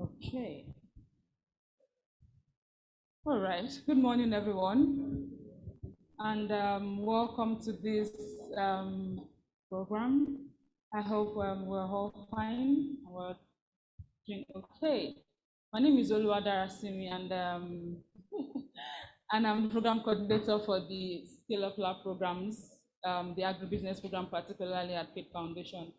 Okay. All right. Good morning, everyone, and welcome to this program. I hope we're all fine. We're doing okay. My name is Oluwadarasimi, and I'm the program coordinator for the Scale Up Lab programs, the agribusiness program, particularly at Faith Foundation.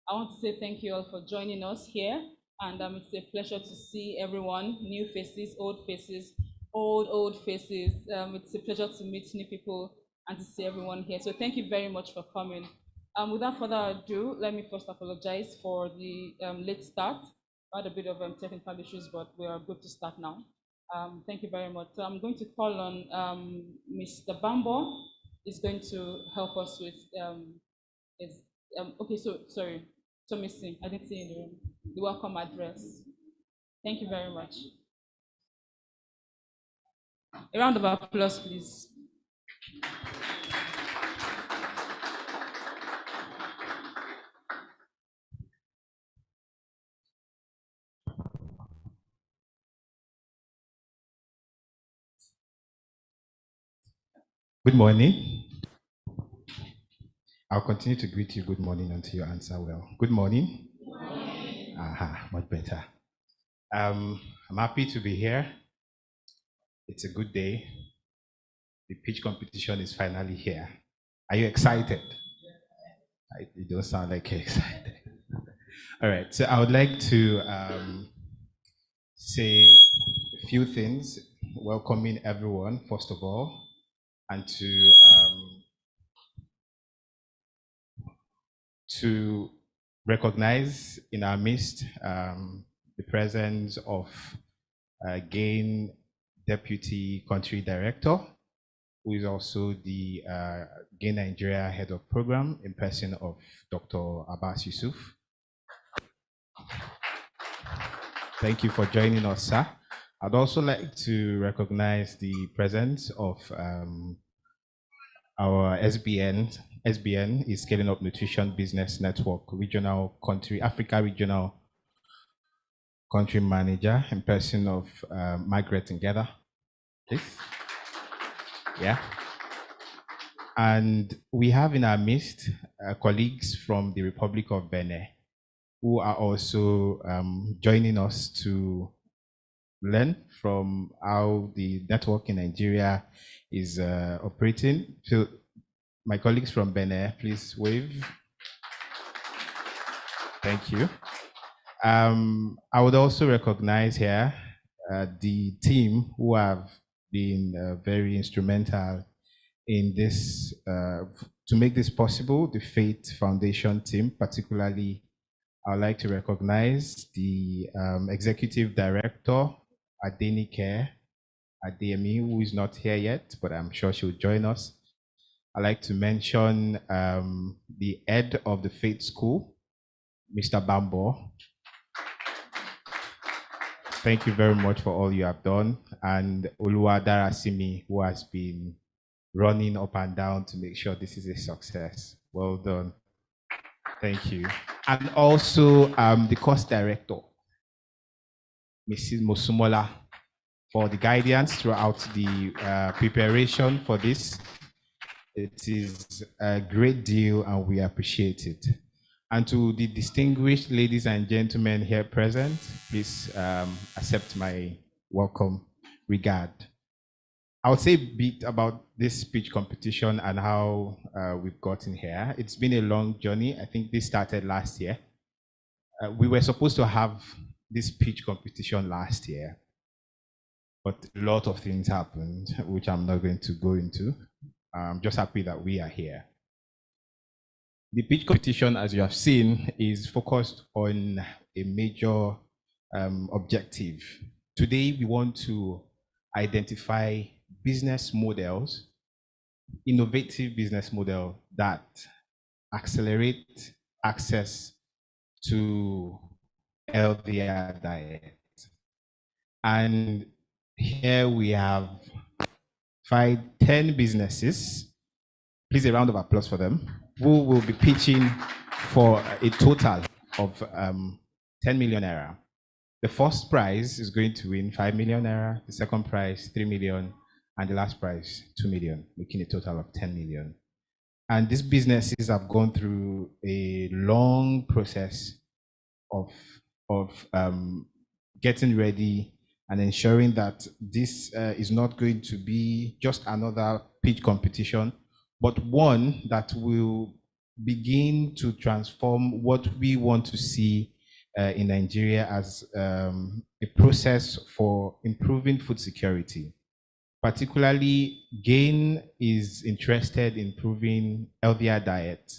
I want to say thank you all for joining us here, and it's a pleasure to see everyone, new faces, old faces, old faces. It's a pleasure to meet new people and to see everyone here. So thank you very much for coming. Without further ado, let me first apologize for the late start. I had a bit of technical issues, but we are good to start now. Thank you very much. So I'm going to call on Mr. Bambo. Is going to help us with okay. So sorry, so missing. I didn't see you in the room. The welcome address. Thank you very much. A round of applause, please. Good morning. I'll continue to greet you good morning until you answer well. Good morning. Good morning. Aha, much better. I'm happy to be here. It's a good day. The pitch competition is finally here. Are you excited? You don't sound like you're excited. All right, so I would like to say a few things, welcoming everyone, first of all, and to recognize in our midst the presence of GAIN Deputy Country Director, who is also the GAIN Nigeria Head of Program in person of Dr. Abbas Yusuf. Thank you for joining us, sir. I'd also like to recognize the presence of our SBN. SBN is Scaling Up Nutrition Business Network Regional Country, Africa Regional Country Manager in person of Margaret Ngeda. Please. Yeah. And we have in our midst colleagues from the Republic of Benin who are also joining us to learn from how the network in Nigeria is operating. So my colleagues from Benin, please wave. Thank you. I would also recognize here the team who have been very instrumental in this, to make this possible, the Faith Foundation team. Particularly, I would like to recognize the Executive Director, Adenike Ademi, who is not here yet, but I'm sure she'll join us. I'd like to mention the head of the Faith School, Mr. Bambo. Thank you very much for all you have done. And Oluwadara Simi, who has been running up and down to make sure this is a success. Well done. Thank you. And also the course director, Mrs. Mosumola, for the guidance throughout the preparation for this. It is a great deal and we appreciate it. And to the distinguished ladies and gentlemen here present, please accept my welcome regard. I would say a bit about this speech competition and how we've gotten here. It's been a long journey. I think this started last year. We were supposed to have this speech competition last year, but a lot of things happened, which I'm not going to go into. I'm just happy that we are here. The pitch competition, as you have seen, is focused on a major objective. Today, we want to identify business models, innovative business models that accelerate access to healthier diet. And here we have 10 businesses. Please, a round of applause for them, who will be pitching for a total of 10 million naira. The first prize is going to win 5 million naira, the second prize 3 million, and the last prize 2 million, making a total of 10 million. And these businesses have gone through a long process of getting ready and ensuring that this is not going to be just another pitch competition, but one that will begin to transform what we want to see in Nigeria as a process for improving food security. Particularly, GAIN is interested in improving healthier diet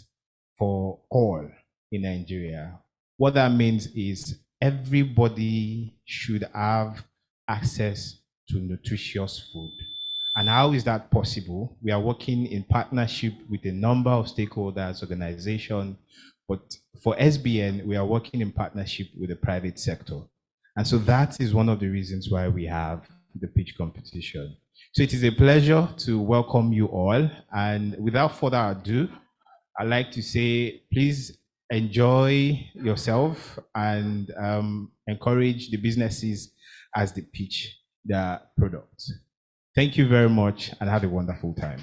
for all in Nigeria. What that means is everybody should have access to nutritious food. And how is that possible? We are working in partnership with a number of stakeholders, organizations, but for SBN, we are working in partnership with the private sector. And so that is one of the reasons why we have the pitch competition. So it is a pleasure to welcome you all. And without further ado, I'd like to say, please enjoy yourself and encourage the businesses as they pitch their products. Thank you very much and have a wonderful time.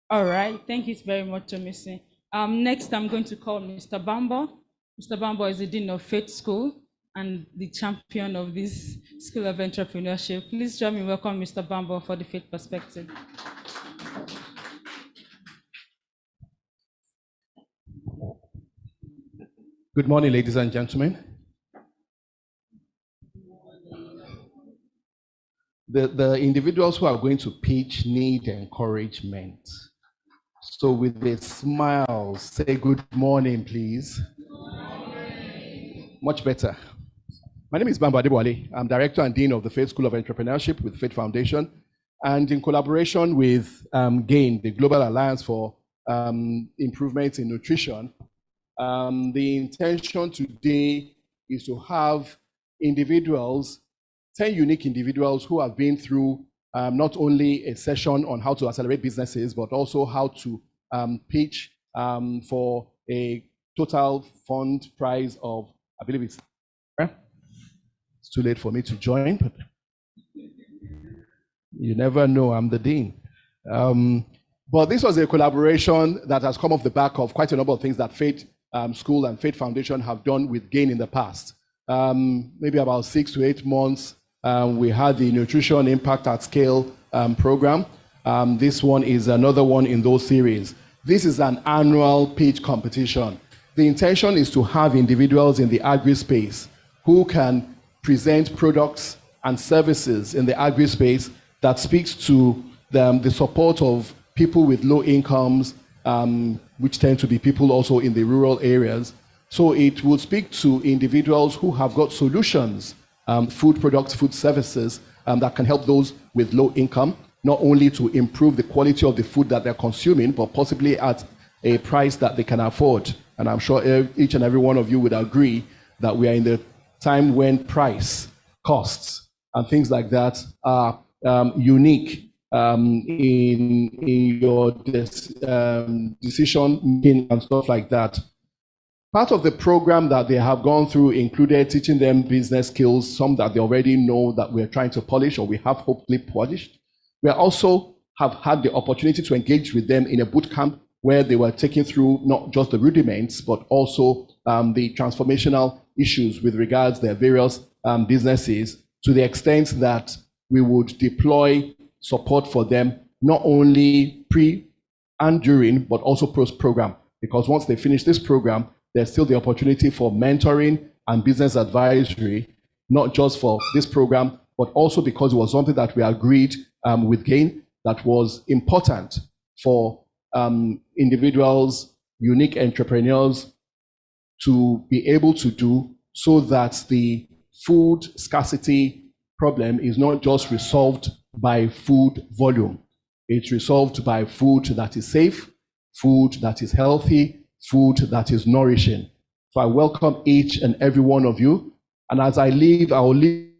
All right, thank you very much, Tomisi. Next, I'm going to call Mr. Bambo. Mr. Bambo is the Dean of Faith School and the champion of this School of Entrepreneurship. Please join me in welcome Mr. Bambo for the Faith Perspective. Good morning, ladies and gentlemen. The individuals who are going to pitch need encouragement. So with a smile, say good morning, please. Good morning. Much better. My name is Bambo Adebowale. I'm Director and Dean of the Faith School of Entrepreneurship with Faith Foundation. And in collaboration with GAIN, the Global Alliance for Improvements in Nutrition, the intention today is to have individuals, 10 unique individuals who have been through not only a session on how to accelerate businesses, but also how to pitch for a total fund prize of, I believe it's too late for me to join, but you never know, I'm the dean. But this was a collaboration that has come off the back of quite a number of things that Faith School and Faith Foundation have done with GAIN in the past. Maybe about 6 to 8 months, we had the Nutrition Impact at Scale program. This one is another one in those series. This is an annual pitch competition. The intention is to have individuals in the agri space who can present products and services in the agri space that speaks to the support of people with low incomes, which tend to be people also in the rural areas. So it will speak to individuals who have got solutions, food products, food services that can help those with low income, not only to improve the quality of the food that they're consuming, but possibly at a price that they can afford. And I'm sure each and every one of you would agree that we are in the time when price, costs, and things like that are unique in your decision making and stuff like that. Part of the program that they have gone through included teaching them business skills, some that they already know that we're trying to polish or we have hopefully polished. We also have had the opportunity to engage with them in a boot camp where they were taking through not just the rudiments, but also the transformational issues with regards to their various businesses, to the extent that we would deploy support for them, not only pre and during, but also post-program. Because once they finish this program, there's still the opportunity for mentoring and business advisory, not just for this program, but also because it was something that we agreed with GAIN that was important for individuals, unique entrepreneurs to be able to do, so that the food scarcity problem is not just resolved by food volume. It's resolved by food that is safe, food that is healthy, food that is nourishing. So I welcome each and every one of you. And as I leave, I will leave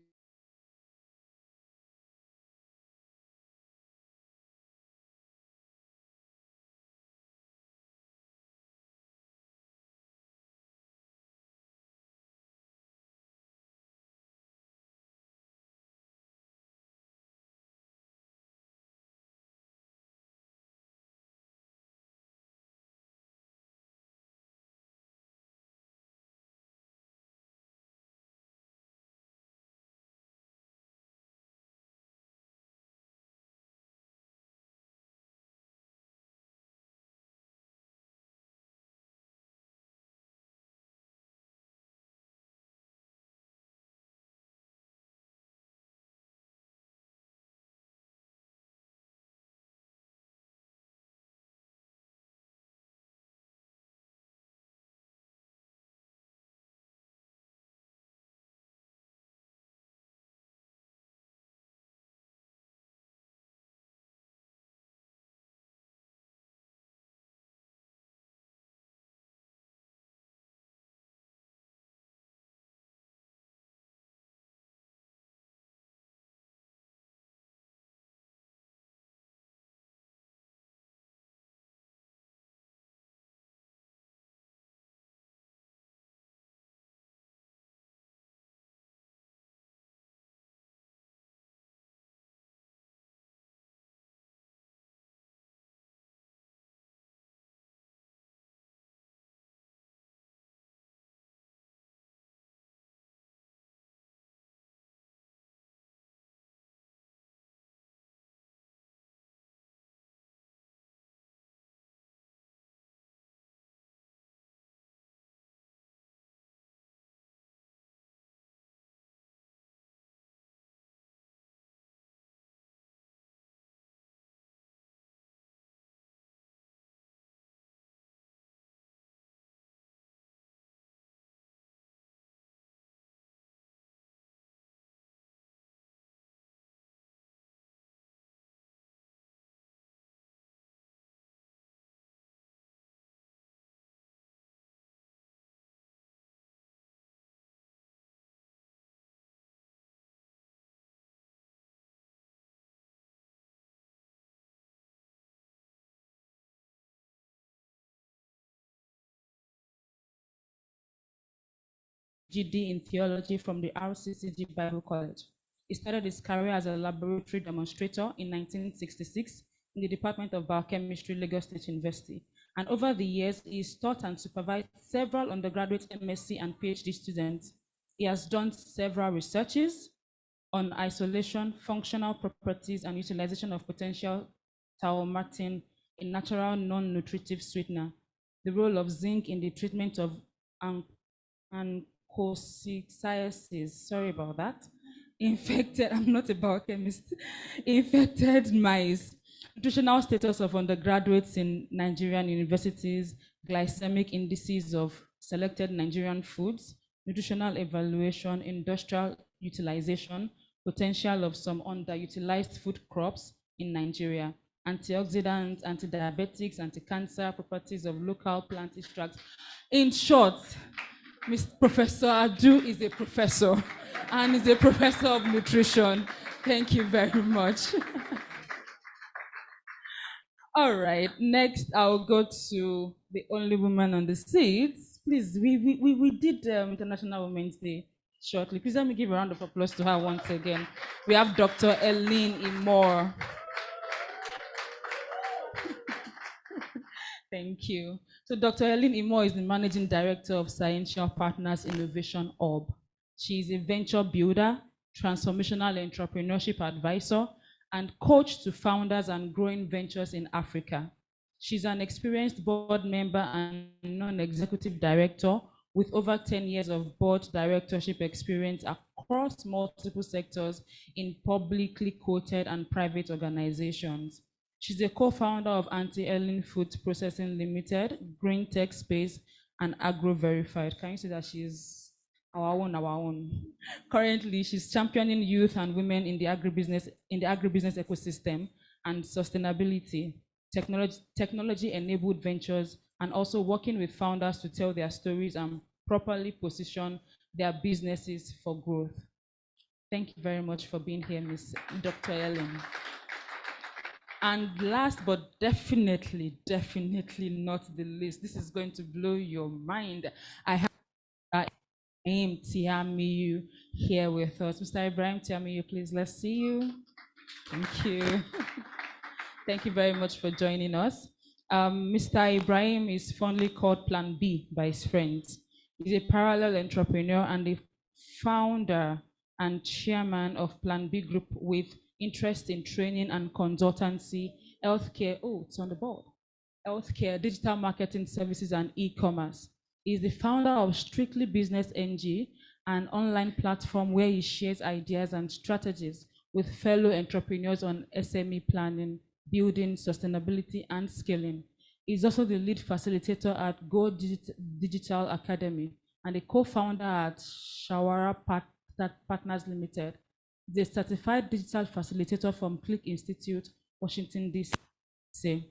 GD in theology from the RCCG Bible College. He started his career as a laboratory demonstrator in 1966 in the Department of Biochemistry, Lagos State University. And over the years, he's taught and supervised several undergraduate MSc and PhD students. He has done several researches on isolation, functional properties, and utilization of potential taumartin, a natural non-nutritive sweetener, the role of zinc in the treatment of onchocerciasis, sorry about that, infected, I'm not a biochemist, infected mice, nutritional status of undergraduates in Nigerian universities, glycemic indices of selected Nigerian foods, nutritional evaluation, industrial utilization, potential of some underutilized food crops in Nigeria, antioxidants, anti-diabetics, anti-cancer, properties of local plant extracts. In short, Professor Adu is a professor and is a professor of nutrition. Thank you very much. All right, next I'll go to the only woman on the seat. Please, we did International Women's Day shortly. Please let me give a round of applause to her once again. We have Dr. Eileen Imore. Thank you. So Dr. Eileen Imore is the Managing Director of Sciential Partners Innovation Hub. She is a venture builder, transformational entrepreneurship advisor, and coach to founders and growing ventures in Africa. She's an experienced board member and non-executive director with over 10 years of board directorship experience across multiple sectors in publicly quoted and private organizations. She's a co-founder of Anti-Ellen Food Processing Limited, Green Tech Space, and Agro Verified. Can you see that she's our own? Currently, she's championing youth and women in the agribusiness ecosystem and sustainability, technology-enabled ventures, and also working with founders to tell their stories and properly position their businesses for growth. Thank you very much for being here, Ms. Dr. Ellen. And last but definitely not the least, this is going to blow your mind. I have Ibrahim Tiamiyu here with us. Mr. Ibrahim Tiamiyu, please, let's see you. Thank you. Thank you very much for joining us. Mr. Ibrahim is fondly called Plan B by his friends. He's a parallel entrepreneur and the founder and chairman of Plan B Group with interest in training and consultancy, healthcare, it's on the board, healthcare, digital marketing services, and e-commerce. He's the founder of Strictly Business NG, an online platform where he shares ideas and strategies with fellow entrepreneurs on SME planning, building, sustainability, and scaling. He's also the lead facilitator at Go Digital Academy and a co-founder at Shawara Partners Limited. The certified digital facilitator from Click Institute, Washington, D.C.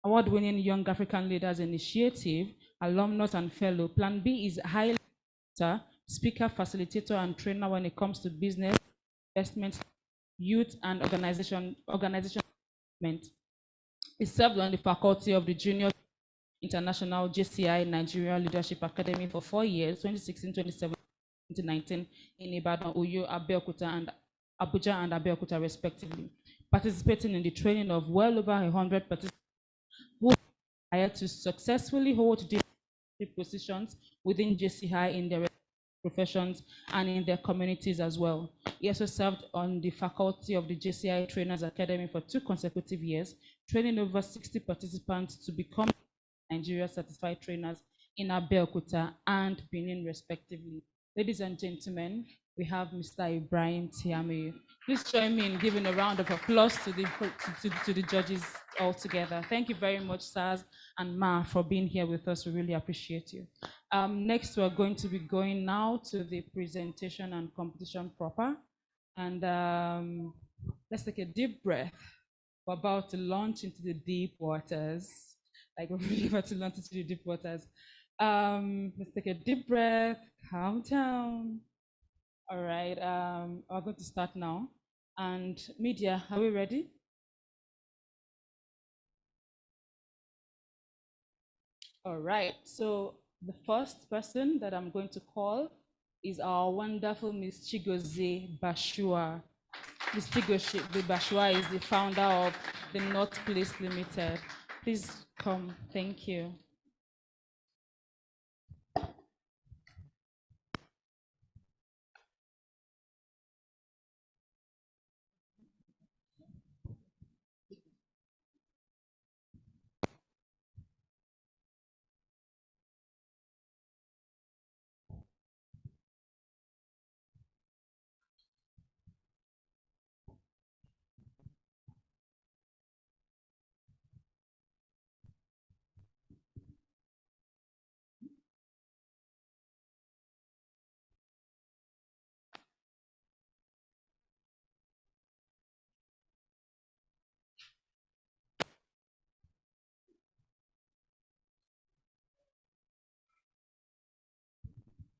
Award-winning Young African Leaders Initiative, alumnus and fellow. Plan B is a highly speaker, facilitator, and trainer when it comes to business, investment, youth, and organization development. He served on the faculty of the Junior International JCI Nigeria Leadership Academy for 4 years, 2016, 2017. 2019 in Ibadan, Uyo, Abuja and Abeokuta respectively, participating in the training of well over 100 participants who hired to successfully hold different positions within JCI in their professions and in their communities as well. He also served on the faculty of the JCI Trainers Academy for 2 consecutive years, training over 60 participants to become Nigeria certified trainers in Abeokuta and Benin respectively. Ladies and gentlemen, we have Mr. Ibrahim Tiamiyu. Please join me in giving a round of applause to the judges all together. Thank you very much, Saz and Ma, for being here with us. We really appreciate you. Next, we're going to be going now to the presentation and competition proper. And let's take a deep breath. We're about to launch into the deep waters. Like we're really about to launch into the deep waters. Let's take a deep breath, calm down. All right, we're going to start now. And media, are we ready? All right, so the first person that I'm going to call is our wonderful Miss Chigozie Bashua. Miss Chigozie Bashua is the founder of the North Place Limited. Please come, thank you.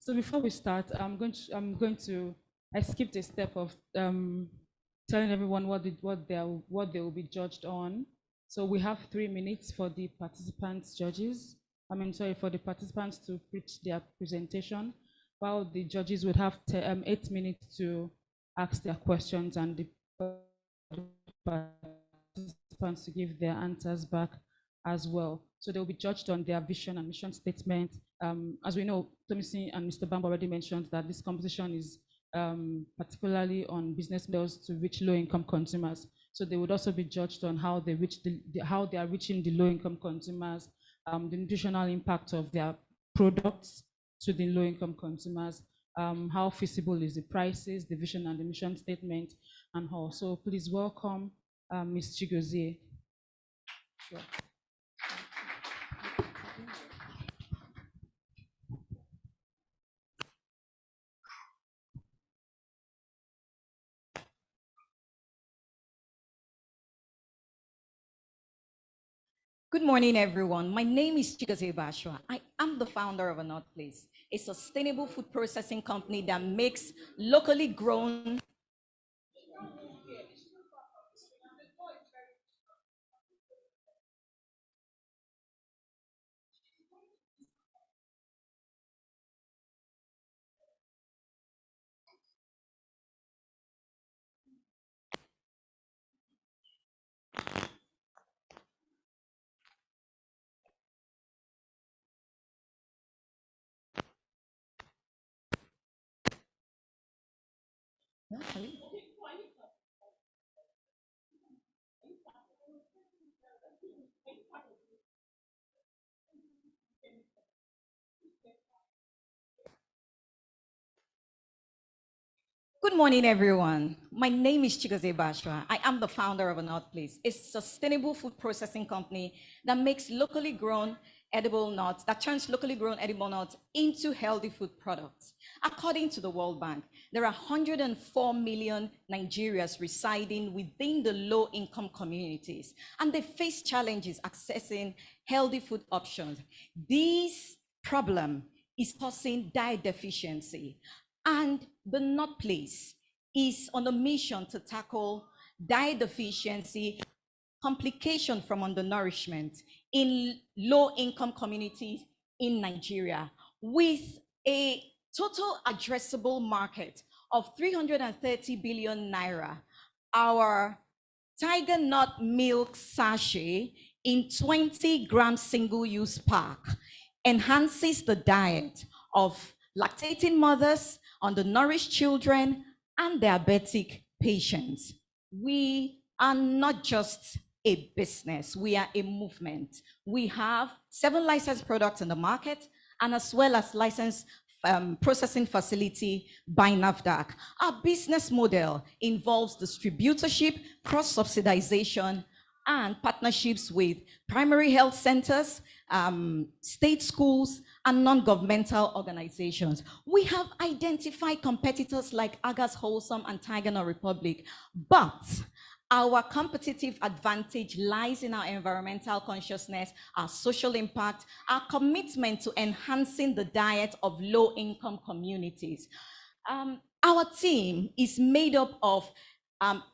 So before we start, I skipped a step of telling everyone what they will be judged on. So we have 3 minutes for the participants judges. For the participants to preach their presentation, while the judges would have 8 minutes to ask their questions and the participants to give their answers back as well. So they'll be judged on their vision and mission statement. As we know, Tomisi and Mr. Bamba already mentioned that this competition is particularly on business models to reach low-income consumers. So they would also be judged on how they reach how they are reaching the low-income consumers, the nutritional impact of their products to the low-income consumers, how feasible is the prices, the vision and the mission statement, and all. So please welcome Ms. Chigozie. Sure. Good morning, everyone. My name is Chigozie Bashwa. I am the founder of A North Place, a sustainable food processing company that makes locally grown. Good morning, everyone. My name is Chigozie Bashwa. I am the founder of A North Place, a sustainable food processing company that makes locally grown edible nuts, that turns locally grown edible nuts into healthy food products. According to the World Bank, there are 104 million Nigerians residing within the low-income communities, and they face challenges accessing healthy food options. This problem is causing diet deficiency, and the North Place is on a mission to tackle diet deficiency, complication from undernourishment in low-income communities in Nigeria, with a total addressable market of 330 billion naira. Our Tiger Nut Milk Sachet in 20-gram single-use pack enhances the diet of lactating mothers, undernourished children, and diabetic patients. We are not just a business, we are a movement. We have 7 licensed products in the market, and as well as licensed processing facility by NAFDAC. Our business model involves distributorship, cross-subsidization, and partnerships with primary health centers, state schools, and non-governmental organizations. We have identified competitors like Agas Wholesome and Tiger Nut Republic, but our competitive advantage lies in our environmental consciousness, our social impact, our commitment to enhancing the diet of low-income communities. Our team is made up of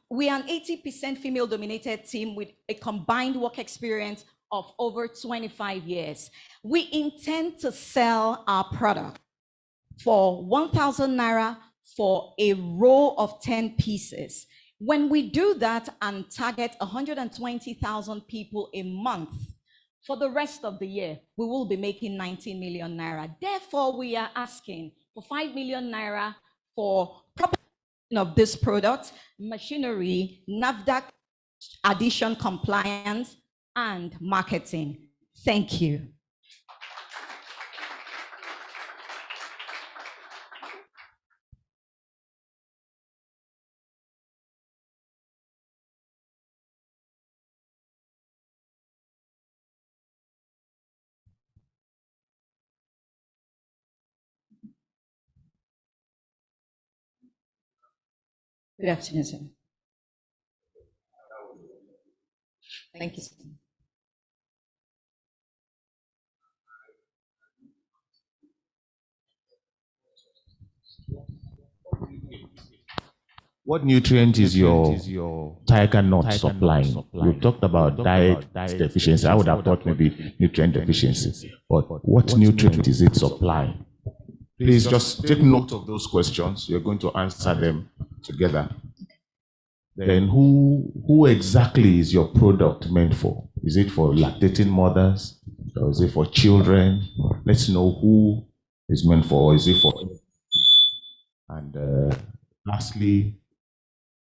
we are an 80% female-dominated team with a combined work experience of over 25 years. We intend to sell our product for 1,000 naira for a row of 10 pieces. When we do that and target 120,000 people a month, for the rest of the year, we will be making 90 million naira. Therefore, we are asking for 5 million naira for proper of this product, machinery, NAFDAC addition compliance, and marketing. Thank you. Good afternoon, sir. Thank you, sir. What nutrient is your tiger nut supplying? You talked about diet deficiency. I would have thought maybe nutrient deficiency. But what nutrient is it supplying? Please just take note of those questions. You're going to answer them together. Then who exactly is your product meant for? Is it for lactating mothers? Or is it for children? Let's know who is meant for, or is it for? And lastly,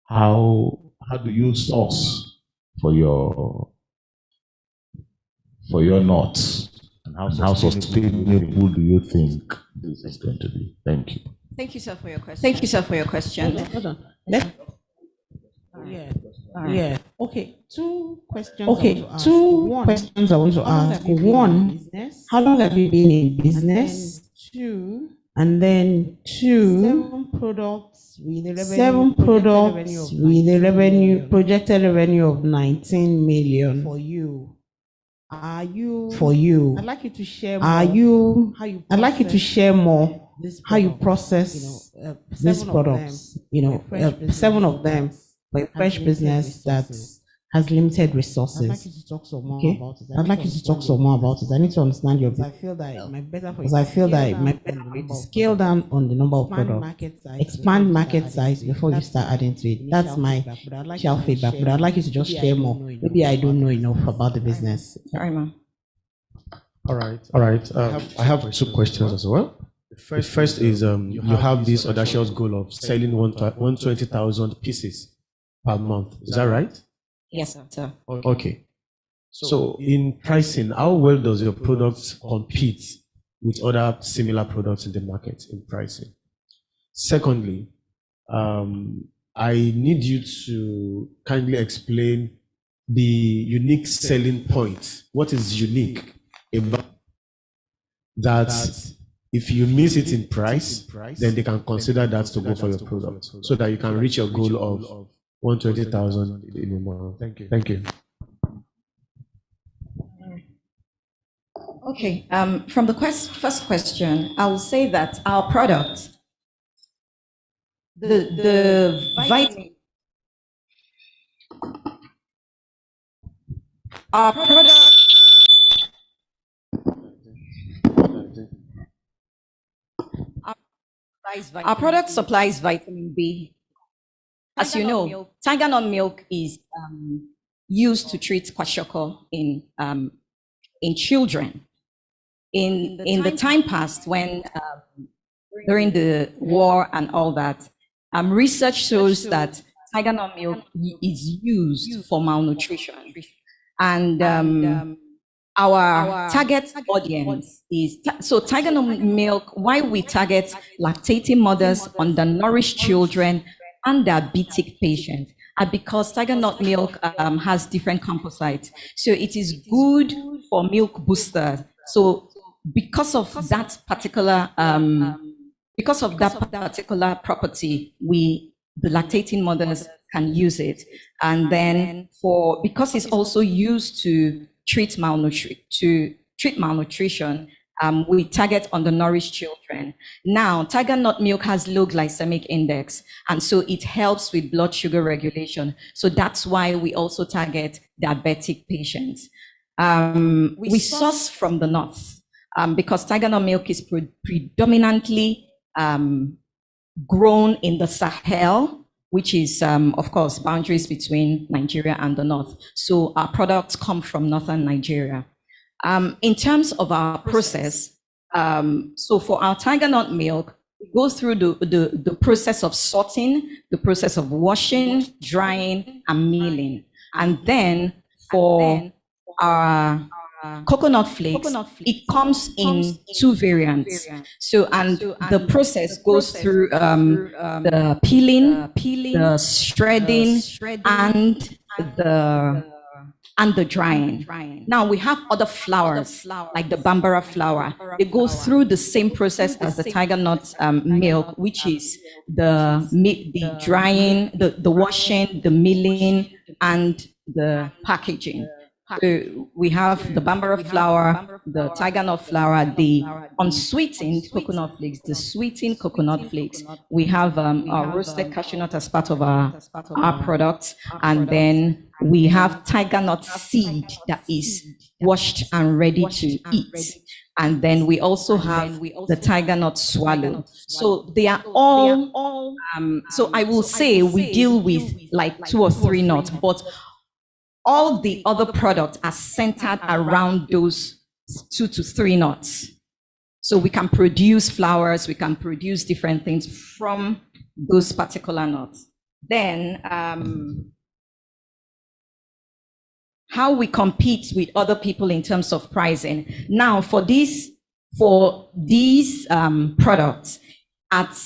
how do you source for your nuts? And how sustainable do you think this is going to be? Thank you. Thank you, sir, for your question. Thank you, sir, for your question. Hold on. Yeah. Okay. Two questions I want to ask. One, how long have you been in business? Two, and then seven products with a projected revenue of 19 million. For you. I'd like you to share more. I'd like you to share more how you process these products. Seven of them for a fresh business that has limited resources. I'd like you to talk some more about it. I'd like you to talk some more about it. I need to understand your business. I feel that it might be better to scale down on the number of products, expand market size before you start adding to it. That's my initial feedback, but I'd like you to just share more. Maybe I don't know enough about the business. Sorry, ma'am. All right. I have two questions as well. The first is you have this audacious goal of selling 120,000 pieces per month. Is that right? Yes, sir. Okay. So in pricing, how well does your product compete with other similar products in the market in pricing? Secondly, I need you to kindly explain the unique selling point. What is unique about that? If you miss it in price, then they can consider that to go for your product, so that you can reach your goal of 120,000 in a month. Thank you. Okay. From the first question, I will say that our product, the vitamin, our product supplies vitamin B. As you know, tiger nut milk is used to treat kwashiorkor in children. In the time past, when during the war and all that, research shows that tiger nut milk is used for malnutrition, and our target audience is so tiger nut milk. Why we target lactating mothers, undernourished children, and diabetic patients are because tiger nut milk has different composites. So it is good for milk boosters. So because of that particular property, the lactating mothers can use it. And then because it's also used to treat malnutrition, we target undernourished children. Now, tiger nut milk has low glycemic index, and so it helps with blood sugar regulation. So that's why we also target diabetic patients. We source from the north because tiger nut milk is predominantly grown in the Sahel, which is, of course, boundaries between Nigeria and the north. So our products come from northern Nigeria. In terms of our process, so for our tiger nut milk, we go through the process of sorting, the process of washing, drying, and milling. And then for our coconut flakes, it comes in two variants. So, and the process goes through the peeling, the shredding, and the drying. Now we have other flours like the Bambara flour. They go through the same process as the tiger nut milk, which is the drying, the washing, the milling, and the packaging. So we have the bambara flour, the tiger nut flour, the unsweetened coconut flakes, the sweetened coconut flakes. We have our roasted cashew nut as part of our products. And then we have tiger nut seed that is washed and ready to eat. And then we also have the tiger nut swallow. So they are all, so I will say we deal with like 2 or 3 nuts, but all the other products are centered around those 2 to 3 nuts. So we can produce flowers, we can produce different things from those particular nuts. Then, how we compete with other people in terms of pricing. Now, for these products, at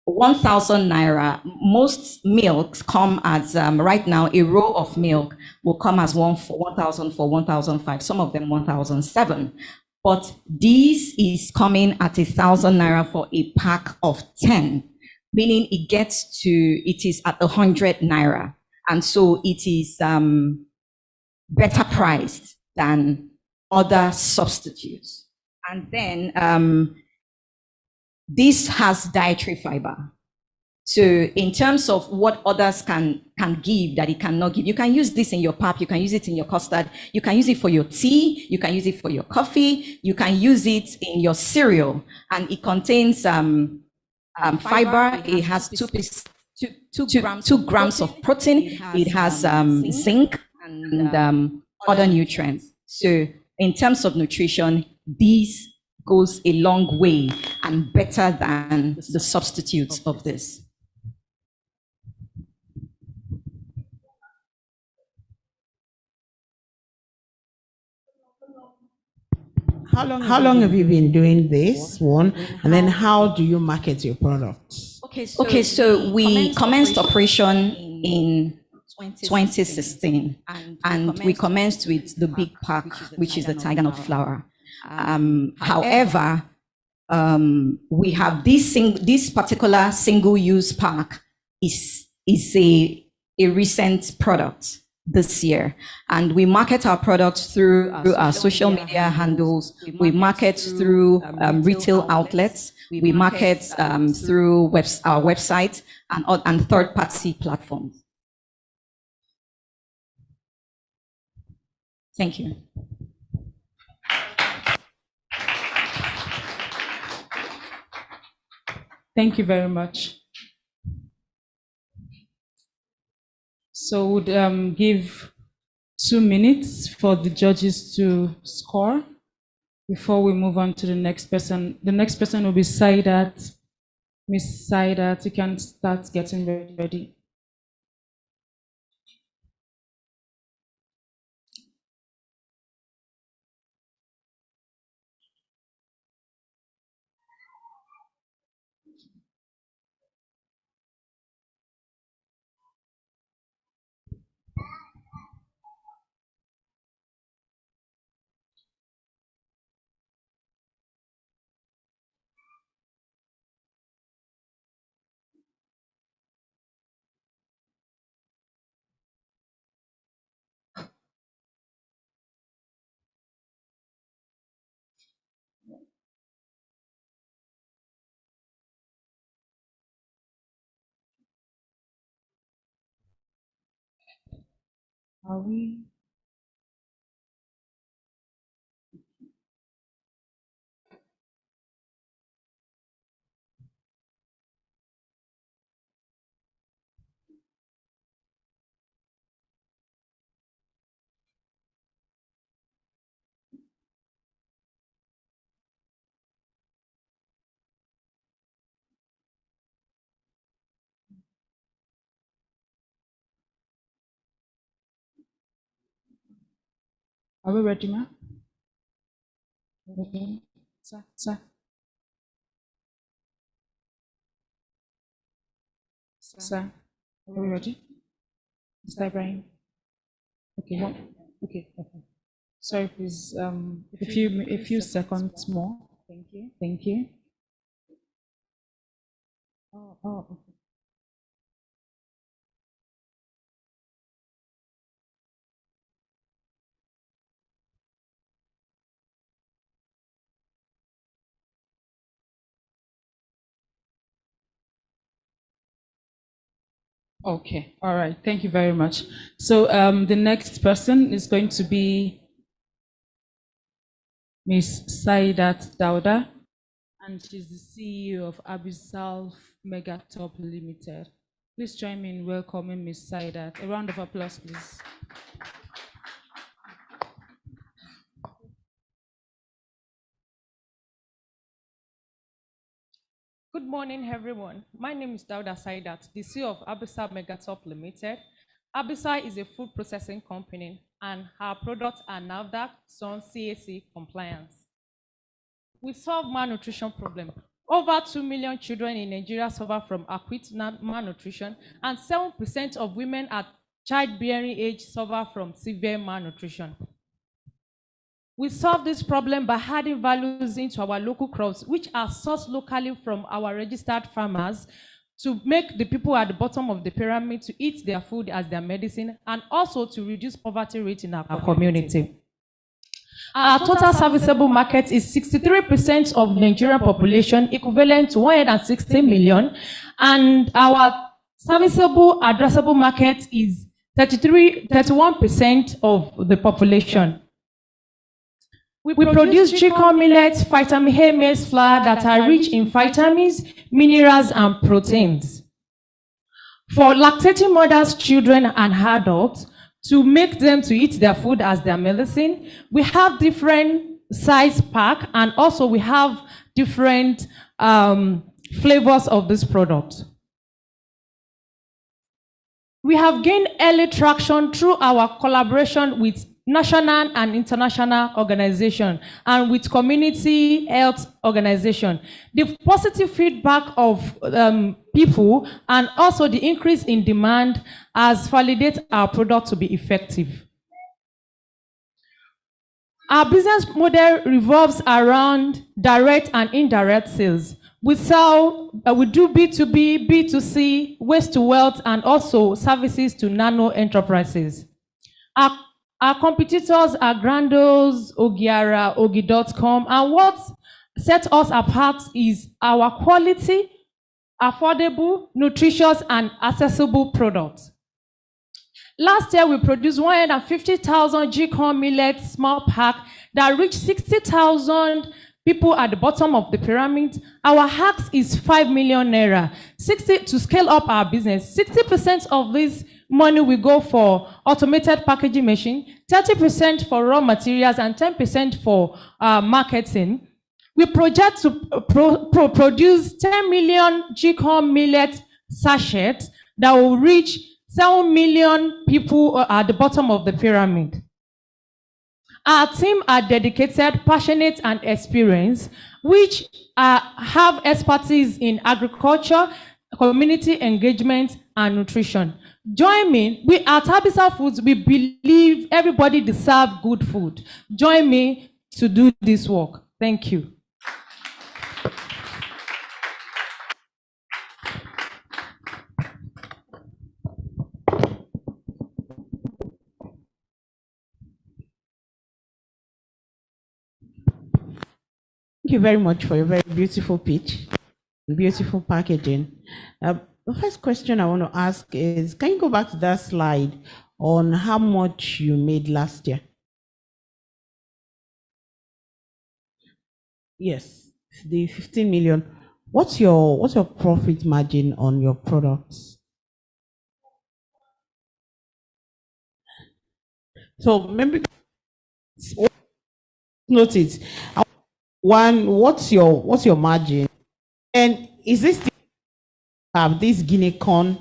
1,000 naira, most milks come as, right now, a row of milk will come as 1,000 for 1,005, some of them 1,007. But this is coming at 1,000 naira for a pack of 10, meaning it is at 100 naira. And so it is better priced than other substitutes. And then this has dietary fiber. So in terms of what others can give that it cannot give, you can use this in your pap, you can use it in your custard, you can use it for your tea, you can use it for your coffee, you can use it in your cereal, and it contains fiber. It has 2 grams of protein. It has zinc and other nutrients. So in terms of nutrition, these goes a long way and better than the substitutes of this. How long have you been doing this one? And then how do you market your products? Okay, so we commenced operation in 2016, and we commenced with the big pack, which is the tiger nut flour. However, we have this particular single-use pack is a recent product this year, and we market our products through our social media handles. We market through retail outlets. We market through our website and third-party platforms. Thank you. Thank you very much. So would give 2 minutes for the judges to score before we move on to the next person. The next person will be Saidat. Miss Saidat, you can start getting ready. Are we? Are we ready, ma? Okay. Sir. Sir, are we ready? Mr. Ibrahim? Okay, okay. Sorry, please, a few seconds more. Thank you. Oh, okay. Okay, all right. Thank you very much. So the next person is going to be Ms. Saidat Dauda, and she's the CEO of Abisal Megatop Limited. Please join me in welcoming Ms. Saidat. A round of applause, please. Good morning, everyone. My name is Dauda Saidat, the CEO of Abisal Megatop Limited. Abisal is a food processing company, and our products are NAFDAC, SON, CAC compliant. We solve malnutrition problem. Over 2 million children in Nigeria suffer from acute malnutrition, and 7% of women at childbearing age suffer from severe malnutrition. We solve this problem by adding values into our local crops, which are sourced locally from our registered farmers, to make the people at the bottom of the pyramid to eat their food as their medicine, and also to reduce poverty rate in our community. Our total serviceable market is 63% of Nigerian population, equivalent to 160 million, and our serviceable addressable market is 31% of the population. We produce chicken millets, vitamin A maize flour that are rich in vitamins, minerals, and proteins. For lactating mothers, children, and adults, to make them to eat their food as their medicine, we have different size pack, and also we have different flavors of this product. We have gained early traction through our collaboration with national and international organizations and with community health organizations. The positive feedback of people and also the increase in demand has validated our product to be effective. Our business model revolves around direct and indirect sales. We do B2B, B2C, waste to wealth, and also services to nano enterprises. Our competitors are Grandos, Ogiara, Ogi.com, and what sets us apart is our quality, affordable, nutritious, and accessible products. Last year, we produced 150,000 G-corn millet small pack that reached 60,000 people at the bottom of the pyramid. Our ask is 5 million naira. To scale up our business, 60% of this money will go for automated packaging machine, 30% for raw materials, and 10% for marketing. We project to produce 10 million G-corn millet sachets that will reach 7 million people at the bottom of the pyramid. Our team are dedicated, passionate, and experienced, which have expertise in agriculture, community engagement, and nutrition. Join me. We at Abisal Foods, we believe everybody deserves good food. Join me to do this work. Thank you. Thank you very much for your very beautiful pitch, beautiful packaging. The first question I want to ask is, can you go back to that slide on how much you made last year? Yes, the 15 million. What's your profit margin on your products? So maybe notice one, what's your margin? And is this have this guinea corn,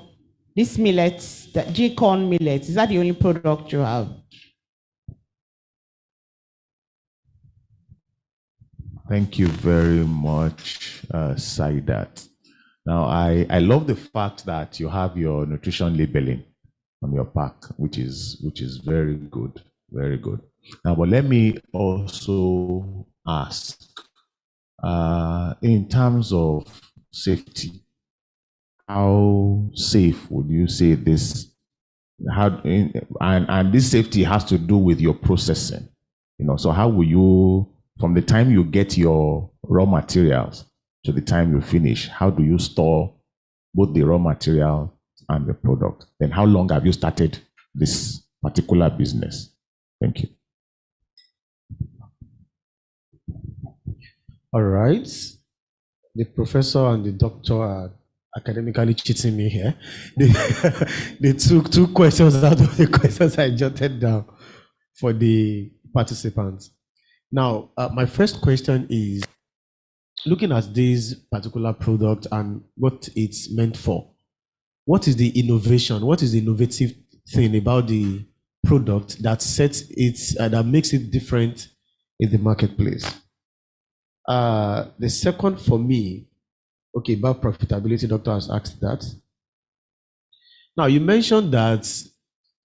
this millets, the G-corn millets, is that the only product you have? Thank you very much, Saidat. Now, I love the fact that you have your nutrition labeling on your pack, which is very good, very good. Now, but let me also ask, in terms of safety, how safe would you say this? And this safety has to do with your processing. So how will you, from the time you get your raw materials to the time you finish, how do you store both the raw material and the product. Then how long have you started this particular business? Thank you. All right. The professor and the doctor are academically cheating me here. They took 2 questions out of the questions I jotted down for the participants. Now, my first question is, looking at this particular product and what it's meant for, what is the innovation? What is the innovative thing about the product that sets it, that makes it different in the marketplace? The second for me, okay, about profitability, doctor has asked that. Now, you mentioned that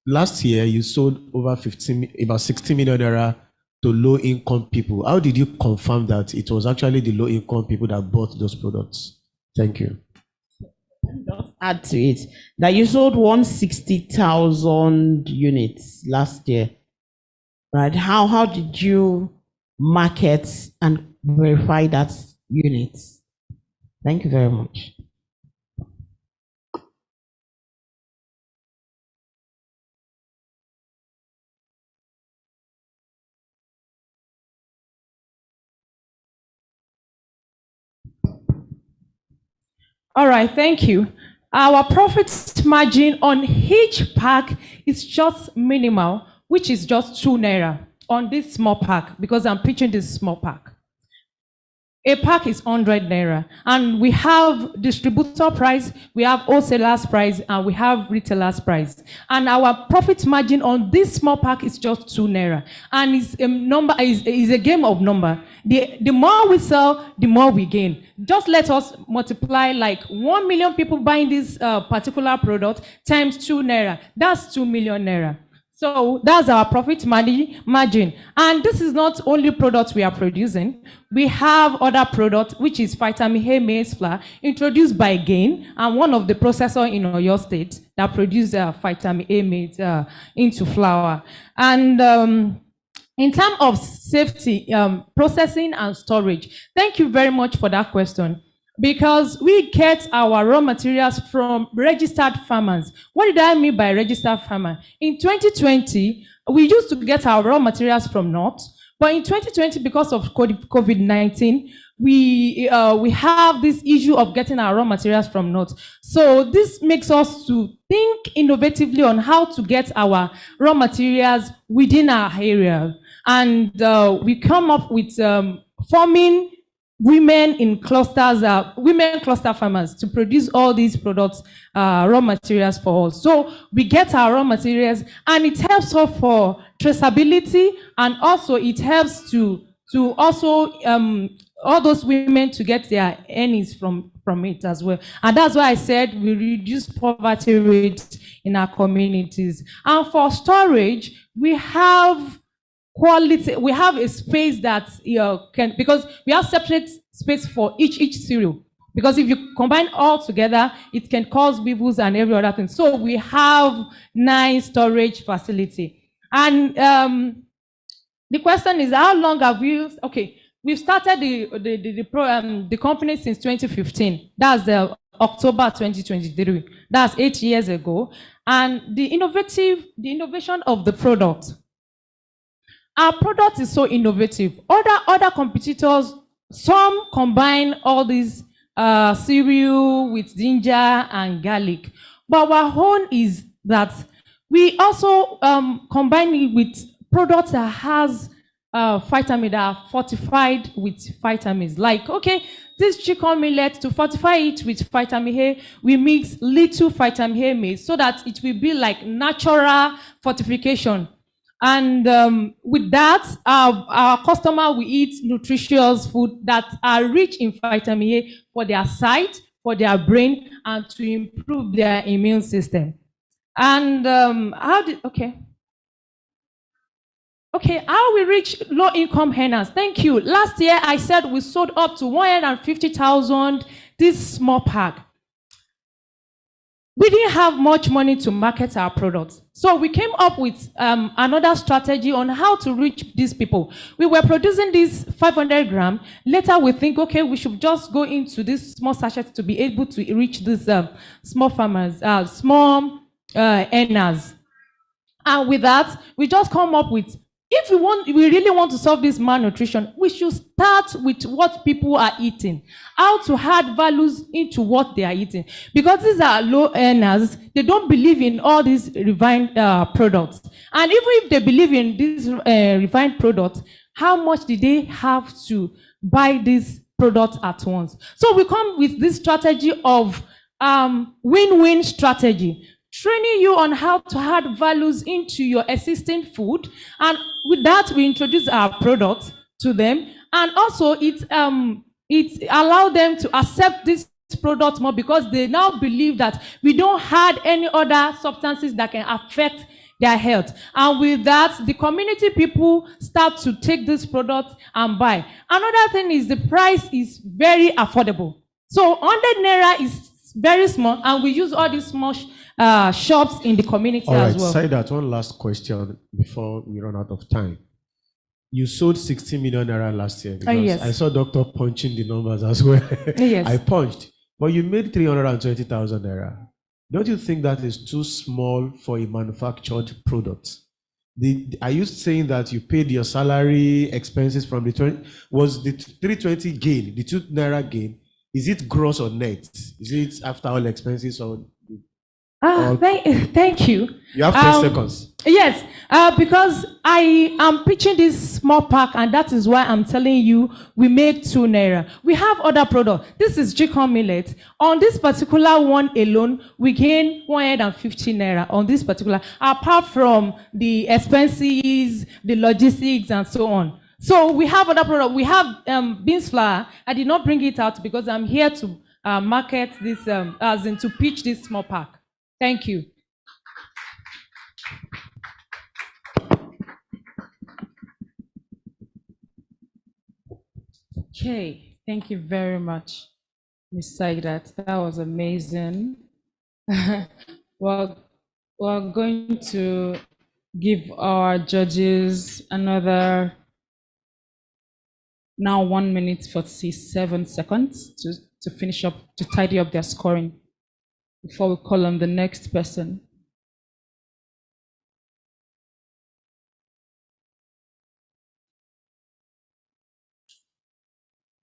last year you sold over about 60 million naira to low-income people. How did you confirm that it was actually the low-income people that bought those products? Thank you. Just add to it that you sold 160,000 units last year, right? How did you market and verify that units? Thank you very much. All right, thank you. Our profit margin on each pack is just minimal, which is just 2 naira on this small pack, because I'm pitching this small pack. A pack is 100 naira, and we have distributor price, we have wholesalers price, and we have retailers price. And our profit margin on this small pack is just 2 naira, and it's a number, is a game of number. The more we sell, the more we gain. Just let us multiply like 1 million people buying this particular product times 2 naira. That's 2 million naira. So that's our profit margin. And this is not only products we are producing. We have other products, which is vitamin A maize flour, introduced by Gain, and one of the processors in Oyo State that produce vitamin A maize into flour. And in terms of safety, processing and storage, thank you very much for that question. Because we get our raw materials from registered farmers. What did I mean by registered farmer? In 2020, we used to get our raw materials from North, but in 2020, because of COVID-19, we have this issue of getting our raw materials from North. So this makes us to think innovatively on how to get our raw materials within our area. And we come up with forming women in clusters, women cluster farmers to produce all these products, raw materials for us. So we get our raw materials, and it helps us for traceability, and also it helps to also all those women to get their earnings from it as well. And that's why I said we reduce poverty rates in our communities. And for storage, we have quality, we have a space that can, because we have separate space for each cereal. Because if you combine all together, it can cause weevils and every other thing. So we have nice storage facility. And the question is, how long have we? Okay, we've started the company since 2015. That's October 2023. That's 8 years ago. And the innovation of the product. Our product is so innovative. Other competitors, some combine all these cereal with ginger and garlic. But our own is that we also combine it with products that has vitamin, that are fortified with vitamins. Like, okay, this chicken millet, to fortify it with vitamin A, we mix little vitamin A maize so that it will be like natural fortification. And with that, our customer will eat nutritious food that are rich in vitamin A for their sight, for their brain, and to improve their immune system. And how we reach low-income earners? Thank you. Last year, I said we sold up to 150,000 this small pack. we didn't have much money to market our products. So we came up with another strategy on how to reach these people. We were producing this 500 gram. Later we think, okay, we should just go into this small sachet to be able to reach these small farmers, small earners. And with that, we just come up with, if we really want to solve this malnutrition, we should start with what people are eating, how to add values into what they are eating. Because these are low earners, they don't believe in all these refined products. And even if they believe in these refined products, how much do they have to buy these products at once? So we come with this strategy of win-win strategy, training you on how to add values into your existing food, and with that we introduce our products to them, and also it allows them to accept this product more because they now believe that we don't add any other substances that can affect their health. And with that, the community people start to take this product and buy. Another thing is the price is very affordable. So 100 naira is very small, and we use all these small shops in the community as well. Say that one last question before we run out of time. You sold 60 million naira last year because yes. I saw Doctor punching the numbers as well. Yes. I punched, but you made 320,000 naira. Don't you think that is too small for a manufactured product? Are you saying that you paid your salary expenses from the 20? Was the 320 gain, the 2 naira gain, is it gross or net? Is it after all expenses or? Thank you. You have 10 seconds. Yes, because I am pitching this small pack, and that is why I'm telling you we make 2 naira. We have other products. This is chicken millet. On this particular one alone, we gain 150 naira on this particular, apart from the expenses, the logistics, and so on. So we have other products. We have beans flour. I did not bring it out because I'm here to market this, as in to pitch this small pack. Thank you. Okay, thank you very much, Ms. Saidat. That was amazing. We're going to give our judges another, now 1 minute 47 seconds to finish up, to tidy up their scoring before we call on the next person.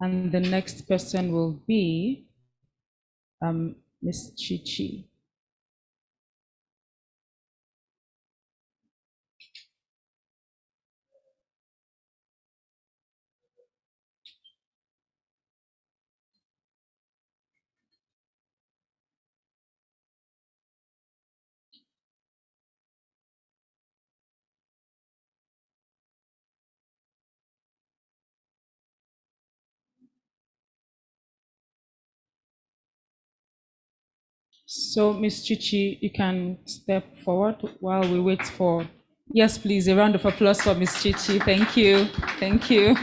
And the next person will be Ms. Chichi. So, Ms. Chichi, you can step forward while we wait for, yes, please, a round of applause for Ms. Chichi. Thank you. Thank you.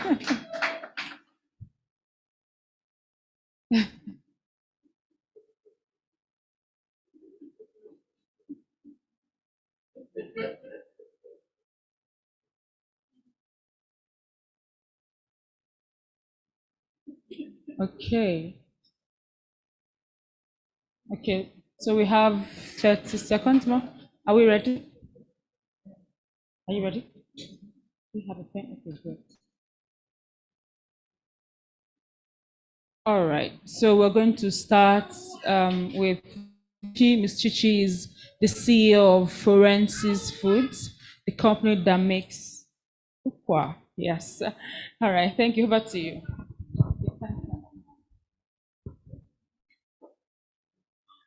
Okay. Okay, so we have 30 seconds more. Are we ready? Are you ready? We have a pen. Okay, great. All right, so we're going to start with Ms. Chichi is the CEO of Fozenses Foods, the company that makes ukwa. Yes. All right, thank you. Over to you.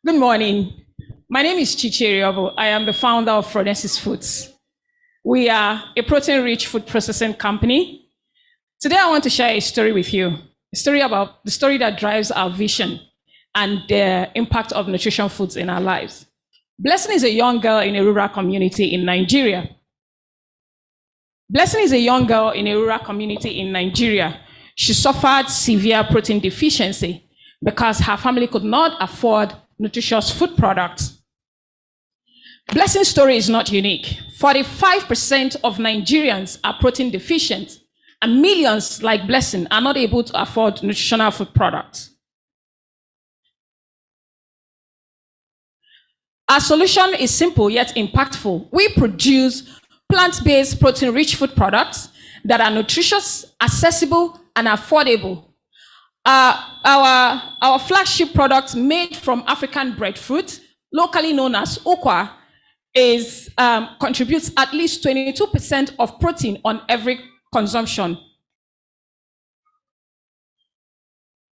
Good morning. My name is Chichi Riobo. I am the founder of Fozenses Foods. We are a protein-rich food processing company. Today, I want to share a story with you, a story about the story that drives our vision and the impact of nutrition foods in our lives. Blessing is a young girl in a rural community in Nigeria. Blessing is a young girl in a rural community in Nigeria. She suffered severe protein deficiency because her family could not afford nutritious food products. Blessing's story is not unique. 45% of Nigerians are protein deficient, and millions like Blessing are not able to afford nutritional food products. Our solution is simple yet impactful. We produce plant-based protein-rich food products that are nutritious, accessible, and affordable. Our flagship product made from African breadfruit, locally known as okwa, contributes at least 22% of protein on every consumption.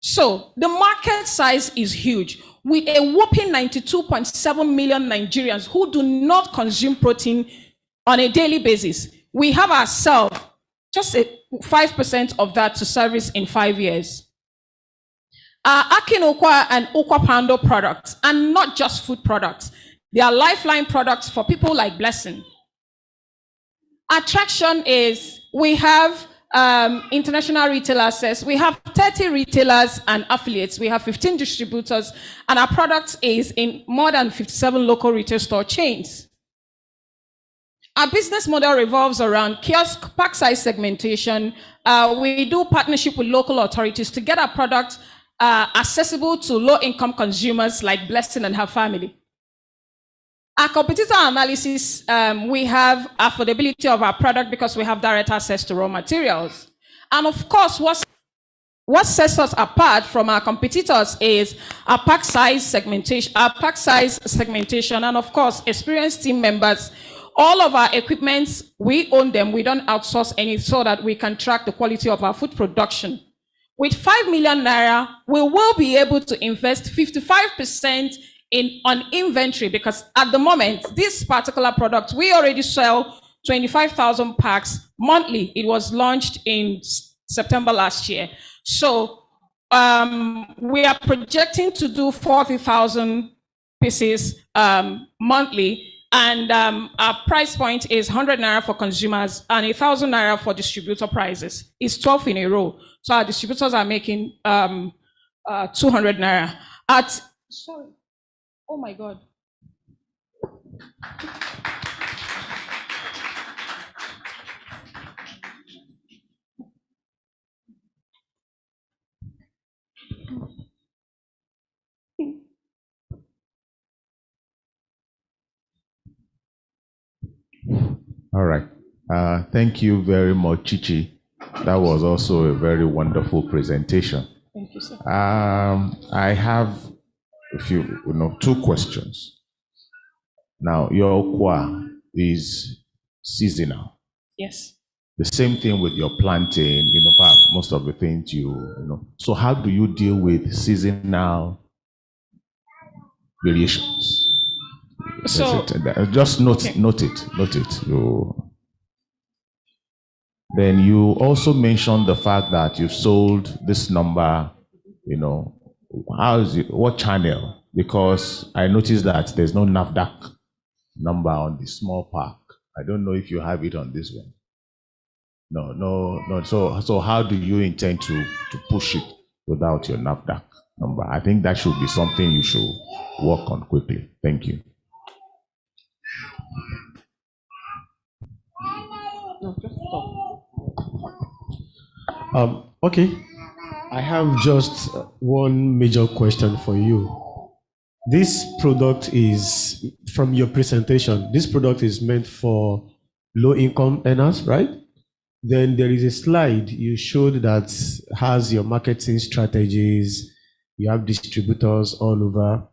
So the market size is huge, with a whopping 92.7 million Nigerians who do not consume protein on a daily basis. We have ourselves just 5% of that to service in 5 years. Our Akin Okwa and Okwa Pando products are not just food products. They are lifeline products for people like Blessing. Attraction is, we have international retail access. We have 30 retailers and affiliates. We have 15 distributors, and our product is in more than 57 local retail store chains. Our business model revolves around kiosk pack size segmentation. We do partnership with local authorities to get our product accessible to low-income consumers like Blessing and her family. Our competitor analysis, we have affordability of our product because we have direct access to raw materials. And of course, what sets us apart from our competitors is our pack size segmentation, and of course, experienced team members. All of our equipment, we own them. We don't outsource any, so that we can track the quality of our food production. With 5 million naira, we will be able to invest 55% on inventory, because at the moment, this particular product, we already sell 25,000 packs monthly. It was launched in September last year. So we are projecting to do 40,000 pieces monthly. And our price point is 100 naira for consumers and 1,000 naira for distributor prices. It's 12 in a row. So our distributors are making 200 naira. Sorry. Oh my God. All right. Thank you very much, Chichi. That was also a very wonderful presentation. Thank you, sir. I have two questions. Now, your okwa is seasonal. Yes. The same thing with your plantain, most of the things So how do you deal with seasonal variations? So just note it. Then you also mentioned the fact that you've sold this number, how is it, what channel? Because I noticed that there's no NAFDAC number on the small pack. I don't know if you have it on this one. No. So how do you intend to push it without your NAFDAC number? I think that should be something you should work on quickly. Thank you. No, just stop. Okay, I have just one major question for you. This product is, from your presentation, this product is meant for low-income earners, right? Then there is a slide you showed that has your marketing strategies. You have distributors all over.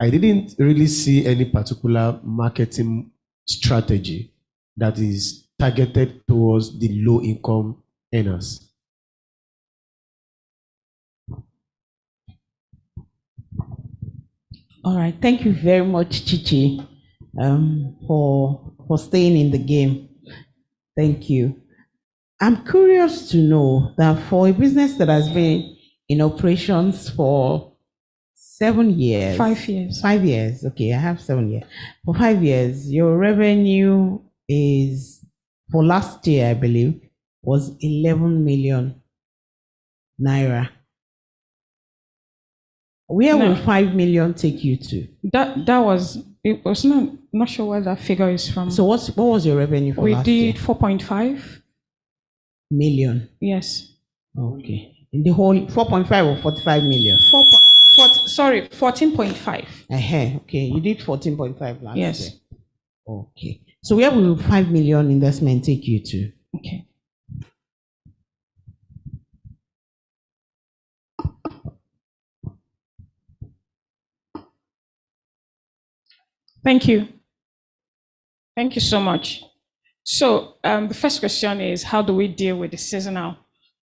I didn't really see any particular marketing strategy that is targeted towards the low-income earners. All right, thank you very much, Chichi, for staying in the game. Thank you. I'm curious to know that for a business that has been in operations for 7 years. 5 years. 5 years. Okay, I have 7 years. For 5 years, your revenue is, for last year, I believe, was 11 million naira. Where will 5 million take you to? That was it was not sure where that figure is from. So what was your revenue for last year? We did 4.5 million. Yes. Okay. In the whole 4.5 or 45 million? 14.5. Okay, you did 14.5 last year. Yes. Okay. So where will 5 million investment take you to? Okay. Thank you. Thank you so much. So the first question is, how do we deal with the seasonal?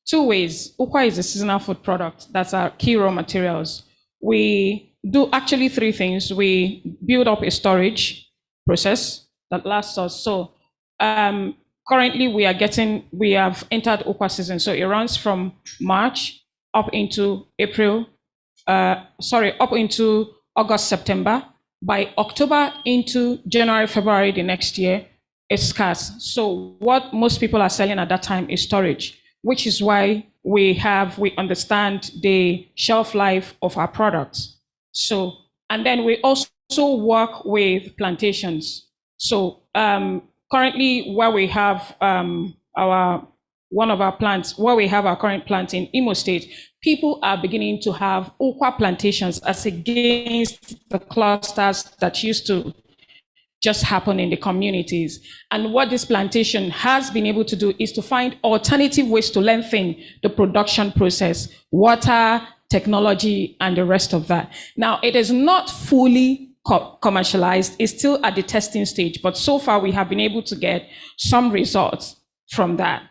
Two ways. Ukwa is a seasonal food product. That's our key raw materials. We do actually three things. We build up a storage process that lasts us. So currently we have entered Ukwa season. So it runs from March up into up into August, September. By October into January, February the next year, it's scarce. So what most people are selling at that time is storage, which is why we understand the shelf life of our products. So, and then we also work with plantations. So currently where we have where we have our current plant in Imo State, people are beginning to have Ukwa plantations as against the clusters that used to just happen in the communities. And what this plantation has been able to do is to find alternative ways to lengthen the production process, water, technology, and the rest of that. Now, it is not fully commercialized. It's still at the testing stage, but so far we have been able to get some results from that.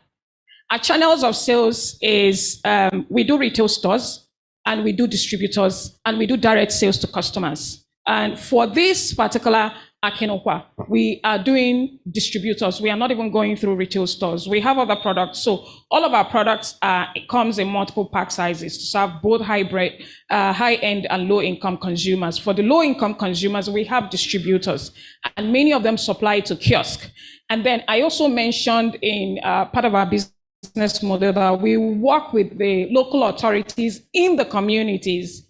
Our channels of sales is we do retail stores, and we do distributors, and we do direct sales to customers. And for this particular Akinokwa, we are doing distributors. We are not even going through retail stores. We have other products. So all of our products it comes in multiple pack sizes to serve both high-end and low-income consumers. For the low-income consumers, we have distributors, and many of them supply to kiosk. And then I also mentioned in part of our business model that we work with the local authorities in the communities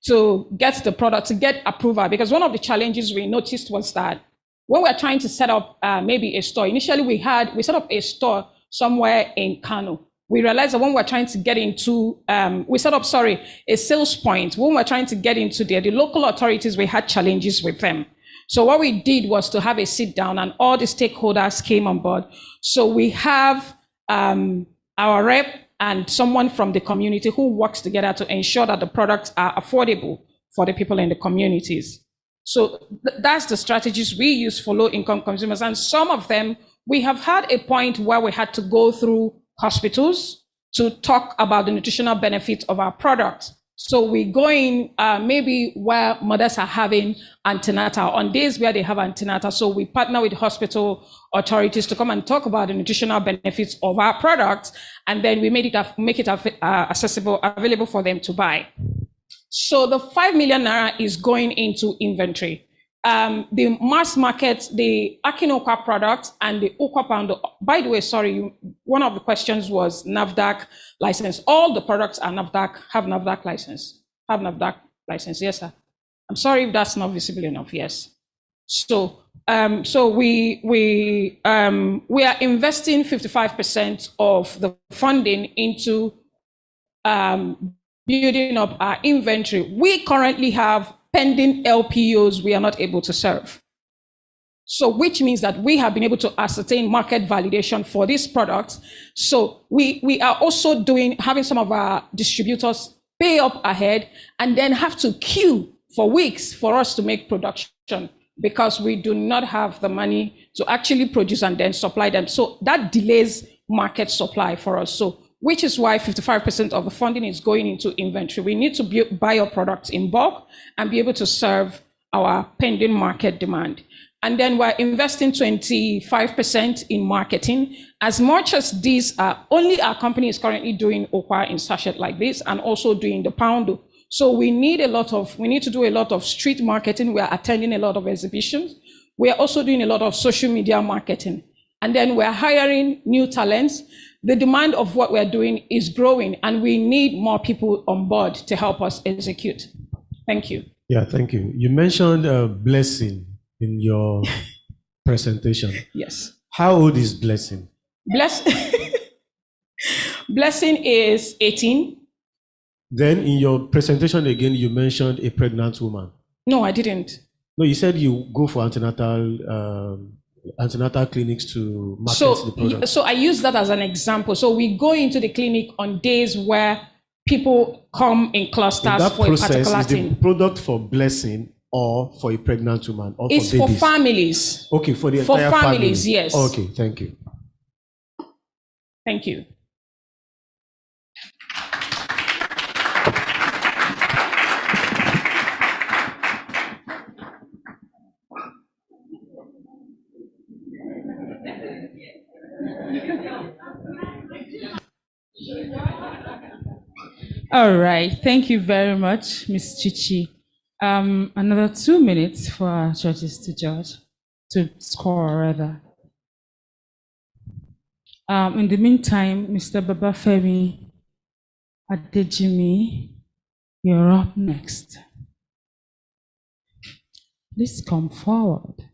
to get the product, to get approval. Because one of the challenges we noticed was that when we were trying to set up maybe a store, initially we set up a store somewhere in Kano. We realized that when we were trying to get into, a sales point. When we were trying to get into there, the local authorities, we had challenges with them. So what we did was to have a sit down, and all the stakeholders came on board. So we have our rep and someone from the community who works together to ensure that the products are affordable for the people in the communities. So that's the strategies we use for low-income consumers. And some of them, we have had a point where we had to go through hospitals to talk about the nutritional benefits of our products. So we go in maybe where mothers are having antenatal, on days where they have antenatal. So we partner with hospital authorities to come and talk about the nutritional benefits of our products, and then we make it accessible, available for them to buy. So the 5 million naira is going into inventory. The mass market, the Akinokwa product and the Ukwa pound. By the way, sorry, one of the questions was NAFDAC license. All the products are have NAFDAC license. Yes, sir. I'm sorry if that's not visible enough. Yes. So, we are investing 55% of the funding into building up our inventory. We currently have pending LPOs we are not able to serve. So which means that we have been able to ascertain market validation for these products. So we are also having some of our distributors pay up ahead and then have to queue for weeks for us to make production, because we do not have the money to actually produce and then supply them. So that delays market supply for us. So which is why 55% of the funding is going into inventory. We need to buy our products in bulk and be able to serve our pending market demand. And then we're investing 25% in marketing. As much as these are, only our company is currently doing Ukwa in sachet like this, and also doing the pound. So we need to do a lot of street marketing. We are attending a lot of exhibitions. We are also doing a lot of social media marketing. And then we're hiring new talents. The demand of what we're doing is growing, and we need more people on board to help us execute. Thank you. Yeah, thank you. You mentioned blessing in your presentation. Yes. How old is Blessing? Blessing is 18. Then in your presentation again, you mentioned a pregnant woman. No, I didn't. No, you said you go for antenatal clinics to market the product. So I use that as an example. So we go into the clinic on days where people come in clusters for a particular thing. Is the product for Blessing or for a pregnant woman or it's for babies? For families. Okay, for the entire family. For families, yes. Okay, thank you. Thank you. All right, thank you very much, Ms. Chichi. Another 2 minutes for our judges to score rather. In the meantime, Mr. Babafemi Adejimi, you're up next. Please come forward.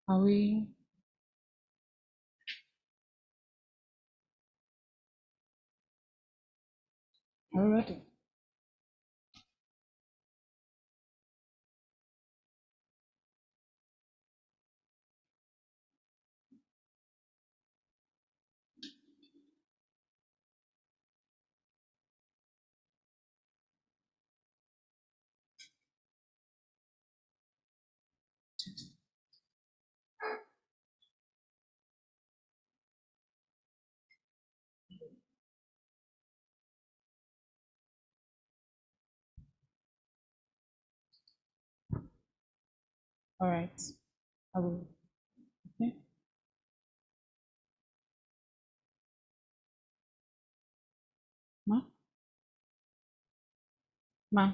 Are we? Are we ready? All right. I will. Okay. Ma,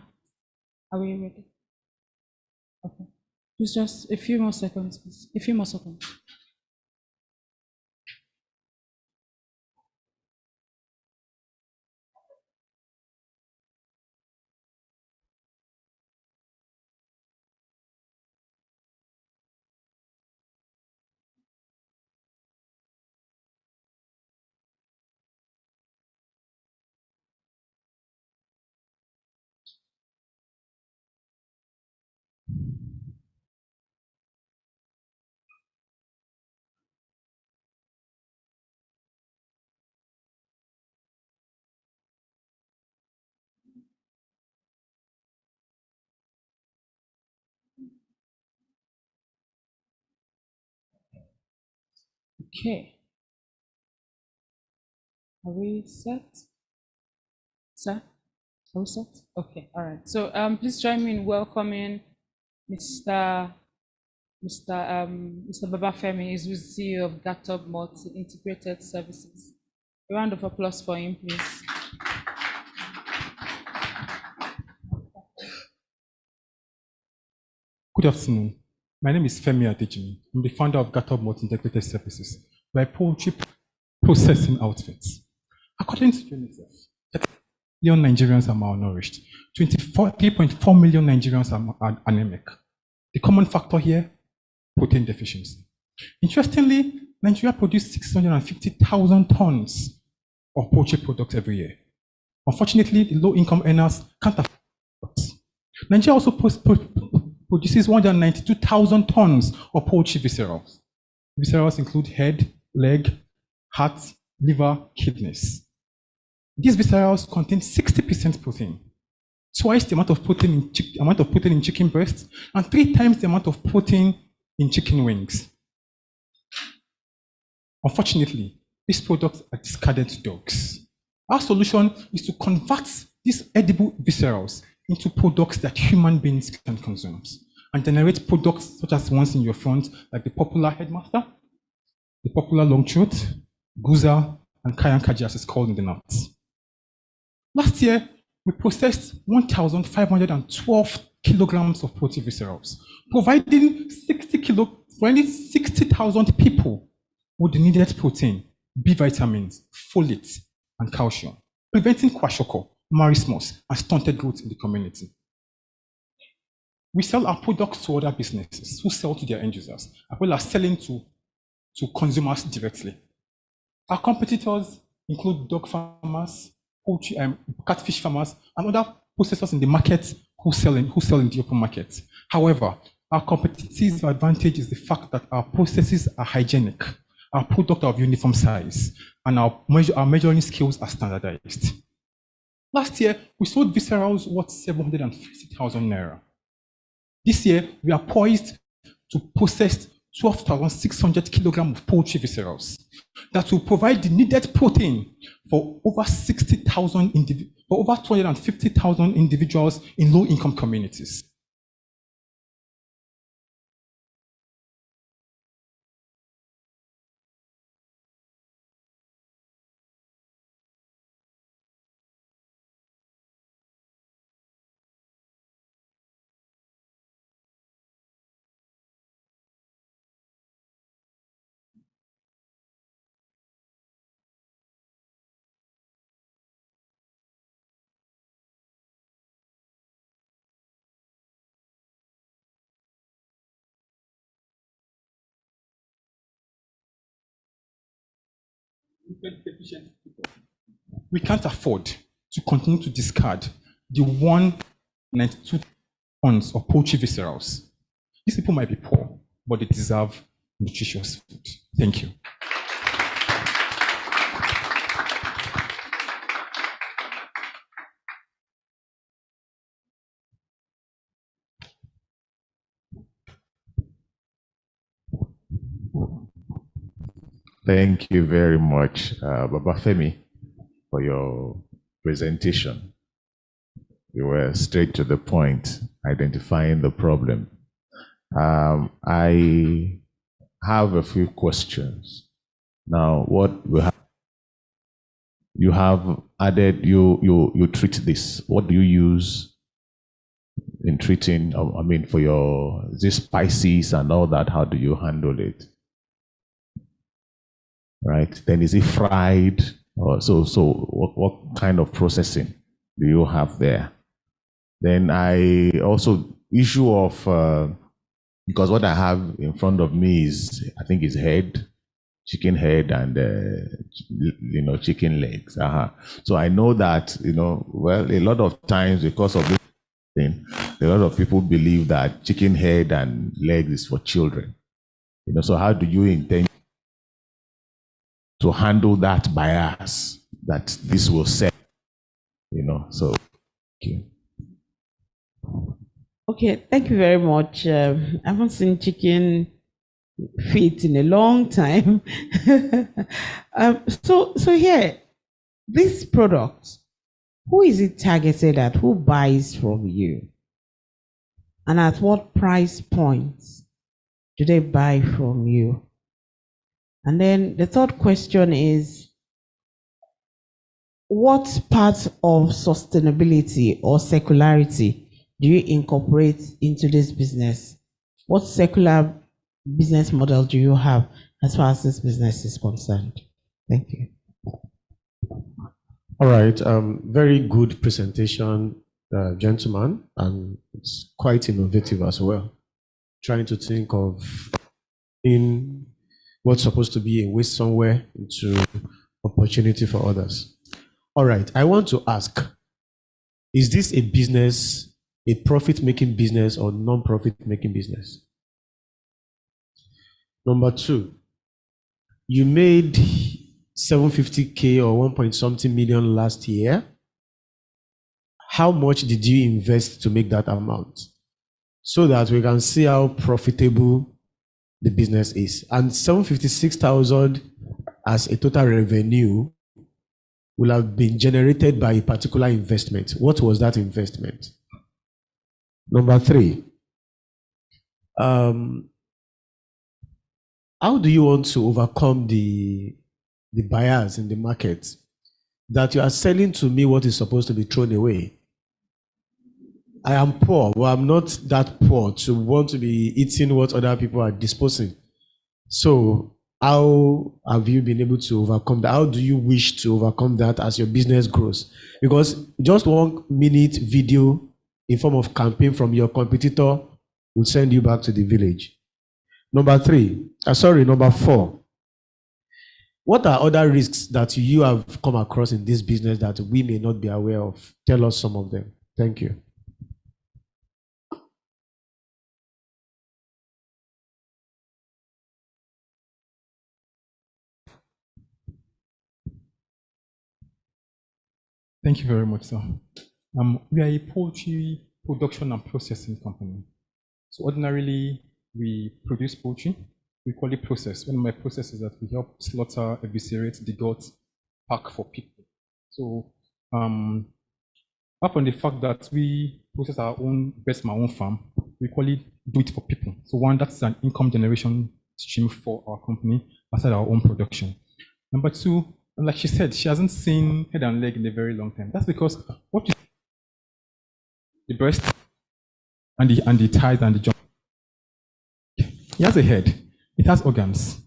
are we ready? Okay. Please just a few more seconds, please. A few more seconds. Okay. Are we set? Sir? Are we set? Okay, all right. So please join me in welcoming Mr. Babafemi, is with CEO of Galt-B Integrated Services. A round of applause for him, please. Good afternoon. My name is Femi Adejimi. I'm the founder of Galt-B Integrated Services. We're a poultry processing outfits. According to UNICEF, 30 million Nigerians are malnourished. 3.4 million Nigerians are anemic. The common factor here, protein deficiency. Interestingly, Nigeria produces 650,000 tons of poultry products every year. Unfortunately, the low-income earners can't afford it. Nigeria also produces 192,000 tons of poultry viscerals. Viscerals include head, leg, heart, liver, kidneys. These viscerals contain 60% protein, twice the amount of protein in chicken breasts, and 3 times the amount of protein in chicken wings. Unfortunately, these products are discarded to dogs. Our solution is to convert these edible viscerals into products that human beings can consume and generate products such as ones in your front, like the popular Headmaster, the popular Longthroat, Guza, and Kayan Kaji as it's called in the north. Last year, we processed 1,512 kilograms of protein viscerals, providing 60,000 people with the needed protein, B vitamins, folate, and calcium, preventing kwashiorkor, marasmus, and stunted growth in the community. We sell our products to other businesses who sell to their end users, as well as selling to consumers directly. Our competitors include dog farmers, poultry, catfish farmers, and other processors in the market who sell in the open market. However, our competitive advantage is the fact that our processes are hygienic, our products are of uniform size, and our measuring scales are standardized. Last year, we sold viscerals worth 750,000 naira. This year, we are poised to process 12,600 kilograms of poultry viscerals that will provide the needed protein for over 250,000 individuals in low-income communities. We can't afford to continue to discard the 192 tons of poultry viscerals. These people might be poor, but they deserve nutritious food. Thank you. Thank you very much, Baba Femi, for your presentation. You were straight to the point, identifying the problem. I have a few questions. Now, what we have, you have added, you treat this. What do you use in treating, I mean, for your, these spices and all that? How do you handle it? Right, then is it fried? Or so what kind of processing do you have there? Then I also issue of because what I have in front of me is, I think, is chicken head and chicken legs. So I know that, well, a lot of times because of this thing, a lot of people believe that chicken head and legs is for children. So how do you intend to handle that bias that this will set? So thank you. Okay, thank you very much. I haven't seen chicken feet in a long time. So here, this product, who is it targeted at? Who buys from you? And at what price points do they buy from you? And then the third question is, what part of sustainability or circularity do you incorporate into this business? What circular business model do you have as far as this business is concerned? Thank you. All right, very good presentation, gentlemen, and it's quite innovative as well. Trying to think of in what's supposed to be a waste somewhere into opportunity for others. All right, I want to ask, is this a business, a profit-making business or non-profit-making business? Number two, you made 750K or 1 point something million last year. How much did you invest to make that amount? So that we can see how profitable the business is. And 756,000 as a total revenue will have been generated by a particular investment. What was that investment? Number 3, how do you want to overcome the buyers in the market that you are selling to me what is supposed to be thrown away? I am poor, but I'm not that poor to want to be eating what other people are disposing. So how have you been able to overcome that? How do you wish to overcome that as your business grows? Because just 1 minute video in form of campaign from your competitor will send you back to the village. Number 4. What are other risks that you have come across in this business that we may not be aware of? Tell us some of them. Thank you. Thank you very much, sir. We are a poultry production and processing company. So ordinarily, we produce poultry. We call it process. One of my processes that we help slaughter, eviscerate the gut, pack for people. So apart from the fact that we process our own best my own farm, we call it do it for people. So one, that's an income generation stream for our company aside our own production. Number 2, like she said, she hasn't seen head and leg in a very long time. That's because what you the breast and the thighs and the joint. It has a head, it has organs.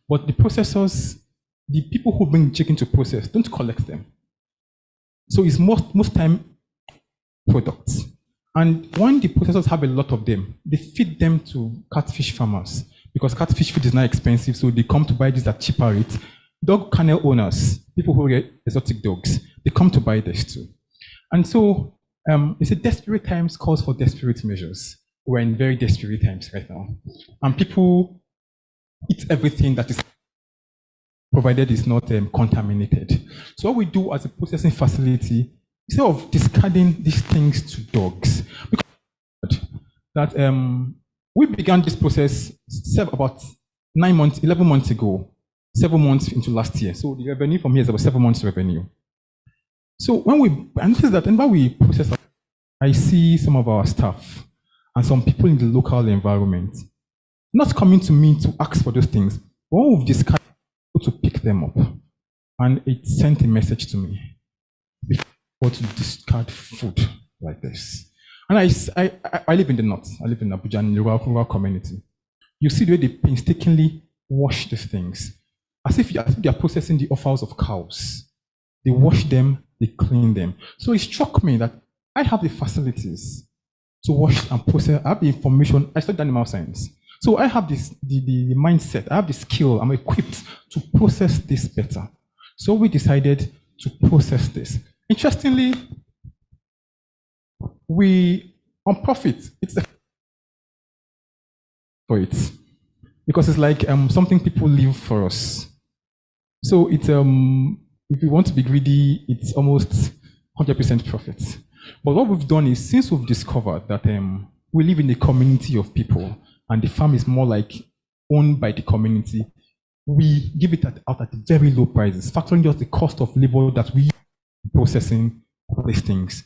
But the processors, the people who bring chicken to process, don't collect them. So it's most time products. And when the processors have a lot of them, they feed them to catfish farmers because catfish feed is not expensive, so they come to buy this at cheaper rates. Dog kennel owners, people who get exotic dogs, they come to buy this too. And so it's a desperate times calls for desperate measures. We're in very desperate times right now. And people eat everything that is provided is not contaminated. So what we do as a processing facility, instead of discarding these things to dogs, because that we began this process about 11 months ago, 7 months into last year. So the revenue from here is about 7 months revenue. So I noticed that when we process, I see some of our staff and some people in the local environment not coming to me to ask for those things, but we've discarded to pick them up. And it sent a message to me. Before to discard food like this. And I live in the north. I live in Abuja, in the rural community. You see the way they painstakingly wash these things. As if they are processing the offals of cows. They wash them, they clean them. So it struck me that I have the facilities to wash and process. I have the information. I studied animal science. So I have the mindset, I have the skill, I'm equipped to process this better. So we decided to process this. Interestingly, on profit, it's for it. Because it's like something people leave for us. So it's if you want to be greedy, it's almost 100% profit. But what we've done is, since we've discovered that we live in a community of people, and the farm is more like owned by the community, we give it out at very low prices, factoring just the cost of labor that we processing these things.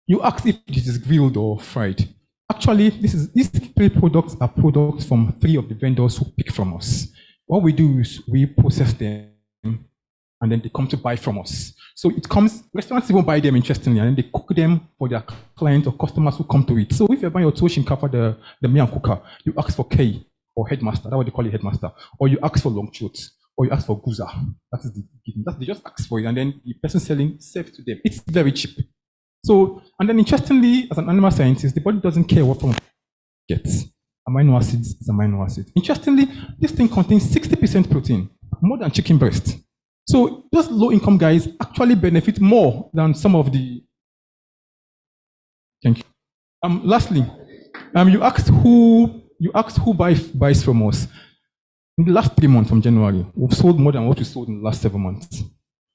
You asked if it is grilled or fried. Actually, these 3 products are products from 3 of the vendors who pick from us. What we do is we process them, and then they come to buy from us. So it comes, restaurants even buy them, interestingly, and then they cook them for their clients or customers who come to it. So if you're buying your toshin for the mian cooker, you ask for K or headmaster, that's what they call it, headmaster, or you ask for long chot, or you ask for guza. They just ask for it, and then the person selling serves to them. It's very cheap. So, and then interestingly, as an animal scientist, the body doesn't care what form gets. Amino acids is amino acid. Interestingly, this thing contains 60% protein, more than chicken breast. So those low-income guys actually benefit more than some of the. Thank you. Lastly, you asked who buys from us. In the last 3 months from January, we've sold more than what we sold in the last 7 months.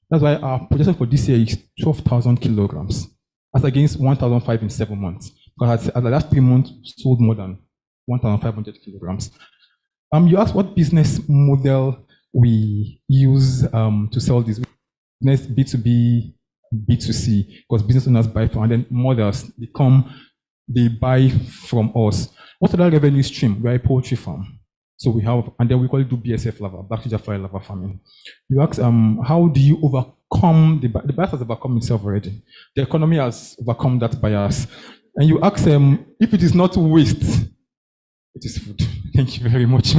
That's why our projection for this year is 12,000 kilograms, as against 1,500 in 7 months. Because at the last 3 months, we sold more than 1,500 kilograms. You asked what business model we use to sell this business B2B, B2C, because business owners buy from, and then mothers, they buy from us. What's the revenue stream? We're a poultry farm. So we have, and then we call it BSF larva, bacterial fly larva farming. You ask, how do you overcome, the bias has overcome itself already. The economy has overcome that bias. And you ask them, if it is not waste, it is food. Thank you very much.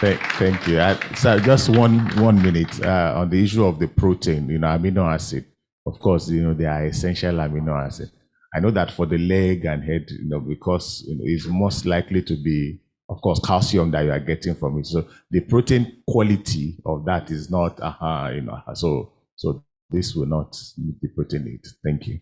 Thank you. So just one minute on the issue of the protein, amino acid. Of course, they are essential amino acid. I know that for the leg and head, because it's most likely to be, of course, calcium that you are getting from it. So the protein quality of that is not, so this will not meet the protein need. Thank you.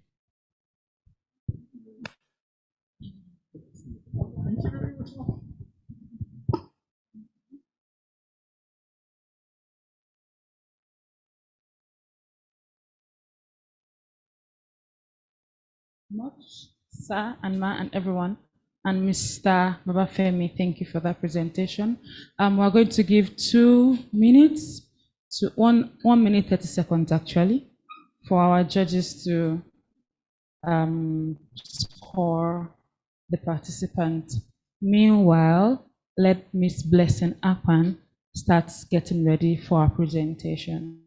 Much, sir and ma and everyone, and Mr. Babafemi, thank you for that presentation. We're going to give 2 minutes to 1 minute 30 seconds actually for our judges to score the participant. Meanwhile, let Miss Blessing Akpan start getting ready for our presentation.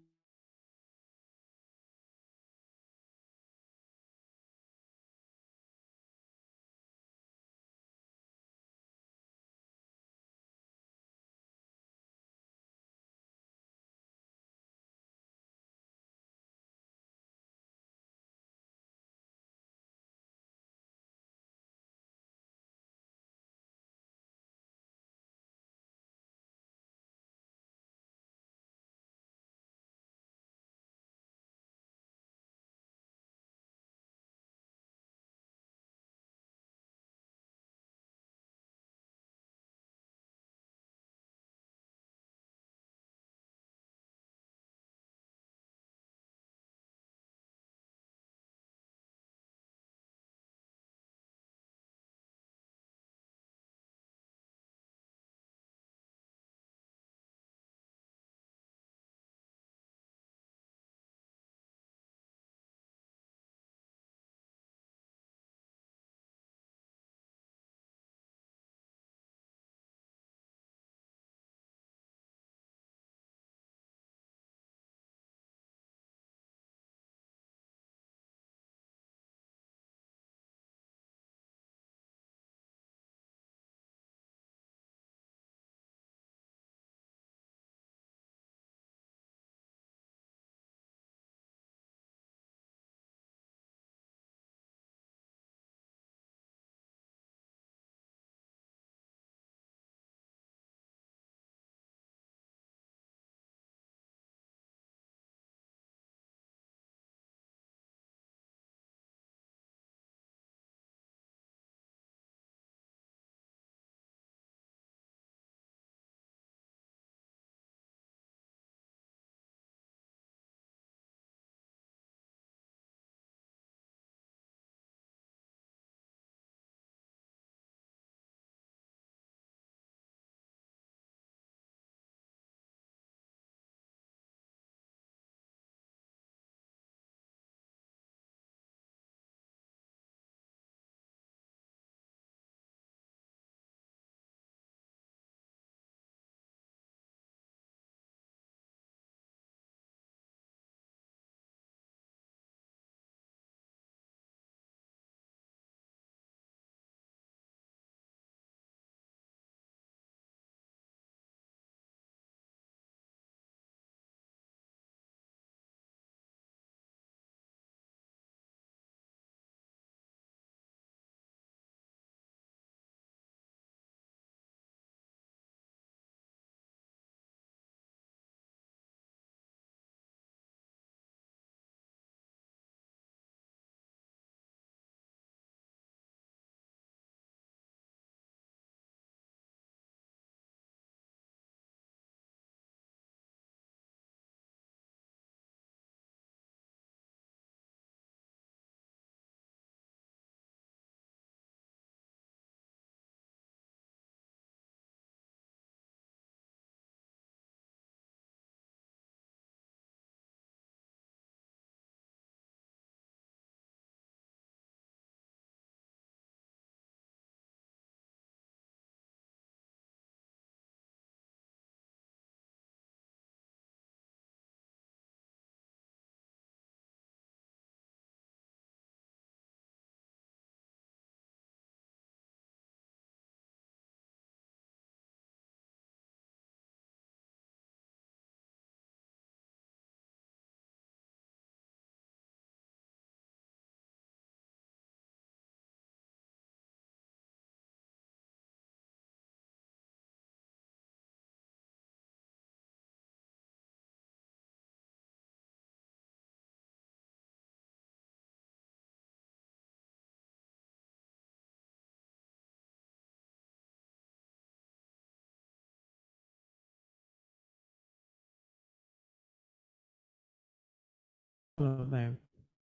of them.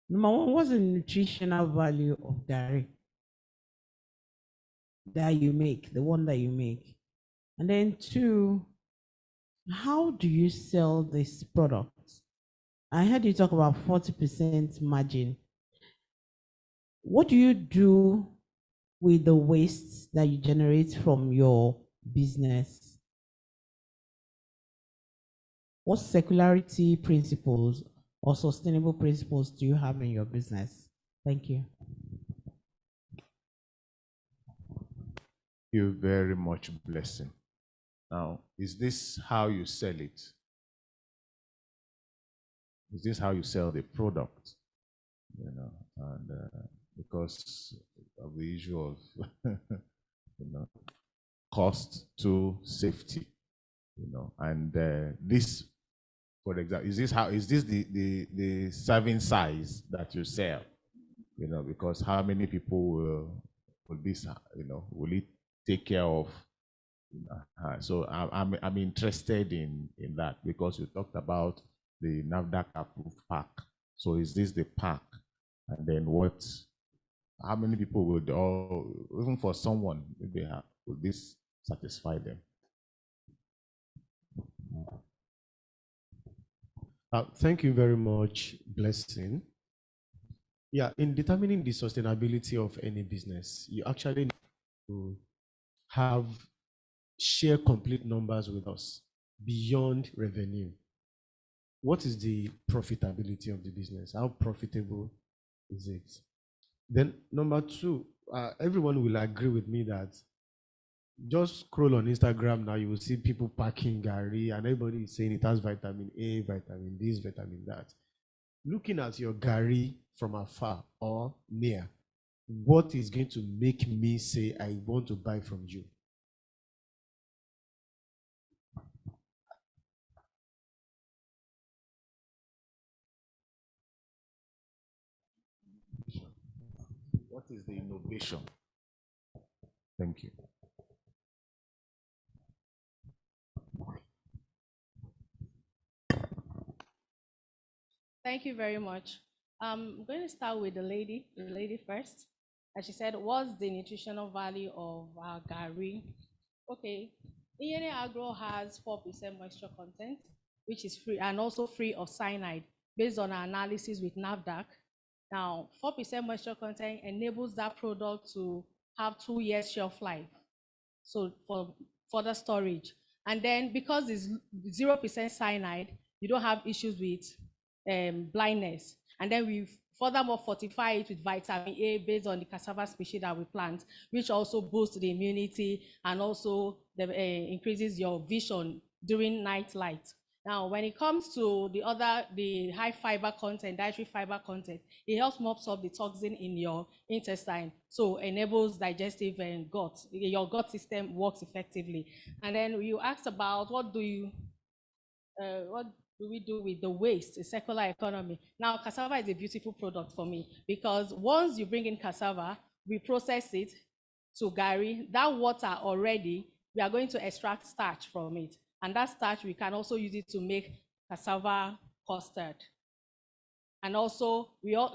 Number one, what's the nutritional value of gari that you make, the one that you make? And then two, how do you sell this product? I heard you talk about 40% margin. What do you do with the waste that you generate from your business? What circularity principles or sustainable principles do you have in your business? Thank you. You very much blessing. Now, is this how you sell it? Is this how you sell the product? You know, and because of the issue of you know, cost to safety, you know, and this, for example, is this the serving size that you sell? You know, because how many people will this, you know, will it take care of? So I'm interested in that, because you talked about the NAFDAC approved pack. So is this the pack? And then how many people would, or even for someone, would this satisfy them? Thank you very much, Blessing. Yeah, in determining the sustainability of any business, you actually need to share complete numbers with us beyond revenue. What is the profitability of the business? How profitable is it? Then number two, everyone will agree with me that just scroll on Instagram now, you will see people packing gari and everybody is saying it has vitamin A, vitamin this, vitamin that. Looking at your gari from afar or near, what is going to make me say I want to buy from you? What is the innovation? Thank you. Thank you very much. I'm going to start with the lady first. As she said, what's the nutritional value of our gari? Okay, ENA Agro has 4% moisture content, which is free and also free of cyanide based on our analysis with NAFDAC. Now, 4% moisture content enables that product to have 2 years shelf life, so for further storage. And then because it's 0% cyanide, you don't have issues with blindness. And then we furthermore fortify it with vitamin A based on the cassava species that we plant, which also boosts the immunity and also increases your vision during night light. Now, when it comes to the high fiber content, dietary fiber content, it helps mop up the toxin in your intestine, so enables digestive and your gut system works effectively. And then you asked about what do we do with the waste, a circular economy. Now, cassava is a beautiful product for me, because once you bring in cassava, we process it to gari. That water already, we are going to extract starch from it. And that starch, we can also use it to make cassava custard. And also,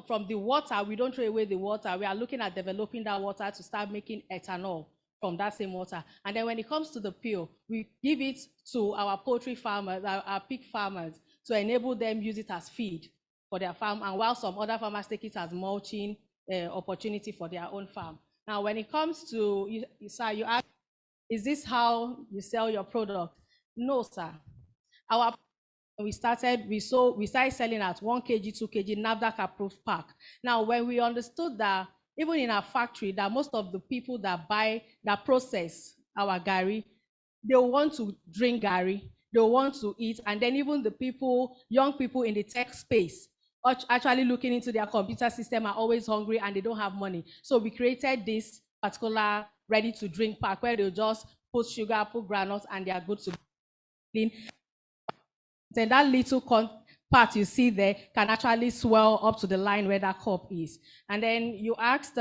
from the water, we don't throw away the water. We are looking at developing that water to start making ethanol from that same water. And then when it comes to the peel, we give it to our poultry farmers, our pig farmers, to enable them use it as feed for their farm, and while some other farmers take it as mulching opportunity for their own farm. Now, when it comes to, sir, you asked, is this how you sell your product? No, sir. We started selling at 1 kg, 2 kg NAFDAC approved pack. Now, when we understood that even in our factory, that most of the people that process our gari, they want to drink gari, they want to eat, and then even the young people in the tech space, actually looking into their computer system, are always hungry and they don't have money. So we created this particular ready-to-drink pack where they'll just put sugar, put granules, and they are good to clean. Then that little part you see there can actually swell up to the line where that cup is. And then you asked,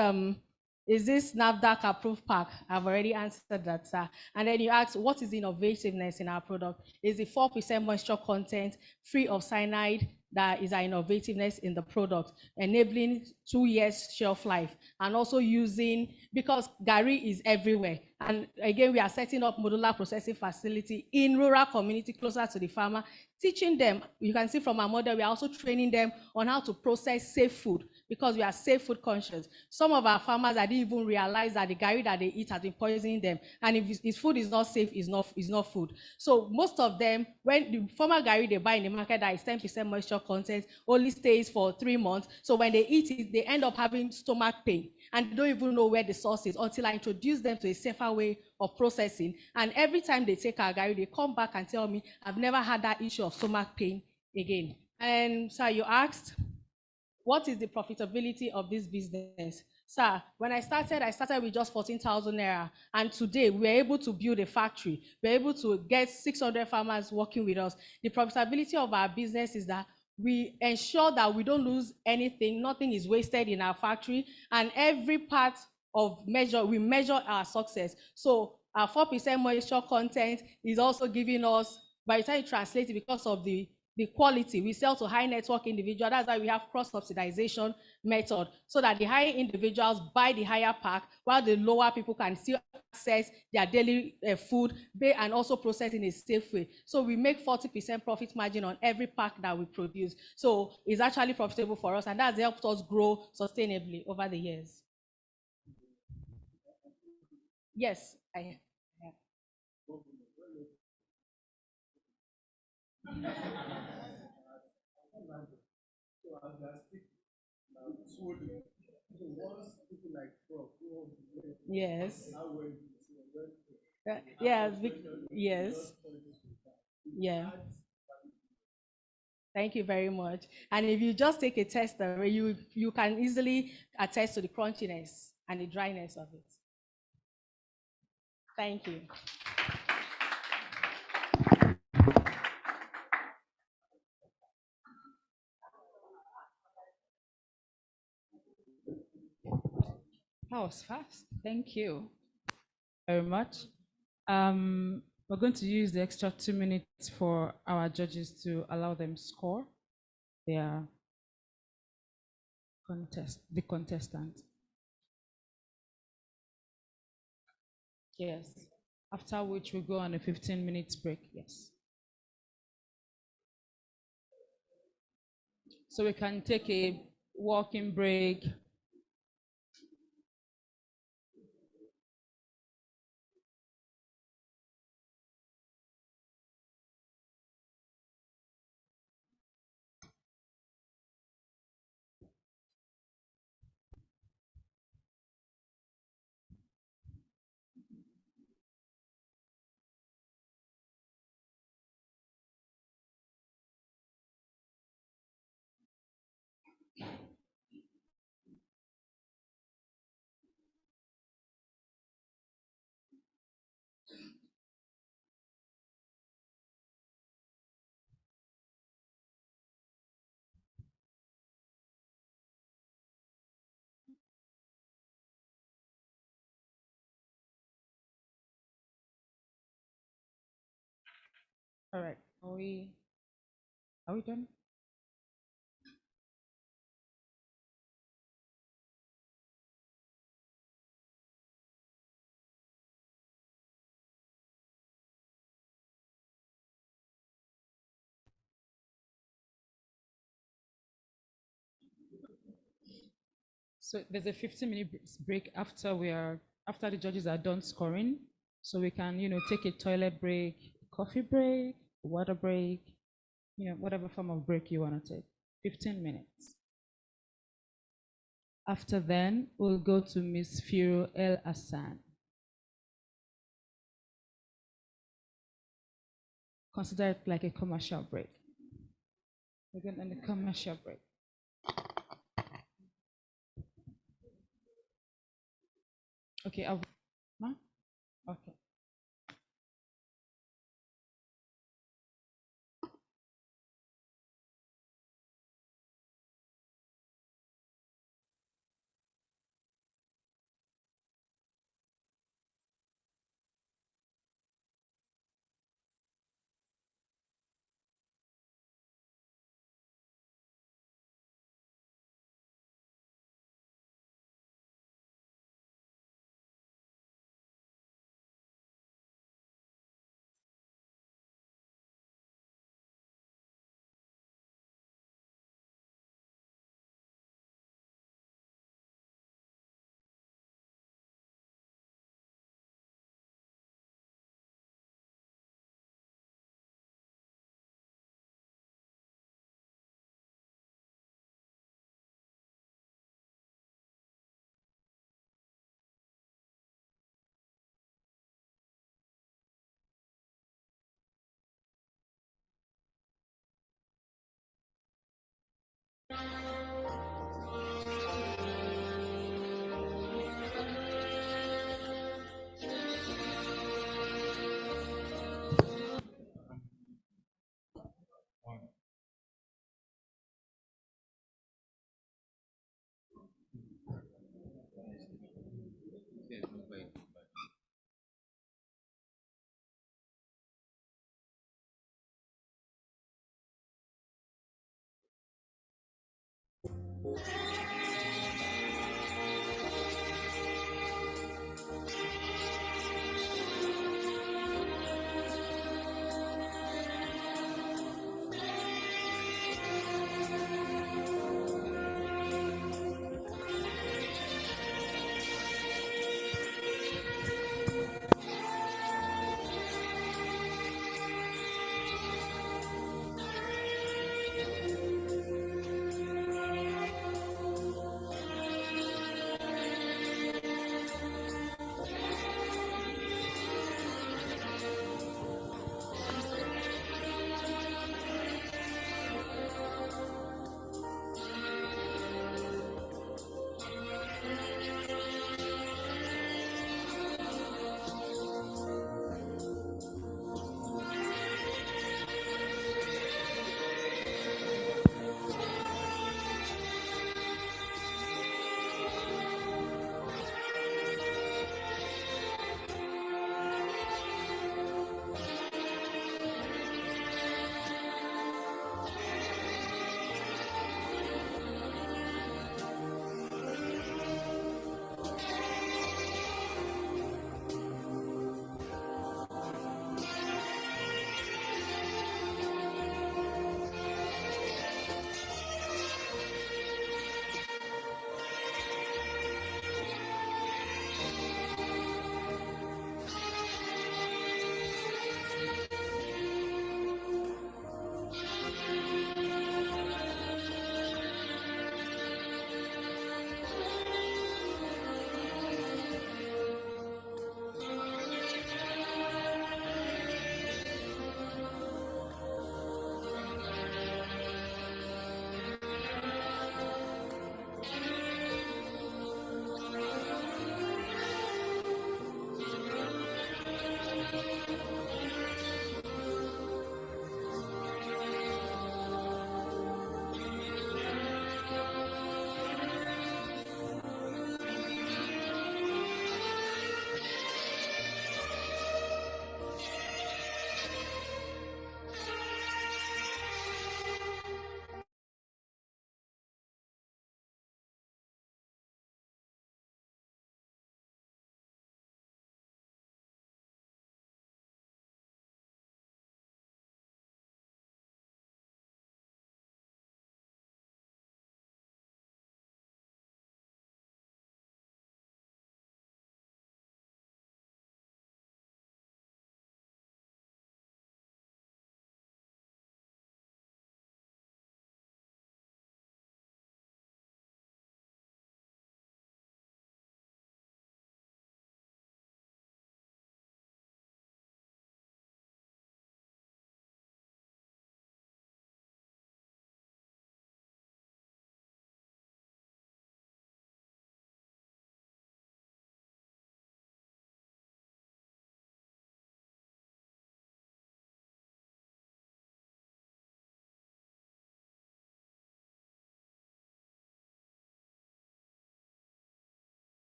is this NAFDAC approved pack? I've already answered that, sir. And then you asked, what is the innovativeness in our product? Is the 4% moisture content, free of cyanide, that is our innovativeness in the product, enabling 2 years shelf life, and also using, because Gary is everywhere. And again, we are setting up modular processing facility in rural community closer to the farmer, teaching them. You can see from our model, we are also training them on how to process safe food, because we are safe food conscious. Some of our farmers, I didn't even realize that the Gary that they eat has been poisoning them. And if his food is not safe, it's not food. So most of them, when the former Gary they buy in the market that is 10% moisture content, only stays for 3 months. So when they eat it, they end up having stomach pain and don't even know where the source is until I introduce them to a safer way of processing. And every time they take our Gary, they come back and tell me, I've never had that issue of stomach pain again. And so you asked, what is the profitability of this business? Sir, when I started with just 14,000 naira, and today we're able to build a factory. We're able to get 600 farmers working with us. The profitability of our business is that we ensure that we don't lose anything, nothing is wasted in our factory, and every part of measure, we measure our success. So our 4% moisture content is also giving us, by the time you translate it, because of the quality, we sell to high network individuals. That's why we have cross-subsidization method, so that the higher individuals buy the higher pack, while the lower people can still access their daily food and also process in a safe way. So we make 40% profit margin on every pack that we produce. So it's actually profitable for us, and that's helped us grow sustainably over the years. Yes, I have. Yes. Yes. Yes. Yeah. Thank you very much. And if you just take a test, you can easily attest to the crunchiness and the dryness of it. Thank you. That was fast. Thank you very much. We're going to use the extra 2 minutes for our judges to allow them score their contestant. Yes. After which we go on a 15 minutes break. Yes. So we can take a walking break. All right. Are we done? So there's a 15-minute break after the judges are done scoring. So we can, take a toilet break, coffee break, water break, whatever form of break you want to take. 15 minutes. After then, we'll go to Ms. Firo El Hassan. Consider it like a commercial break. We're going on a commercial break. Okay, okay.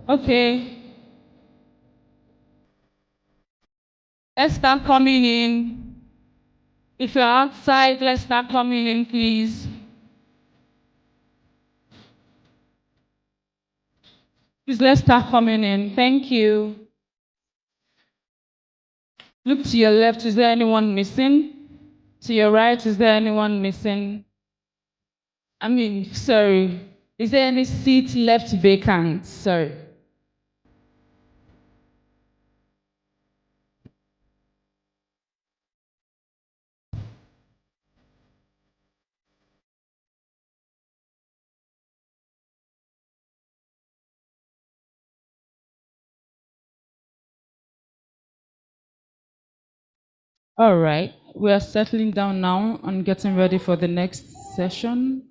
Okay. Let's start coming in. If you're outside, let's start coming in, please. Please, let's start coming in. Thank you. Look to your left, is there anyone missing? To your right, is there anyone missing? Sorry. Is there any seat left vacant? Sorry. All right, we are settling down now and getting ready for the next session.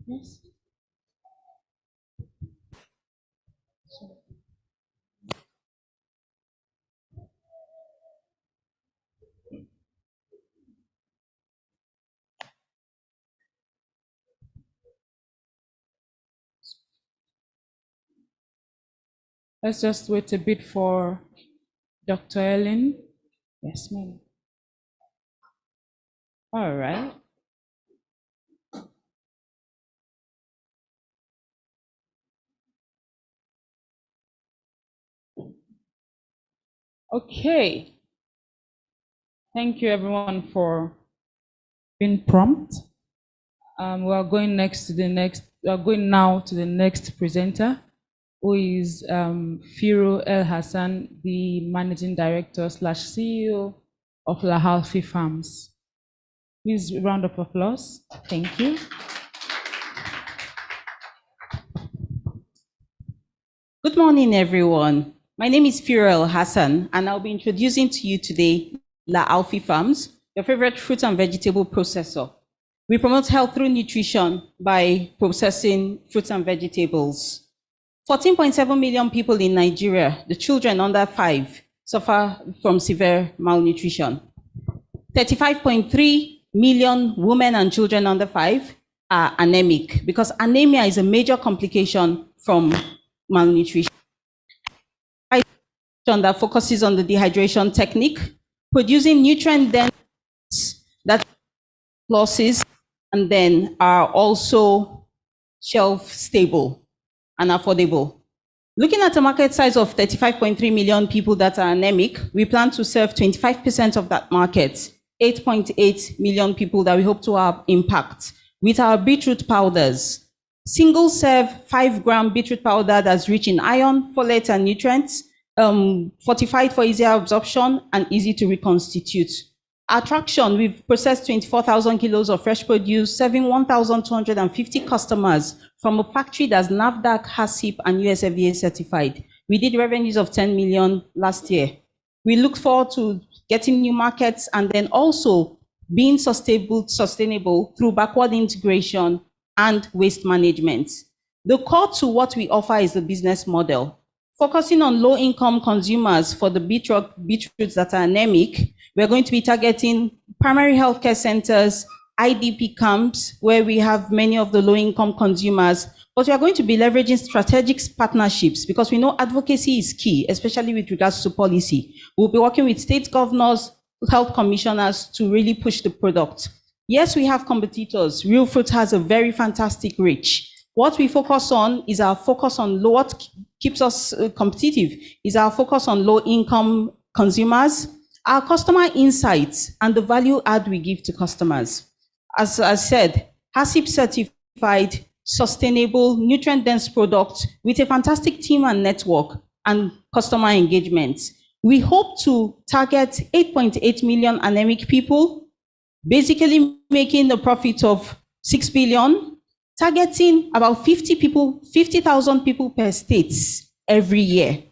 Yes. Let's just wait a bit for Dr. Ellen. Yes, ma'am. All right. Okay. Thank you, everyone, for being prompt. We are going now to the next presenter, who is Firo El Hassan, the Managing Director / CEO of Laalfy Farms. Please, round of applause. Thank you. Good morning, everyone. My name is Firo El Hassan, and I'll be introducing to you today Laalfy Farms, your favorite fruit and vegetable processor. We promote health through nutrition by processing fruits and vegetables. 14.7 million people in Nigeria, the children under 5, suffer from severe malnutrition. 35.3 million women and children under 5 are anemic, because anemia is a major complication from malnutrition. That focuses on the dehydration technique, producing nutrient-dense that losses and then are also shelf-stable and affordable. Looking at a market size of 35.3 million people that are anemic, we plan to serve 25% of that market, 8.8 million people that we hope to have impact with our beetroot powders. Single serve 5-gram beetroot powder that's rich in iron, folate, and nutrients, fortified for easier absorption and easy to reconstitute. Our traction, we've processed 24,000 kilos of fresh produce, serving 1,250 customers from a factory that's NAFDAC, HACCP, and USFDA certified. We did revenues of 10 million last year. We look forward to getting new markets and then also being sustainable through backward integration and waste management. The core to what we offer is the business model. Focusing on low-income consumers for the beetroots that are anemic, we're going to be targeting primary healthcare centers, IDP camps, where we have many of the low-income consumers, but we are going to be leveraging strategic partnerships because we know advocacy is key, especially with regards to policy. We'll be working with state governors, health commissioners to really push the product. Yes, we have competitors. Real Fruit has a very fantastic reach. What we focus on is our focus on what keeps us competitive, is our focus on low-income consumers, our customer insights, and the value add we give to customers. As I said, HACCP certified, sustainable, nutrient-dense product with a fantastic team and network and customer engagement. We hope to target 8.8 million anemic people, basically making a profit of 6 billion, targeting about 50,000 people per state every year.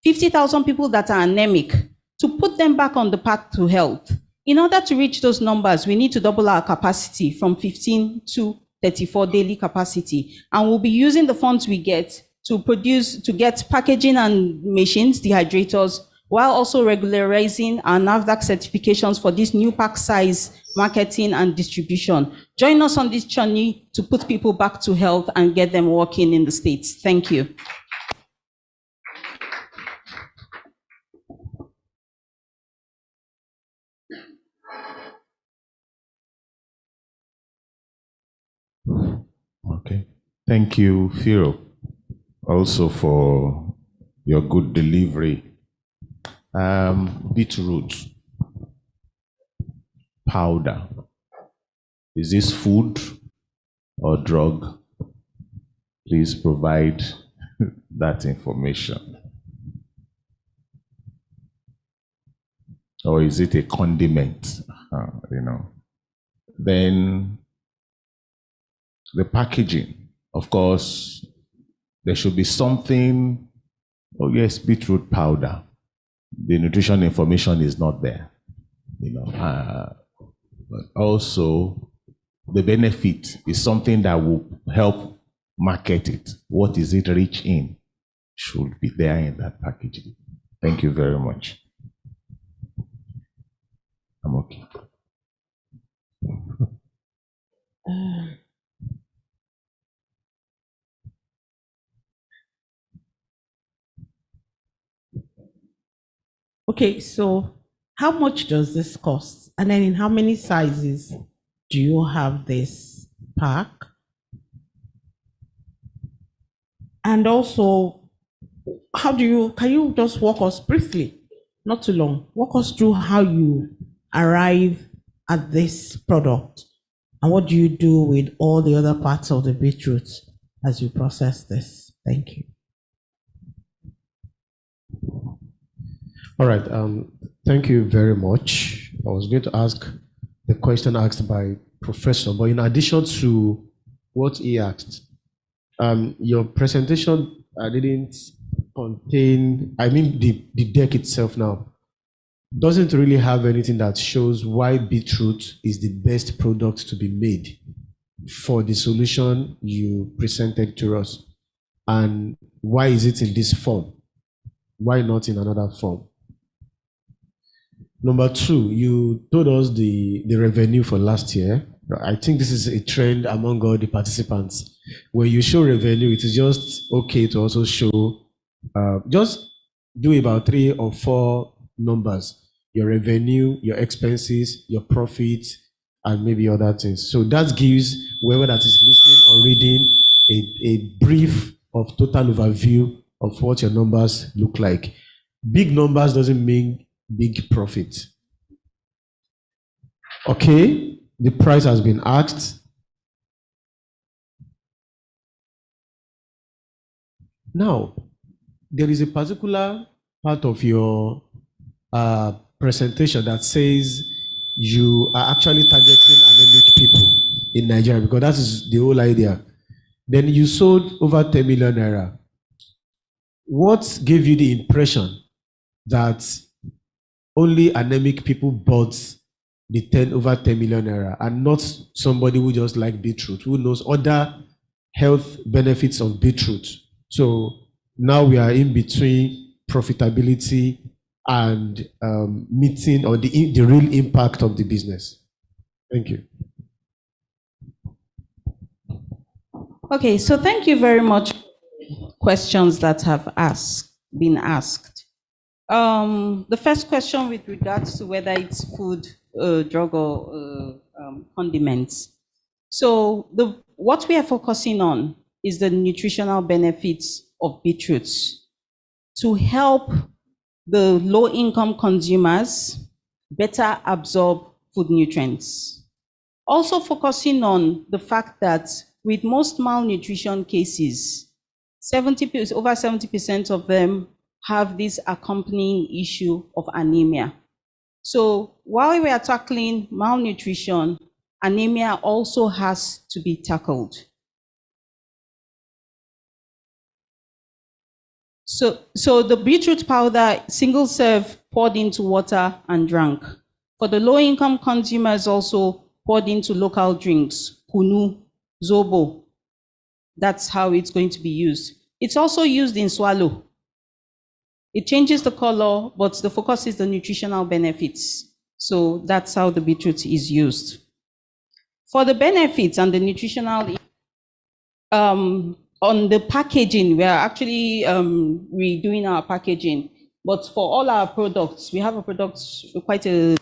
50,000 people that are anemic, to put them back on the path to health. In order to reach those numbers, we need to double our capacity from 15 to 34 daily capacity. And we'll be using the funds we get to get packaging and machines, dehydrators, while also regularizing our NAFDAC certifications for this new pack size marketing and distribution. Join us on this journey to put people back to health and get them working in the States. Thank you. Okay. Thank you, Firo, also for your good delivery. Beetroot powder. Is this food or drug? Please provide that information. Or is it a condiment? Then the packaging, of course, there should be something. Oh yes, beetroot powder. The nutrition information is not there, but also the benefit is something that will help market it. What is it rich in should be there in that packaging. Thank you very much. I'm okay. Okay, so how much does this cost? And then in how many sizes do you have this pack? And also, can you just walk us briefly, not too long, walk us through how you arrive at this product and what do you do with all the other parts of the beetroot as you process this? Thank you. All right, thank you very much. I was going to ask the question asked by Professor, but in addition to what he asked, your presentation didn't contain, the deck itself now doesn't really have anything that shows why beetroot is the best product to be made for the solution you presented to us. And why is it in this form? Why not in another form? Number two, you told us the revenue for last year. I think this is a trend among all the participants. When you show revenue, it is just okay to also show, just do about 3 or 4 numbers. Your revenue, your expenses, your profit, and maybe other things. So that gives whoever that is listening or reading a brief of total overview of what your numbers look like. Big numbers doesn't mean big profit. Okay, the price has been asked. Now, there is a particular part of your presentation that says you are actually targeting anemic people in Nigeria, because that is the whole idea. Then you sold over 10 million naira. What gave you the impression that only anemic people bought the over 10 million naira and not somebody who just like beetroot, who knows other health benefits of beetroot? So now we are in between profitability and meeting or the real impact of the business. Thank you. Okay, so thank you very much for questions that have been asked. The first question with regards to whether it's food, drug, or condiments. So what we are focusing on is the nutritional benefits of beetroots to help the low-income consumers better absorb food nutrients. Also focusing on the fact that with most malnutrition cases, over 70% of them have this accompanying issue of anemia. So while we are tackling malnutrition, anemia also has to be tackled. So the beetroot powder, single serve, poured into water and drank. For the low-income consumers, also poured into local drinks, kunu, zobo. That's how it's going to be used. It's also used in swallow. It changes the color, but the focus is the nutritional benefits. So that's how the beetroot is used. For the benefits and the nutritional, on the packaging, we are actually redoing our packaging. But for all our products, we have quite a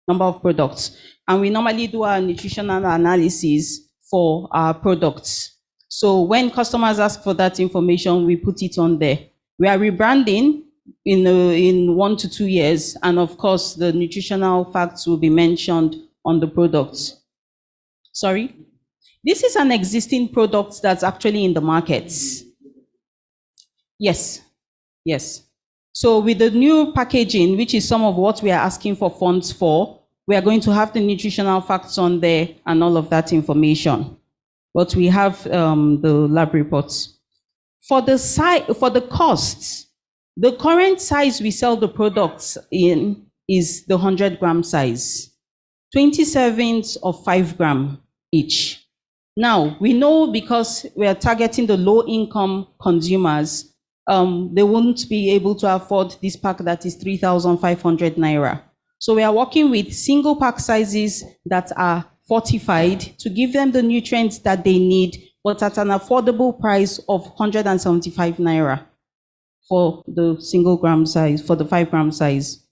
number of products. And we normally do our nutritional analysis for our products. So when customers ask for that information, we put it on there. We are rebranding in 1 to 2 years. And of course, the nutritional facts will be mentioned on the products. Sorry? This is an existing product that's actually in the markets. Yes. So with the new packaging, which is some of what we are asking for funds for, we are going to have the nutritional facts on there and all of that information. But we have the lab reports. For the costs, the current size we sell the products in is the 100-gram size, 20 servings of 5 gram each. Now, we know because we are targeting the low-income consumers, they won't be able to afford this pack that is 3,500 naira. So we are working with single pack sizes that are fortified to give them the nutrients that they need, but at an affordable price of 175 naira for the single gram size, for the 5 gram size.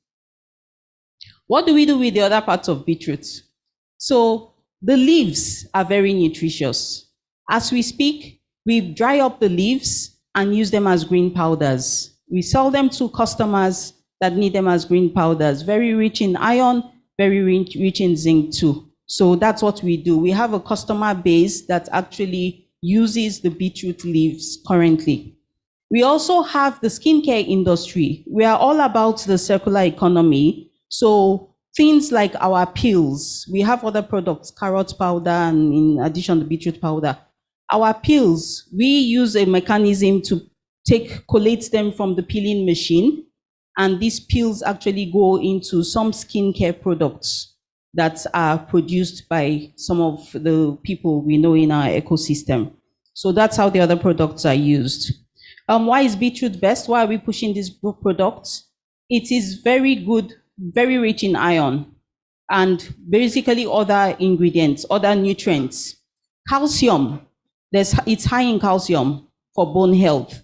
What do we do with the other parts of beetroot? So the leaves are very nutritious. As we speak, we dry up the leaves and use them as green powders. We sell them to customers that need them as green powders, very rich in iron, very rich in zinc too. So that's what we do. We have a customer base that actually uses the beetroot leaves currently. We also have the skincare industry. We are all about the circular economy. So things like our peels, we have other products, carrot powder, and in addition to beetroot powder. Our peels, we use a mechanism to collate them from the peeling machine, and these peels actually go into some skincare products that are produced by some of the people we know in our ecosystem. So that's how the other products are used. Why is beetroot best? Why are we pushing this product? It is very good, very rich in iron, and basically other ingredients, other nutrients. Calcium, it's high in calcium for bone health.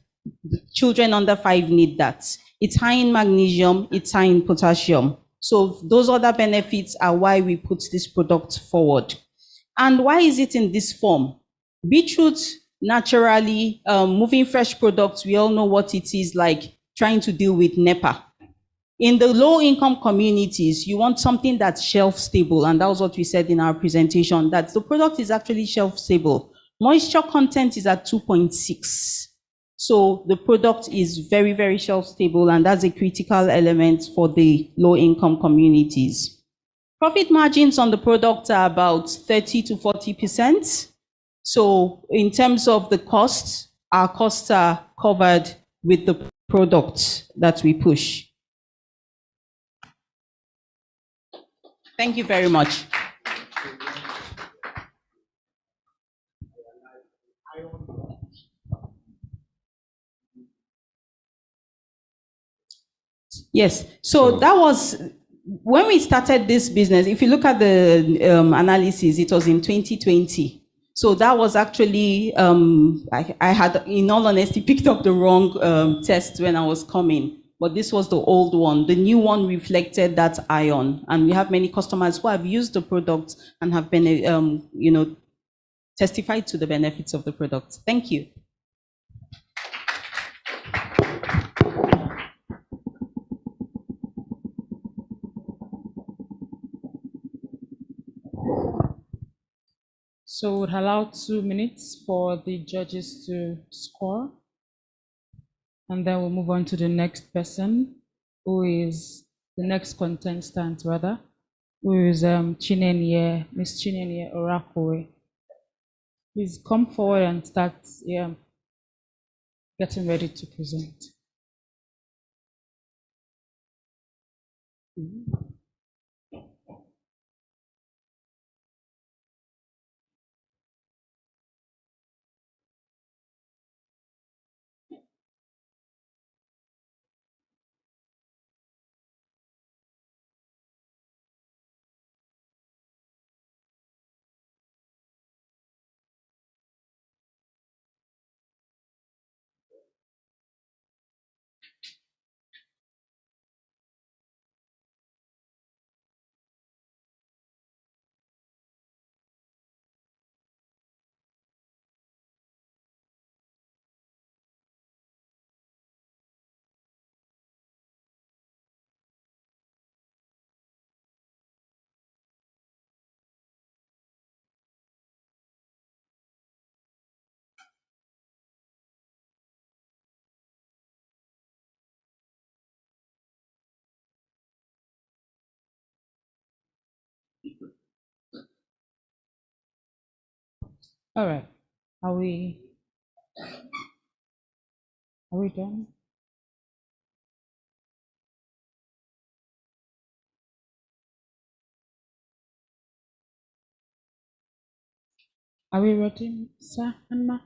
Children under 5 need that. It's high in magnesium, it's high in potassium. So those other benefits are why we put this product forward. And why is it in this form? Beetroot, naturally, moving fresh products, we all know what it is like trying to deal with NEPA. In the low-income communities, you want something that's shelf-stable, and that was what we said in our presentation, that the product is actually shelf-stable. Moisture content is at 2.6. So the product is very, very shelf-stable, and that's a critical element for the low-income communities. Profit margins on the product are about 30 to 40%. So in terms of the costs, our costs are covered with the product that we push. Thank you very much. Yes, so that was, when we started this business, if you look at the analysis, it was in 2020. So that was actually, I had, in all honesty, picked up the wrong test when I was coming. but this was the old one. The new one reflected that iron, and we have many customers who have used the product and have been, testified to the benefits of the product. Thank you. So we'll allow 2 minutes for the judges to score. And then we'll move on to the next person, who is the next contestant, rather, who is Chinenye, Miss Chinenye Orakowe. Please come forward and start getting ready to present. All right, are we done? Are we ready, sir and ma?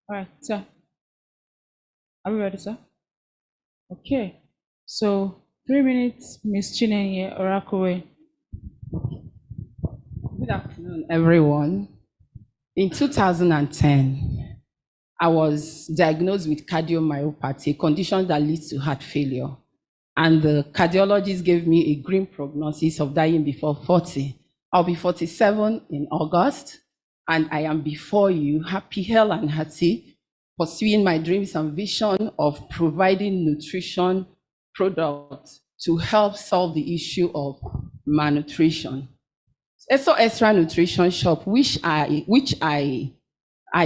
All right, sir. Are we ready, sir? Okay. So 3 minutes, Miss Chinenye Orakowe. Good afternoon, everyone. In 2010, I was diagnosed with cardiomyopathy, a condition that leads to heart failure. And the cardiologist gave me a grim prognosis of dying before 40. I'll be 47 in August, and I am before you, happy, hale, and hearty, pursuing my dreams and vision of providing nutrition products to help solve the issue of malnutrition. So Estra Nutrition Shop, which I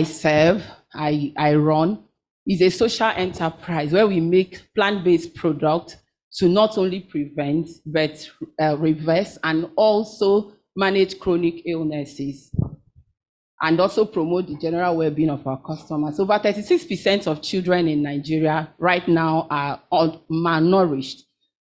serve, I run, is a social enterprise where we make plant-based products to not only prevent, but reverse and also manage chronic illnesses, and also promote the general well-being of our customers. Over 36% of children in Nigeria right now are malnourished.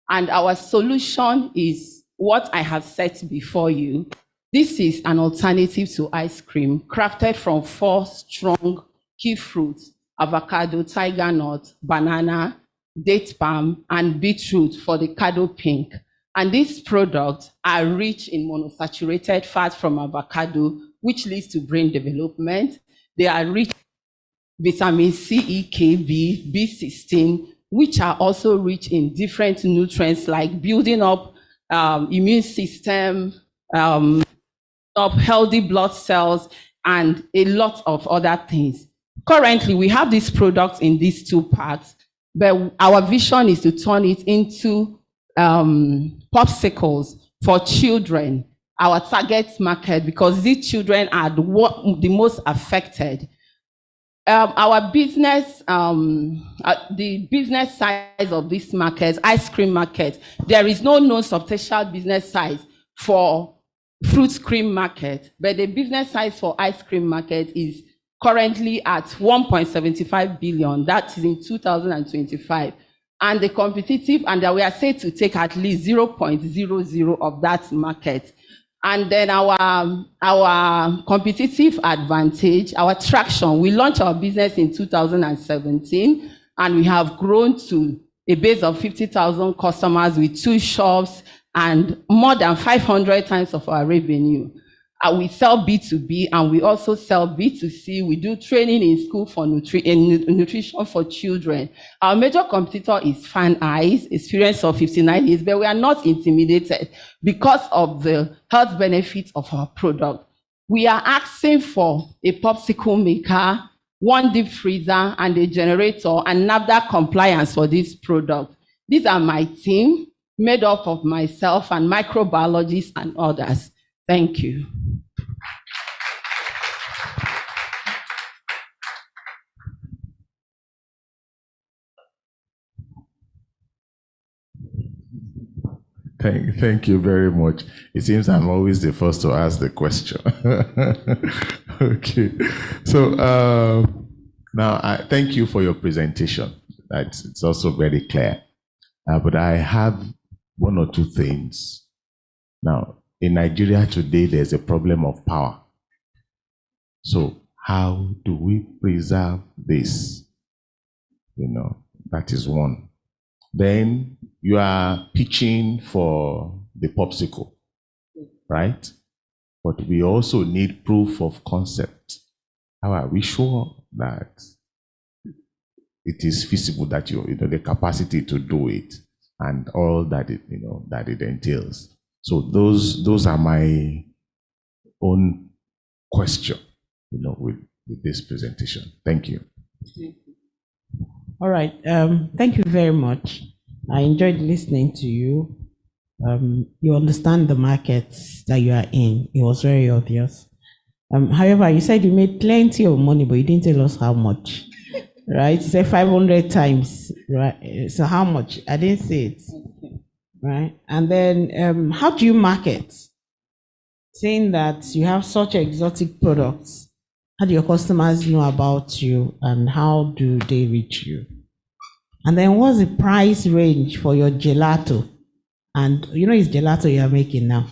And our solution is what I have set before you. This is an alternative to ice cream crafted from 4 strong key fruits: avocado, tiger nut, banana, date palm, and beetroot for the Cado Pink. And these products are rich in monosaturated fats from avocado, which leads to brain development. They are rich in vitamin C, E, K, B, B16, which are also rich in different nutrients like building up immune system, up healthy blood cells, and a lot of other things. Currently, we have these products in these 2 parts, but our vision is to turn it into popsicles for children, our target market, because these children are the most affected. Our business, the business size of this market, ice cream market, there is no known substantial business size for fruit cream market, but the business size for ice cream market is currently at 1.75 billion. That is in 2025. and the competitive, and that we are said to take at least 0.00 of that market. And then our competitive advantage, our traction, we launched our business in 2017, and we have grown to a base of 50,000 customers with 2 shops and more than 500 times of our revenue. We sell B2B and we also sell B2C. We do training in school for nutrition for children. Our major competitor is Fan Eyes, experience of 59 years, but we are not intimidated because of the health benefits of our product. We are asking for a popsicle maker, 1 deep freezer, and a generator, and NAFDAC compliance for this product. These are my team, made up of myself and microbiologists and others. Thank you. Thank you very much. It seems I'm always the first to ask the question. Okay. So now I thank you for your presentation. It's also very clear. But I have 1 or 2 things. Now, in Nigeria today, there's a problem of power. So how do we preserve this? That is one. Then you are pitching for the popsicle, right? But we also need proof of concept. How are we sure that it is feasible, that the capacity to do it and all that it entails? So those are my own question, with this presentation. Thank you. All right. Thank you very much. I enjoyed listening to you. You understand the markets that you are in. It was very obvious. However, you said you made plenty of money, but you didn't tell us how much, right? You said 500 times, right? So how much? I didn't say it, right? And then how do you market? Saying that you have such exotic products, how do your customers know about you and how do they reach you? And then what's the price range for your gelato? And it's gelato you are making now.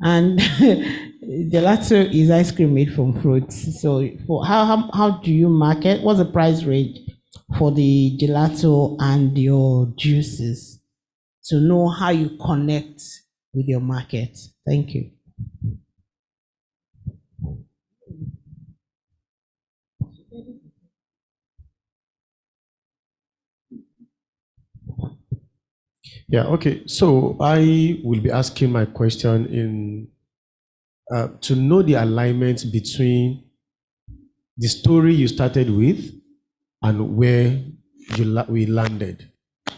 And gelato is ice cream made from fruits. So how do you market? What's the price range for the gelato and your juices to know how you connect with your market? Thank you. Yeah, okay. So I will be asking my question in to know the alignment between the story you started with and where we landed.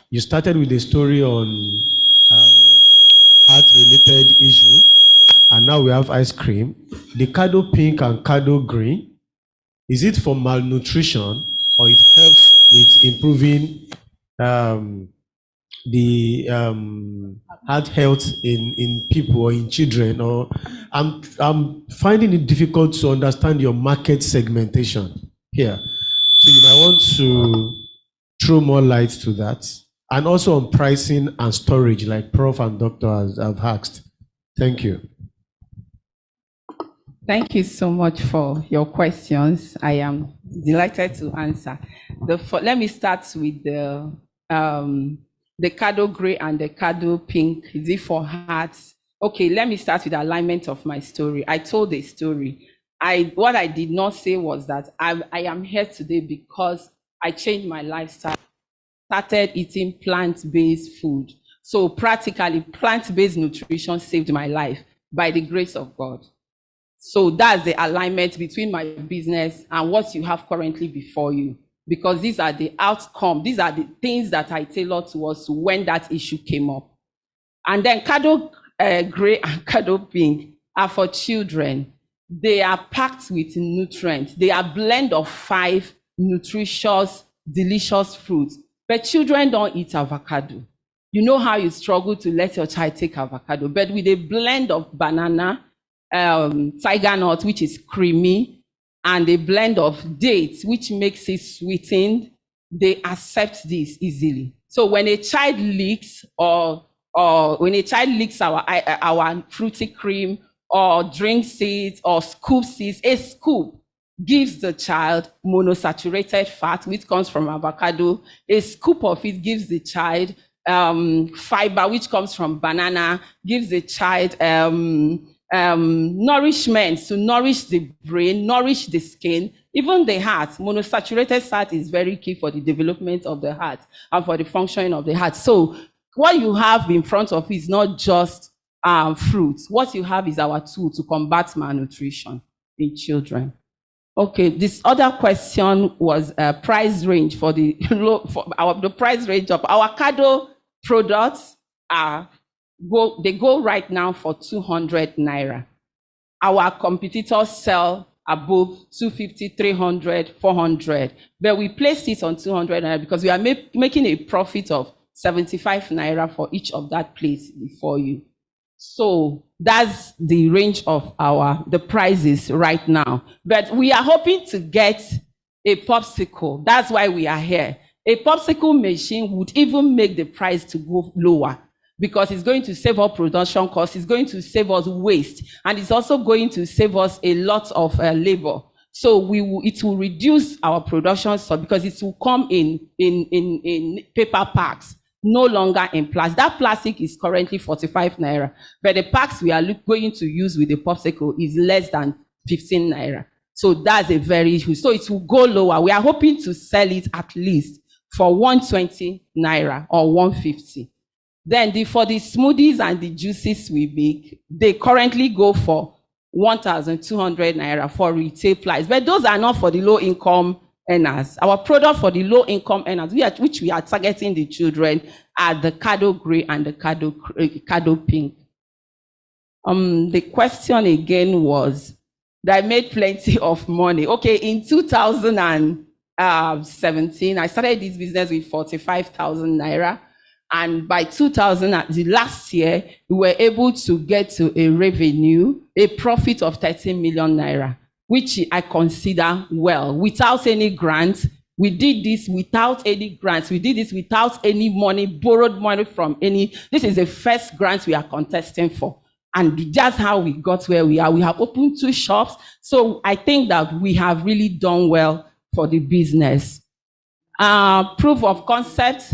You started with a story on heart-related issue, and now we have ice cream. The Cado Pink and Cado Green, is it for malnutrition or it helps with improving the heart health in people or in children? Or I'm finding it difficult to understand your market segmentation here. So you might want to throw more light to that. And also on pricing and storage, like Prof and Doctor have asked. Thank you. Thank you so much for your questions. I am delighted to answer. Let me start with the Cado Gray and the Cado Pink. Is it for hearts? Okay, let me start with the alignment of my story. I told a story. What I did not say was that I am here today because I changed my lifestyle, started eating plant-based food. So practically, plant-based nutrition saved my life by the grace of God. So that's the alignment between my business and what you have currently before you, because these are the outcomes, these are the things that I tailored to us when that issue came up. And then Cado Gray and Cado Pink are for children. They are packed with nutrients. They are a blend of 5 nutritious, delicious fruits. But children don't eat avocado. You know how you struggle to let your child take avocado, but with a blend of banana, tiger nut, which is creamy, and a blend of dates, which makes it sweetened, they accept this easily. So when a child leaks or when a child licks our fruity cream or drinks it or scoops it, a scoop gives the child monosaturated fat, which comes from avocado. A scoop of it gives the child fiber, which comes from banana, gives the child nourishment to nourish the brain, nourish the skin, even the heart. Monosaturated fat is very key for the development of the heart and for the functioning of the heart. So what you have in front of you is not just fruit. What you have is our tool to combat malnutrition in children. Okay, this other question was price range for the the price range of avocado products they go right now for 200 naira. Our competitors sell above 250, 300, 400, but we placed it on 200 naira because we are making a profit of 75 naira for each of that plate before you. So that's the range of the prices right now. But we are hoping to get a popsicle. That's why we are here. A popsicle machine would even make the price to go lower because it's going to save us production costs, it's going to save us waste, and it's also going to save us a lot of labor. So it will reduce our production cost because it will come in paper packs, no longer in plastic. That plastic is currently 45 naira, but the packs we are going to use with the popsicle is less than 15 naira. So that's a very huge. So it will go lower. We are hoping to sell it at least for 120 naira or 150. Then for the smoothies and the juices we make, they currently go for 1,200 naira for retail price. But those are not for the low-income earners. Our product for the low-income earners, which we are targeting the children, are the Cado Gray and the Cado Pink. The question again was that I made plenty of money. Okay, in 2017, I started this business with 45,000 naira. And by last year, we were able to get to a profit of 13 million naira, which I consider well, without any grants. We did this without any grants. We did this without any money, borrowed money from any. This is the first grant we are contesting for. And that's how we got where we are. We have opened 2 shops. So I think that we have really done well for the business. Proof of concept.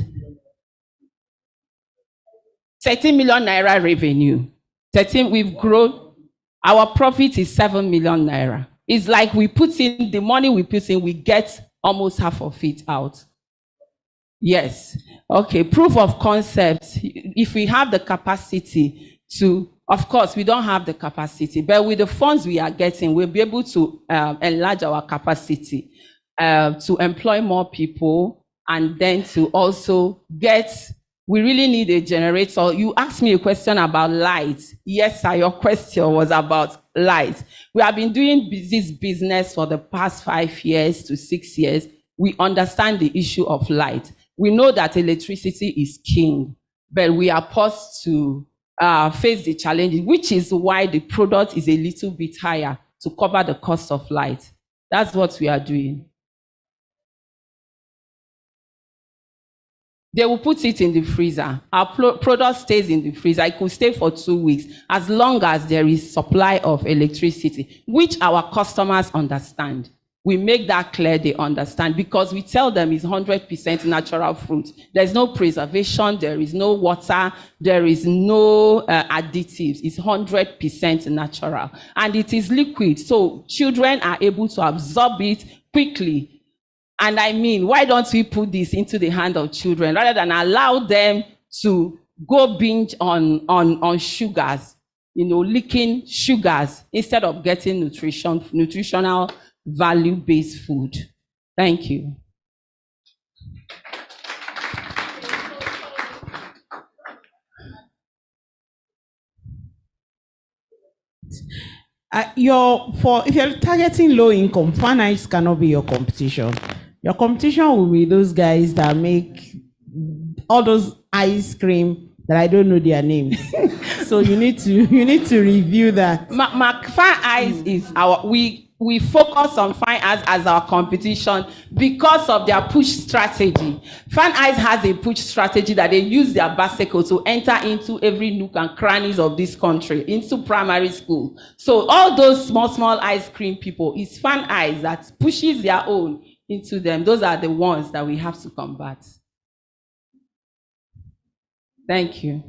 13 million naira revenue. We've grown. Our profit is 7 million naira. It's like we put in the money we put in, we get almost half of it out. Yes. Okay. Proof of concept. If we have the capacity to, of course, we don't have the capacity, but with the funds we are getting, we'll be able to enlarge our capacity to employ more people, and then to also get. We really need a generator. You asked me a question about light. Yes, sir, your question was about light. We have been doing this business for the past 5 years to 6 years. We understand the issue of light. We know that electricity is king, but we are forced to face the challenges, which is why the product is a little bit higher to cover the cost of light. That's what we are doing. They will put it in the freezer. Our product stays in the freezer. It could stay for 2 weeks as long as there is supply of electricity, which our customers understand. We make that clear, they understand, because we tell them it's 100% natural fruit. There's no preservation, there is no water, there is no additives. It's 100% natural. And it is liquid, so children are able to absorb it quickly. And I mean, why don't we put this into the hand of children rather than allow them to go binge on sugars, licking sugars, instead of getting nutritional value-based food. Thank you. If you're targeting low income, Fan Ice cannot be your competition. Your competition will be those guys that make all those ice cream that I don't know their names. So you need to review that. Fan Ice is we focus on Fine Ice as our competition because of their push strategy. Fine Ice has a push strategy that they use their bicycle to enter into every nook and crannies of this country, into primary school. So all those small ice cream people, it's Fine Ice that pushes their own into them. Those are the ones that we have to combat. Thank you.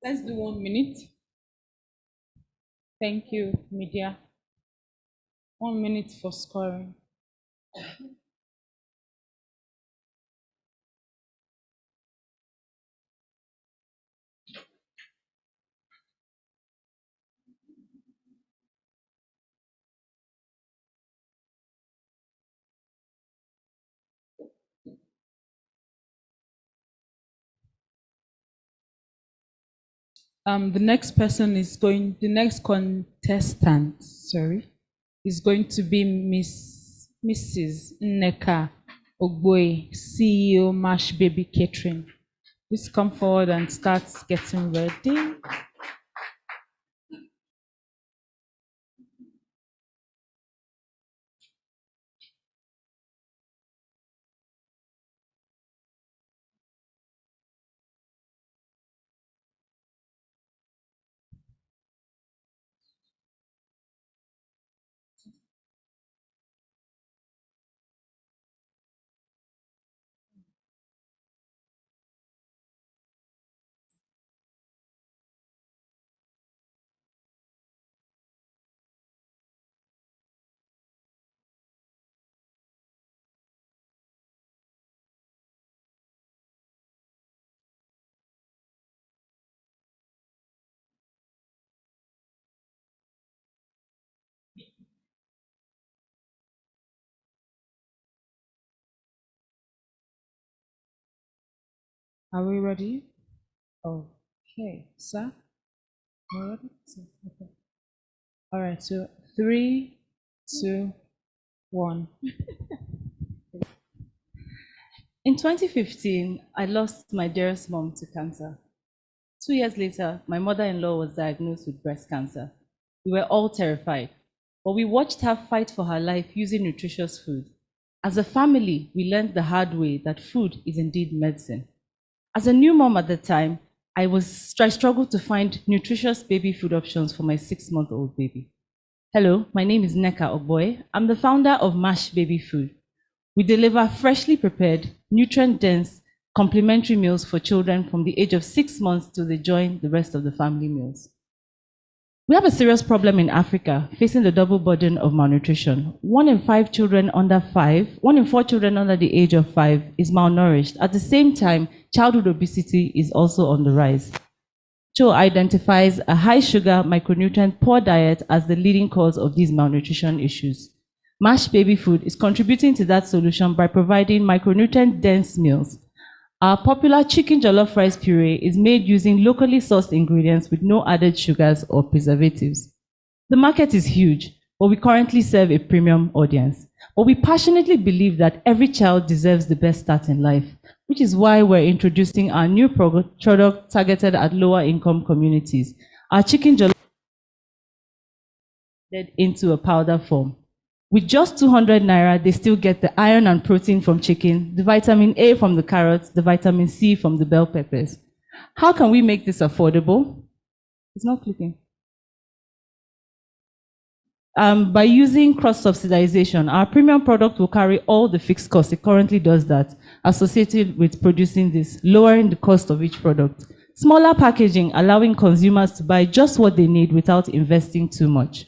Let's do 1 minute. Thank you, media. 1 minute for scoring. The next contestant, is going to be Mrs. Nneka Ogboe, CEO Mash Baby Catering. Please come forward and start getting ready. Are we ready? Okay, sir. Are we ready? Okay. All right, so 3, 2, 1. In 2015, I lost my dearest mom to cancer. 2 years later, my mother-in-law was diagnosed with breast cancer. We were all terrified, but we watched her fight for her life using nutritious food. As a family, we learned the hard way that food is indeed medicine. As a new mom at the time, I struggled to find nutritious baby food options for my 6-month-old baby. Hello, my name is Nneka Ogboe. I'm the founder of Mash Baby Food. We deliver freshly prepared, nutrient-dense, complementary meals for children from the age of 6 months till they join the rest of the family meals. We have a serious problem in Africa facing the double burden of malnutrition. 1 in 4 children under the age of 5 is malnourished. At the same time, childhood obesity is also on the rise. WHO identifies a high sugar, micronutrient poor diet as the leading cause of these malnutrition issues. Mash Baby Food is contributing to that solution by providing micronutrient dense meals. Our popular chicken jollof rice puree is made using locally sourced ingredients with no added sugars or preservatives. The market is huge, but we currently serve a premium audience. But we passionately believe that every child deserves the best start in life, which is why we're introducing our new product targeted at lower income communities. Our chicken jollof into a powder form. With just 200 naira, they still get the iron and protein from chicken, the vitamin A from the carrots, the vitamin C from the bell peppers. How can we make this affordable? It's not clicking. By using cross-subsidization, our premium product will carry all the fixed costs. It currently does that, associated with producing this, lowering the cost of each product. Smaller packaging, allowing consumers to buy just what they need without investing too much.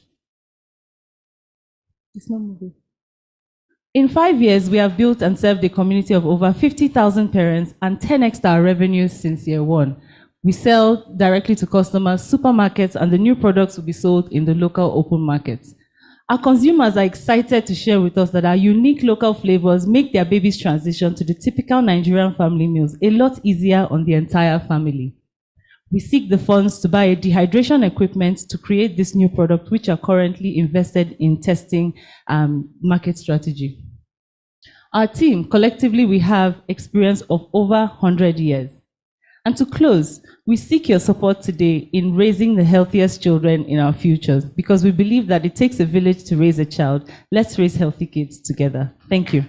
It's not moving. In 5 years, we have built and served a community of over 50,000 parents and 10x our revenues since year 1. We sell directly to customers, supermarkets, and the new products will be sold in the local open markets. Our consumers are excited to share with us that our unique local flavors make their babies' transition to the typical Nigerian family meals a lot easier on the entire family. We seek the funds to buy dehydration equipment to create this new product, which are currently invested in testing market strategy. Our team, collectively, we have experience of over 100 years. And to close, we seek your support today in raising the healthiest children in our futures, because we believe that it takes a village to raise a child. Let's raise healthy kids together. Thank you.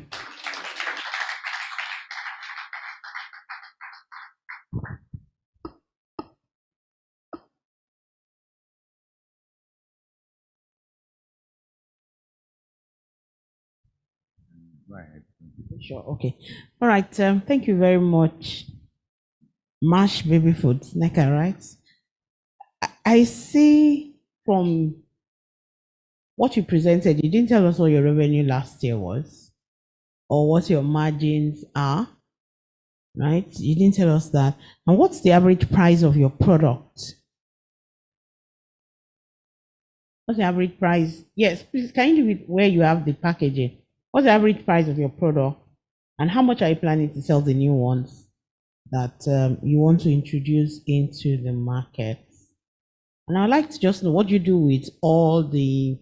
Sure. Okay. All right. Thank you very much. Mash Baby Foods, NECA, right? I see from what you presented, you didn't tell us what your revenue last year was or what your margins are, right? You didn't tell us that. And what's the average price of your product? What's the average price? Yes, please, can you give it where you have the packaging? What's the average price of your product? And how much are you planning to sell the new ones that you want to introduce into the market? And I'd like to just know what you do with all the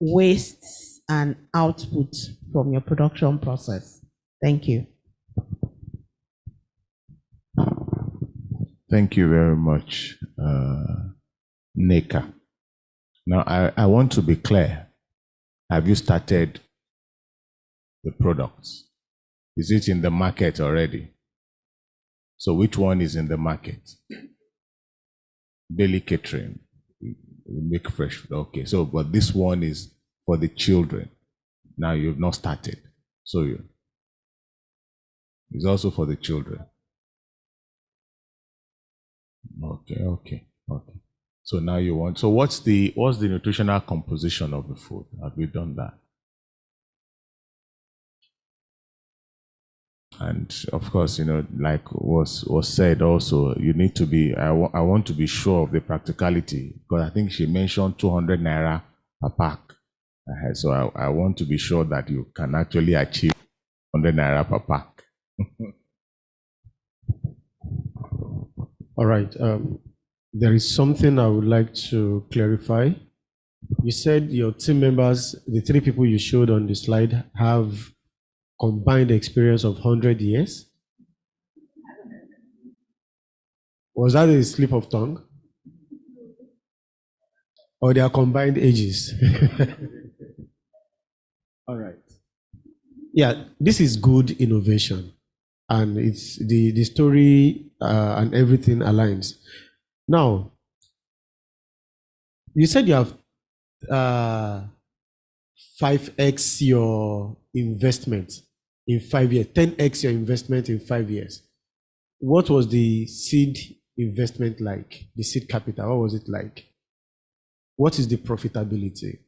wastes and output from your production process. Thank you. Thank you very much, NECA. Now, I want to be clear. Have you started the products? Is it in the market already? So which one is in the market? Daily catering, we make fresh food. Okay, so but this one is for the children. Now you've not started. So it's also for the children. Okay. So now you want, so what's the nutritional composition of the food? Have we done that? And of course, like was said also, you need to be, I want to be sure of the practicality, because I think she mentioned 200 naira per pack. So I want to be sure that you can actually achieve 100 naira per pack. All right. There is something I would like to clarify. You said your team members, the 3 people you showed on the slide, have combined experience of 100 years. Was that a slip of tongue? Or their combined ages? All right. Yeah, this is good innovation. And it's the story and everything aligns. Now, you said you have 5x your investment in 5 years, 10x your investment in 5 years. What was the seed investment like? The seed capital, what was it like? What is the profitability?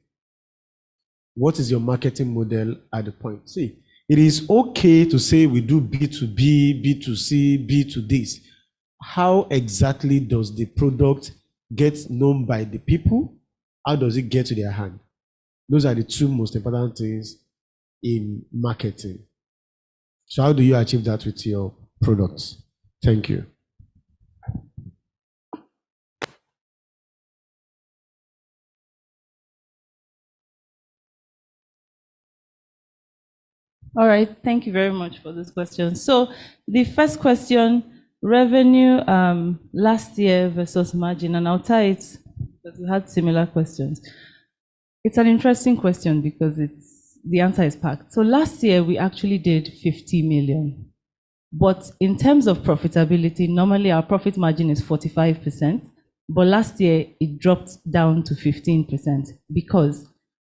What is your marketing model at the point? See, it is okay to say we do B2B, B2C, B to this. How exactly does the product get known by the people? How does it get to their hand? Those are the 2 most important things in marketing. So how do you achieve that with your products? Thank you. All right, thank you very much for this question. So the first question, revenue last year versus margin, and I'll tie it because we had similar questions. It's an interesting question because the answer is packed. So last year we actually did 50 million. But in terms of profitability, normally our profit margin is 45%. But last year it dropped down to 15% because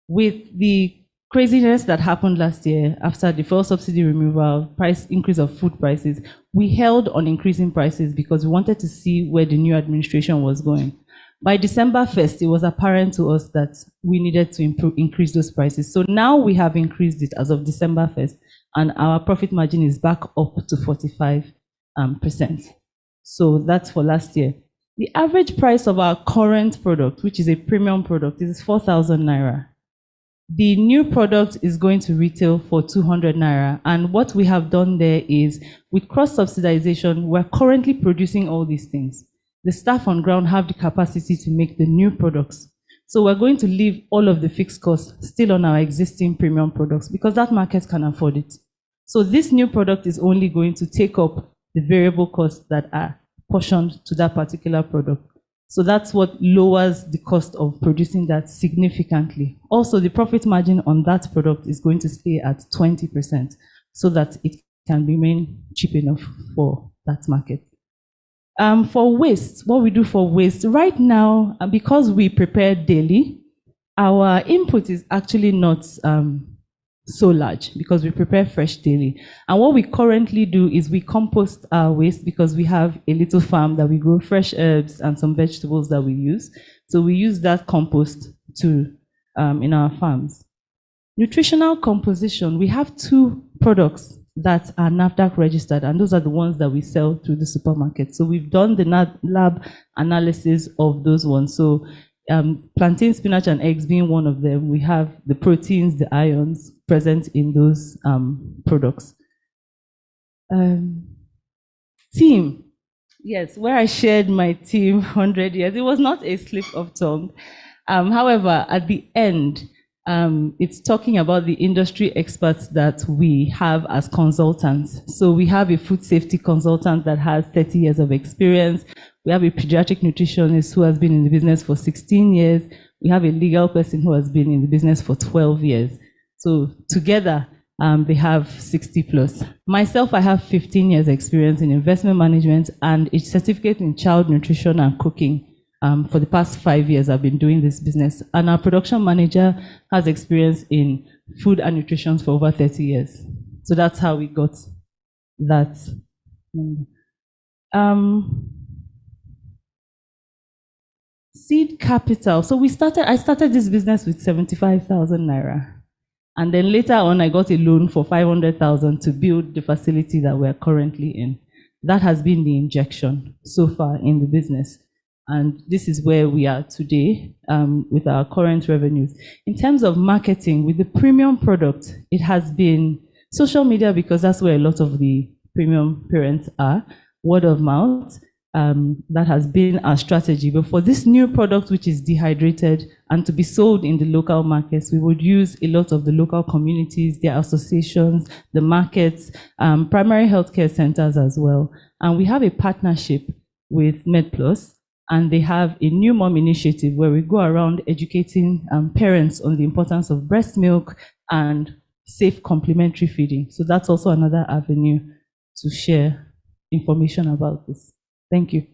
with the craziness that happened last year after the fuel subsidy removal, price increase of food prices, we held on increasing prices because we wanted to see where the new administration was going. By December 1st, it was apparent to us that we needed to increase those prices. So now we have increased it as of December 1st, and our profit margin is back up to 45%. So that's for last year. The average price of our current product, which is a premium product, is 4,000 naira. The new product is going to retail for 200 naira. And what we have done there is, with cross-subsidization, we're currently producing all these things. The staff on ground have the capacity to make the new products. So we're going to leave all of the fixed costs still on our existing premium products because that market can afford it. So this new product is only going to take up the variable costs that are portioned to that particular product. So that's what lowers the cost of producing that significantly. Also, the profit margin on that product is going to stay at 20% so that it can remain cheap enough for that market. For waste, what we do for waste, right now, because we prepare daily, our input is actually not so large because we prepare fresh daily. And what we currently do is we compost our waste because we have a little farm that we grow fresh herbs and some vegetables that we use. So we use that compost to in our farms. Nutritional composition, we have 2 products that are NAFDAC registered, and those are the ones that we sell through the supermarket. So we've done the lab analysis of those ones. So plantain, spinach, and eggs being one of them, we have the proteins, the ions present in those products. Team, yes, where I shared my team 100 years, it was not a slip of tongue. However, at the end, it's talking about the industry experts that we have as consultants. So we have a food safety consultant that has 30 years of experience. We have a pediatric nutritionist who has been in the business for 16 years. We have a legal person who has been in the business for 12 years. So together, they have 60 plus. Myself, I have 15 years experience in investment management and a certificate in child nutrition and cooking. For the past 5 years, I've been doing this business. And our production manager has experience in food and nutrition for over 30 years. So that's how we got that. Seed capital. So I started this business with 75,000 naira. And then later on, I got a loan for 500,000 to build the facility that we're currently in. That has been the injection so far in the business. And this is where we are today with our current revenues. In terms of marketing, with the premium product, it has been social media because that's where a lot of the premium parents are, word of mouth. That has been our strategy. But for this new product, which is dehydrated and to be sold in the local markets, we would use a lot of the local communities, their associations, the markets, primary healthcare centers as well. And we have a partnership with MedPlus, and they have a new mom initiative where we go around educating parents on the importance of breast milk and safe complementary feeding. So that's also another avenue to share information about this. Thank you.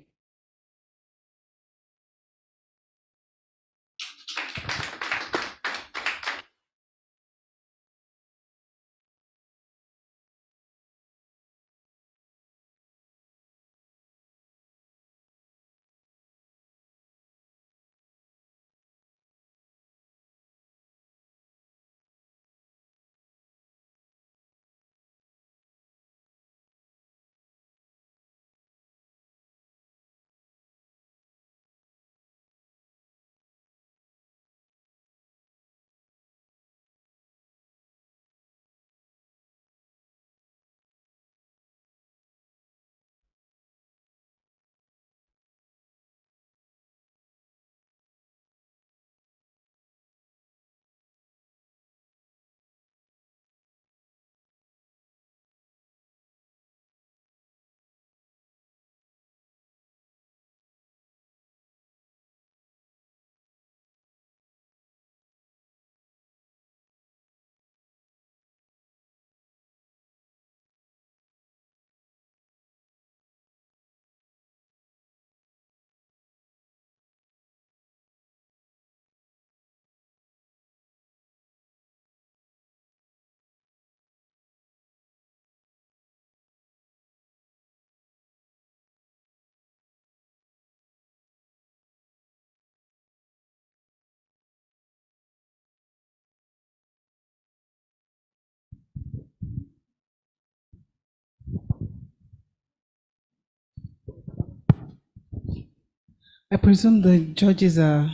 I presume the judges are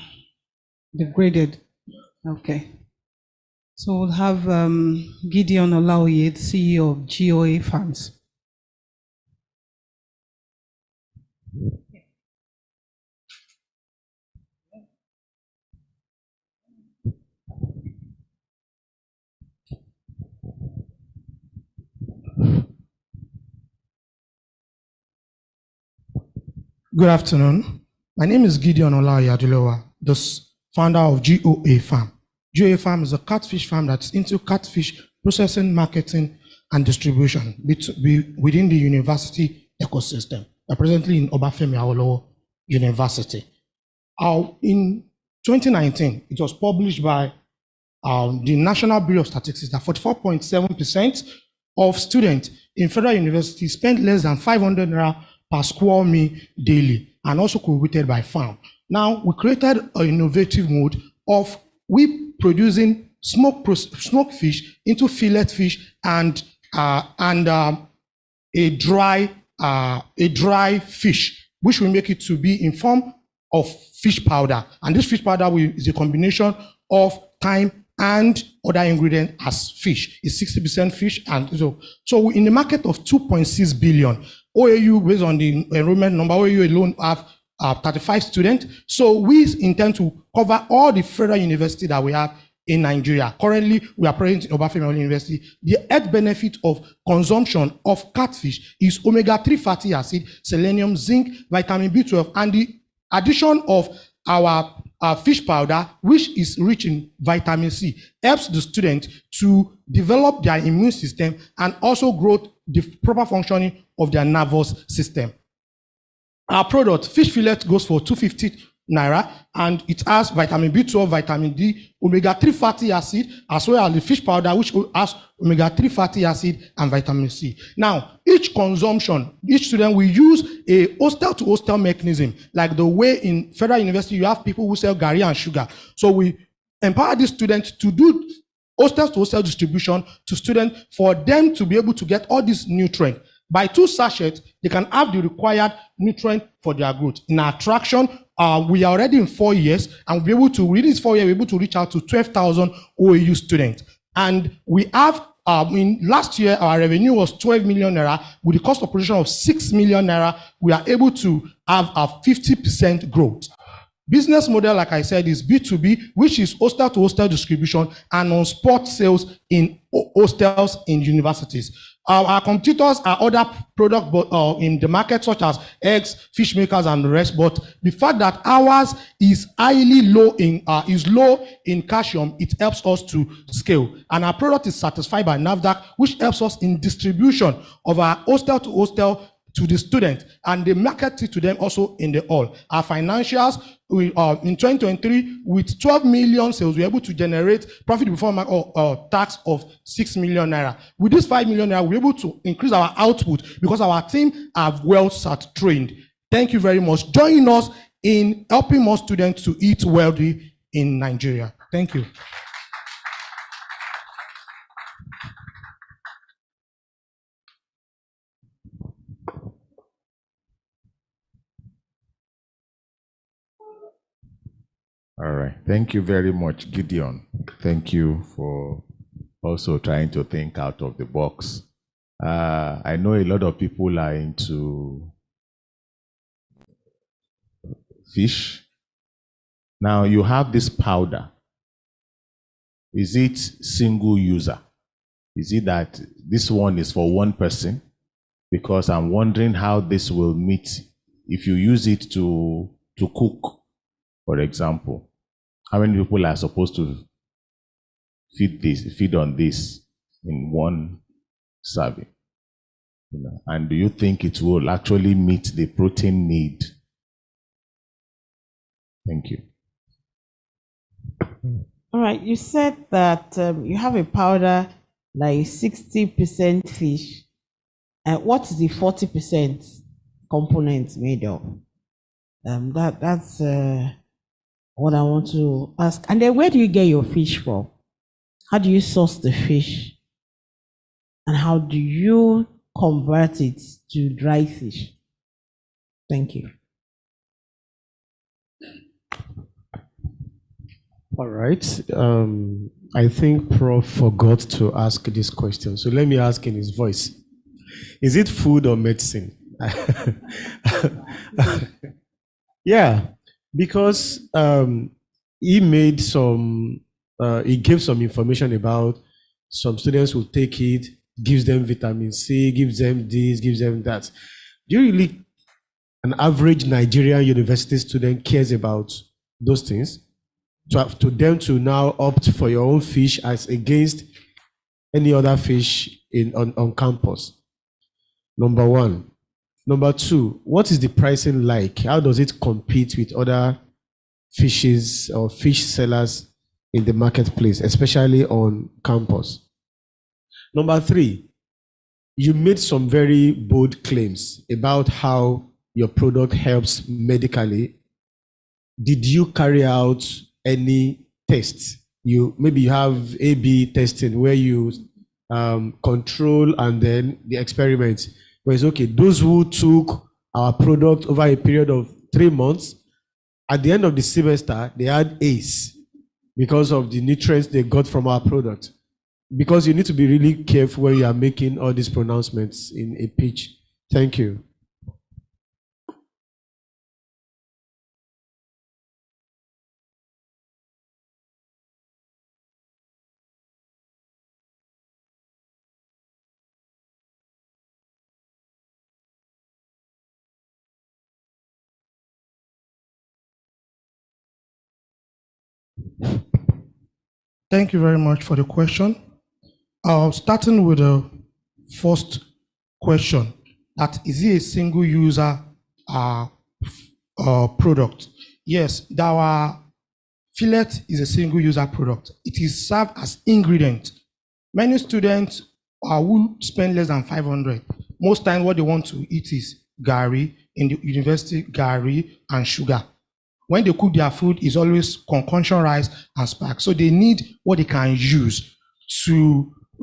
degraded. Okay. So we'll have Gideon Olaoye, CEO of Gopa Farms. Good afternoon. My name is Gideon Olayadulewa, the founder of Gopa Farm. Gopa Farm is a catfish farm that's into catfish processing, marketing, and distribution within the university ecosystem. We're presently in Obafemi Awolowo University. In 2019, it was published by the National Bureau of Statistics that 44.7% of students in federal universities spend less than 500 naira per square meal daily, and also corroborated by farm. Now, we created an innovative mode of producing smoked fish into fillet fish and a dry fish, which will make it to be in form of fish powder. And this fish powder is a combination of thyme and other ingredients as fish. It's 60% fish, and so in the market of 2.6 billion, OAU, based on the enrollment number, OAU alone have 35 students. So we intend to cover all the federal universities that we have in Nigeria. Currently, we are present in Obafemi University. The health benefit of consumption of catfish is omega-3 fatty acid, selenium, zinc, vitamin B12, and the addition of our fish powder, which is rich in vitamin C, helps the student to develop their immune system and also grow the proper functioning of their nervous system. Our product, fish fillet, goes for 250 naira, and it has vitamin B12, vitamin D, omega-3 fatty acid, as well as the fish powder, which has omega-3 fatty acid and vitamin C. Now, each consumption, each student will use a hostel-to-hostel mechanism, like the way in federal university you have people who sell garri and sugar. So we empower these students to do hostel-to-hostel distribution to students for them to be able to get all these nutrients. By 2 sachets, they can have the required nutrient for their growth. In our traction, we are already in 4 years, and we'll be able to, within this 4 years, we're able to reach out to 12,000 OAU students. And we have, in last year, our revenue was 12 million naira. With the cost of production of 6 million naira, we are able to have a 50% growth. Business model, like I said, is B2B, which is hostel-to-hostel distribution and on-spot sales in hostels in universities. Our competitors are other products in the market, such as eggs, fish makers, and the rest. But the fact that ours is low in calcium, it helps us to scale. And our product is certified by NAFDAC, which helps us in distribution of our hostel-to-hostel to the students, and they market it to them also in the hall. Our financials, in 2023, with 12 million sales, we're able to generate profit before tax of 6 million naira. With this 5 million naira, we're able to increase our output because our team are well trained. Thank you very much. Join us in helping more students to eat wealthy in Nigeria. Thank you. All right. Thank you very much, Gideon. Thank you for also trying to think out of the box. I know a lot of people are into fish. Now, you have this powder. Is it single user? Is it that this one is for one person? Because I'm wondering how this will meet if you use it to cook. For example, how many people are supposed to feed on this in one serving? And do you think it will actually meet the protein need? Thank you. All right, you said that you have a powder like 60% fish. What is the 40% component made of? That's what I want to ask. And then where do you get your fish from? How do you source the fish? And how do you convert it to dry fish? Thank you. All right. I think Prof forgot to ask this question. So let me ask in his voice. Is it food or medicine? Yeah, because he made he gave some information about some students who take it, gives them vitamin C, gives them this, gives them that. Do you really an average Nigerian university student cares about those things, to them to now opt for your own fish as against any other fish on campus? Number one. Number two, what is the pricing like? How does it compete with other fishes or fish sellers in the marketplace, especially on campus? Number three, you made some very bold claims about how your product helps medically. Did you carry out any tests? Maybe you have A/B testing where you control and then the experiment. Where it's okay, those who took our product over a period of 3 months, at the end of the semester, they had A's because of the nutrients they got from our product. Because you need to be really careful when you are making all these pronouncements in a pitch. Thank you. Thank you very much for the question. Starting with the first question, that is it a single user product? Yes, our fillet is a single user product. It is served as ingredient. Many students will spend less than 500. Most times what they want to eat is gari in the university, gari and sugar. When they cook their food, it's always concoction rice and spark. So they need what they can use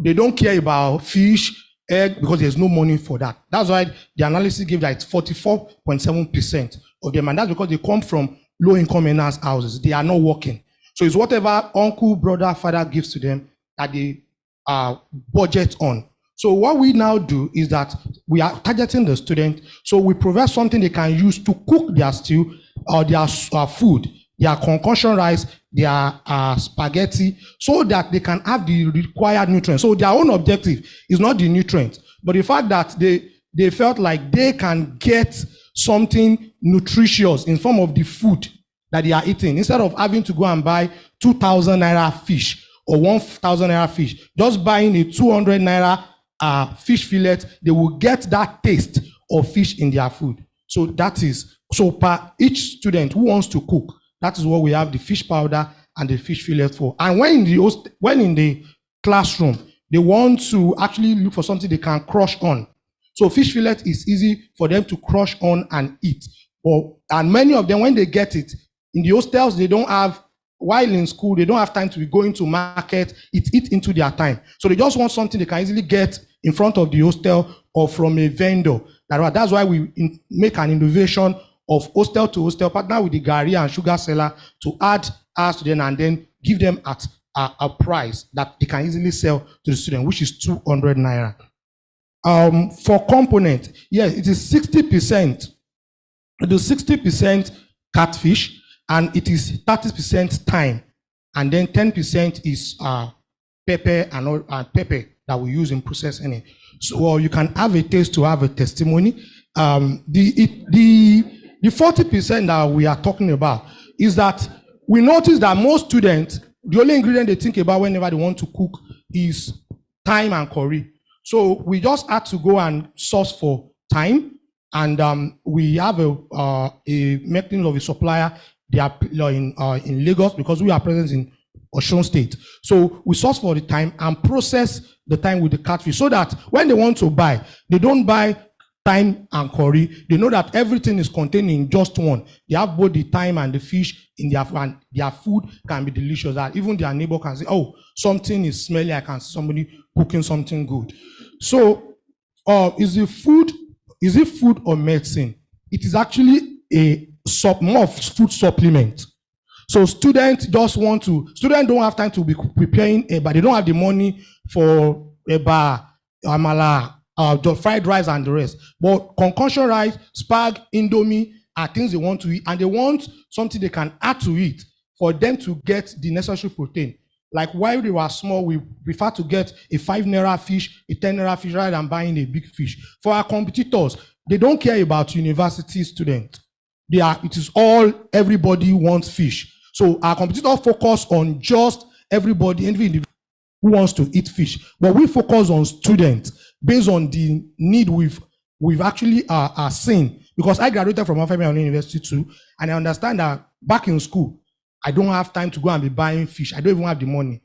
they don't care about fish, egg, because there's no money for that. That's why the analysis gave that it's 44.7% of them. And that's because they come from low-income earners' houses. They are not working. So it's whatever uncle, brother, father gives to them that they budget on. So what we now do is that we are targeting the student. So we provide something they can use to cook their stew or their food, their concoction rice, their spaghetti, so that they can have the required nutrients. So their own objective is not the nutrients, but the fact that they felt like they can get something nutritious in form of the food that they are eating, instead of having to go and buy 2,000 naira fish or 1,000 naira fish. Just buying a 200 naira fish fillet, they will get that taste of fish in their food. So that is, so per each student who wants to cook, that is what we have the fish powder and the fish fillet for. And when in the classroom, they want to actually look for something they can crush on. So fish fillet is easy for them to crush on and eat. And many of them, when they get it, in the hostels, they don't have, while in school, they don't have time to be going to market, eat into their time. So they just want something they can easily get in front of the hostel or from a vendor. That's why we make an innovation of hostel to hostel, partner with the gari and sugar seller to add us to them and then give them at a price that they can easily sell to the student, which is 200 naira. For component, yes, it is 60%. It is 60% catfish, and it is 30% thyme, and then 10% is pepper and pepper that we use in processing it. So you can have a taste to have a testimony. The 40% that we are talking about is that we notice that most students, the only ingredient they think about whenever they want to cook is thyme and curry. So we just had to go and source for thyme, and we have a mechanism of a supplier. They are in Lagos because we are present in Osun State. So we source for the thyme and process the thyme with the catfish, so that when they want to buy, they don't buy thyme and curry. They know that everything is contained in just one. They have both the thyme and the fish in their food, and their food can be delicious. That even their neighbor can say, "Oh, something is smelly. I can see somebody cooking something good." So, is it food or medicine? It is actually more of food supplement. So students don't have time to be preparing but they don't have the money for amala, fried rice and the rest. But concoction rice, spag, indomie are things they want to eat, and they want something they can add to it for them to get the necessary protein. Like while they were small, we prefer to get a 5 naira fish, a 10 naira fish rather than buying a big fish. For our competitors, They don't care about university students. It is all, everybody wants fish. So our competitor focus on just everybody, individual who wants to eat fish. But we focus on students based on the need we've actually seen. Because I graduated from Laalfy University too, and I understand that back in school, I don't have time to go and be buying fish. I don't even have the money.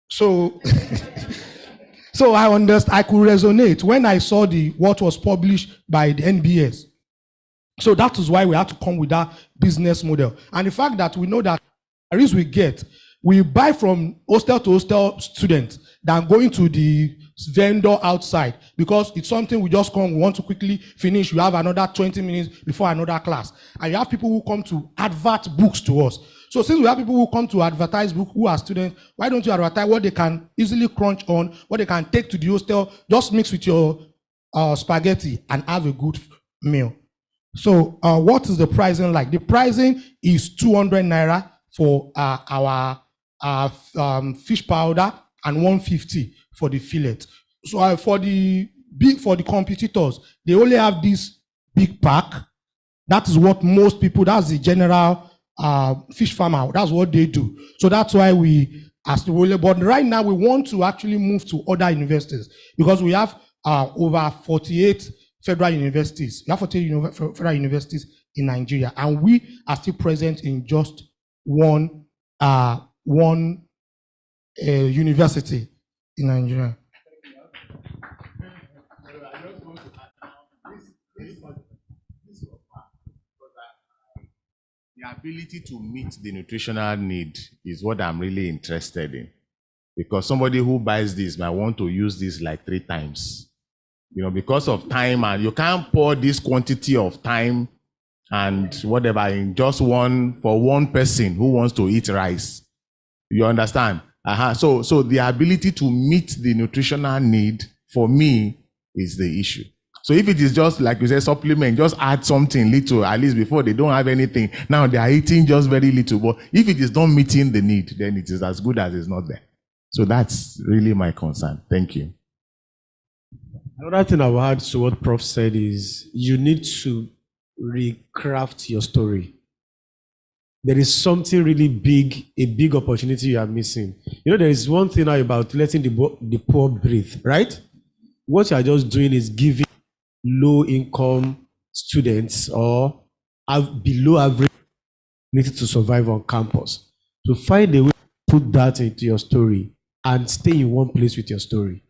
So, so I understand. I could resonate when I saw what was published by the NBS. So that is why we had to come with that business model. And the fact that we know that the risk we buy from hostel to hostel students than going to the vendor outside, because it's something we just come, we want to quickly finish. We have another 20 minutes before another class. And you have people who come to advert books to us. So since we have people who come to advertise books who are students, why don't you advertise what they can easily crunch on, what they can take to the hostel, just mix with your spaghetti and have a good meal. So what is the pricing like? The pricing is 200 naira for our fish powder and 150 for the fillet. So for the competitors, they only have this big pack. That is what most people, that's the general fish farmer, that's what they do. So that's why we asked the, but right now we want to actually move to other universities, because we have over 48 federal universities. We have 48 federal universities in Nigeria, and we are still present in just one university in Nigeria. The ability to meet the nutritional need is what I'm really interested in, because somebody who buys this might want to use this like 3 times, because of time, and you can't pour this quantity of time and whatever in just for one person who wants to eat rice. You understand? So the ability to meet the nutritional need for me is the issue. So if it is just like you said, supplement, just add something little, at least before they don't have anything. Now they are eating just very little. But if it is not meeting the need, then it is as good as it's not there. So that's really my concern. Thank you. Another thing I would add to what Prof said is you need to recraft your story. There is something really big, a big opportunity you are missing. There is one thing now about letting the poor breathe, right? What you are just doing is giving low-income students or below average needed to survive on campus. To find a way to put that into your story and stay in one place with your story,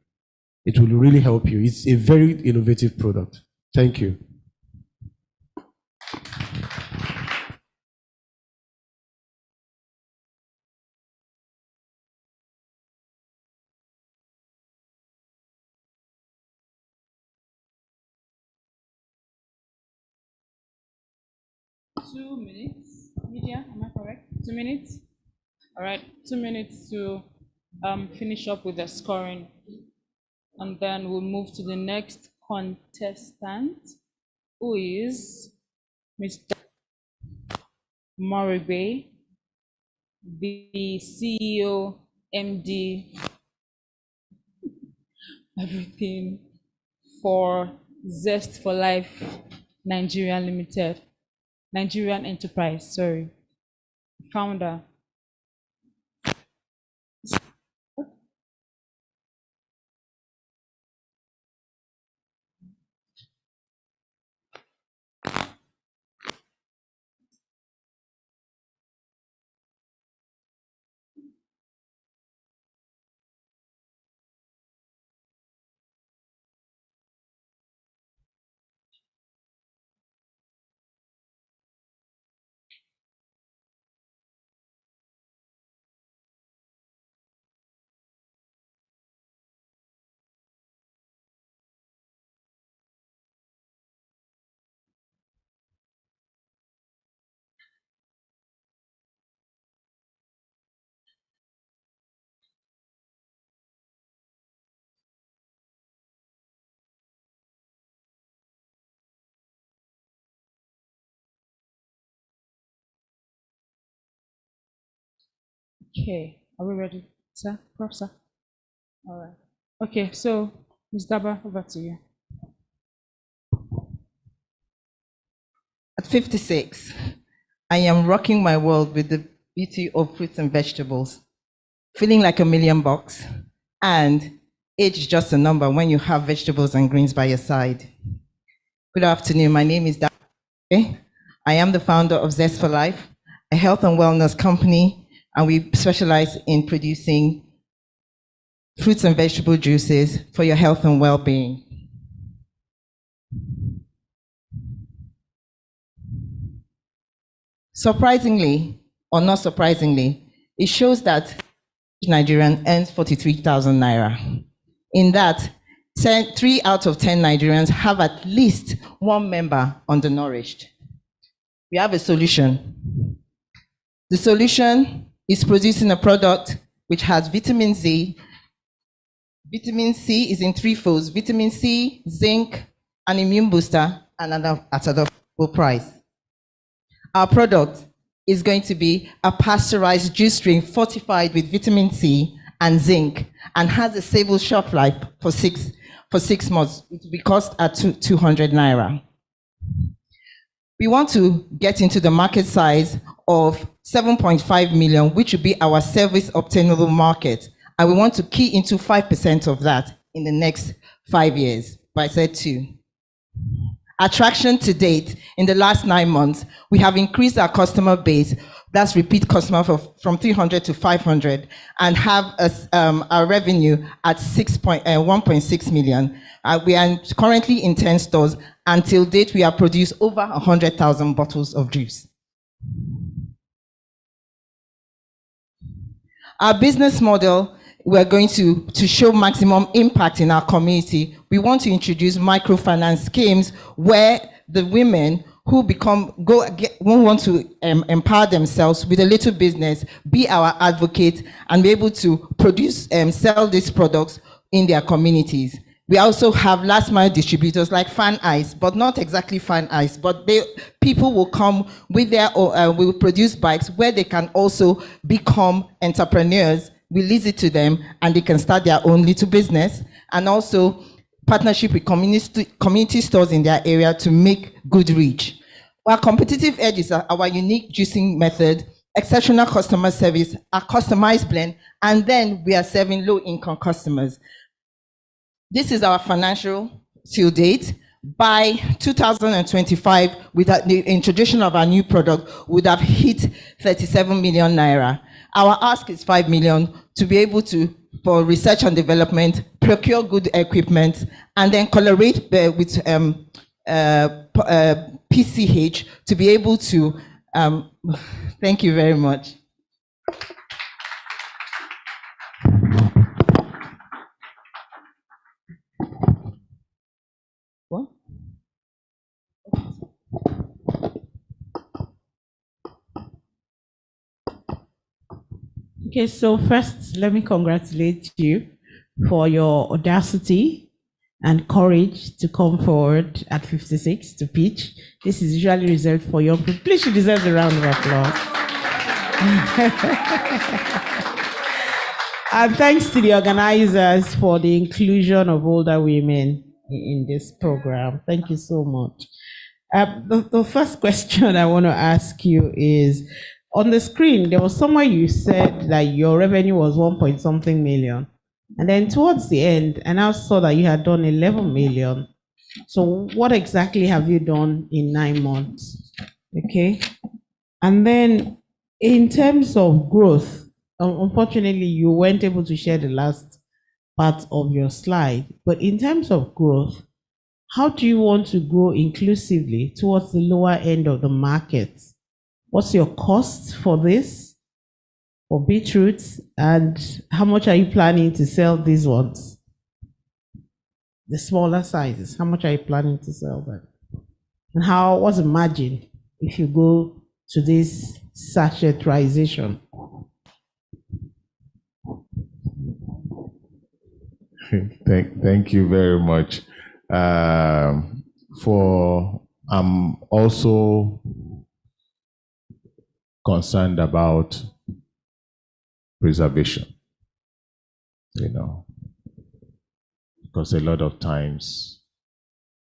it will really help you. It's a very innovative product. Thank you. Two minutes. Media, am I correct? 2 minutes? All right, 2 minutes to finish up with the scoring. And then we'll move to the next contestant, who is Mr. Moribe, the CEO, MD, everything for Zest for Life Nigeria Limited. Nigerian Enterprise, sorry. Founder. Okay, are we ready, sir? Prof, sir? All right. Okay, so Ms. Daba, over to you. 56. I am rocking my world with the beauty of fruits and vegetables, feeling like $1,000,000, and age is just a number when you have vegetables and greens by your side. Good afternoon, my name is Dr. I am the founder of Zest for Life, a health and wellness company, and we specialize in producing fruits and vegetable juices for your health and well-being. Surprisingly, or not surprisingly, it shows that Nigerian earns 43,000 naira. In that, 3 out of 10 Nigerians have at least one member undernourished. We have a solution. The solution is producing a product which has vitamin Z. Vitamin C is in 3 folds: vitamin C, zinc, an immune booster, and at an affordable price. Our product is going to be a pasteurized juice drink fortified with vitamin C and zinc, and has a stable shelf life for six months. It will be cost at 200 naira. We want to get into the market size of 7.5 million, which will be our service obtainable market. And we want to key into 5% of that in the next 5 years. But I said 2. Attraction to date, in the last 9 months, we have increased our customer base, that's repeat customer, from 300 to 500, and have our revenue at 1.6 million. We are currently in 10 stores. Until date, we have produced over 100,000 bottles of juice. Our business model, we're going to show maximum impact in our community. We want to introduce microfinance schemes where the women who want to empower themselves with a little business, be our advocate, and be able to produce sell these products in their communities. We also have last mile distributors like Fan Ice, but not exactly Fan Ice, but people will come with will produce bikes where they can also become entrepreneurs. We lease it to them and they can start their own little business, and also partnership with community stores in their area to make good reach. Our competitive edge is our unique juicing method, exceptional customer service, a customized blend, and then we are serving low-income customers. This is our financial till date. By 2025, with the introduction of our new product, we would have hit 37 million naira. Our ask is 5 million to be able to, for research and development, procure good equipment, and then collaborate with PCH to be able to, thank you very much. What? Okay, so first, let me congratulate you for your audacity and courage to come forward at 56 to pitch. This is usually reserved for young people. Please, you deserve a round of applause. And thanks to the organizers for the inclusion of older women in this program. Thank you so much. The first question I want to ask you is, on the screen, there was somewhere you said that your revenue was 1.something million. And then towards the end, I now saw that you had done 11 million. So what exactly have you done in 9 months? Okay. And then in terms of growth, unfortunately, you weren't able to share the last part of your slide. But in terms of growth, how do you want to grow inclusively towards the lower end of the market? What's your cost for this, for beetroots, and how much are you planning to sell these ones? The smaller sizes, how much are you planning to sell them? And what's the margin if you go to this sachetization? Thank you very much. I'm also concerned about preservation, because a lot of times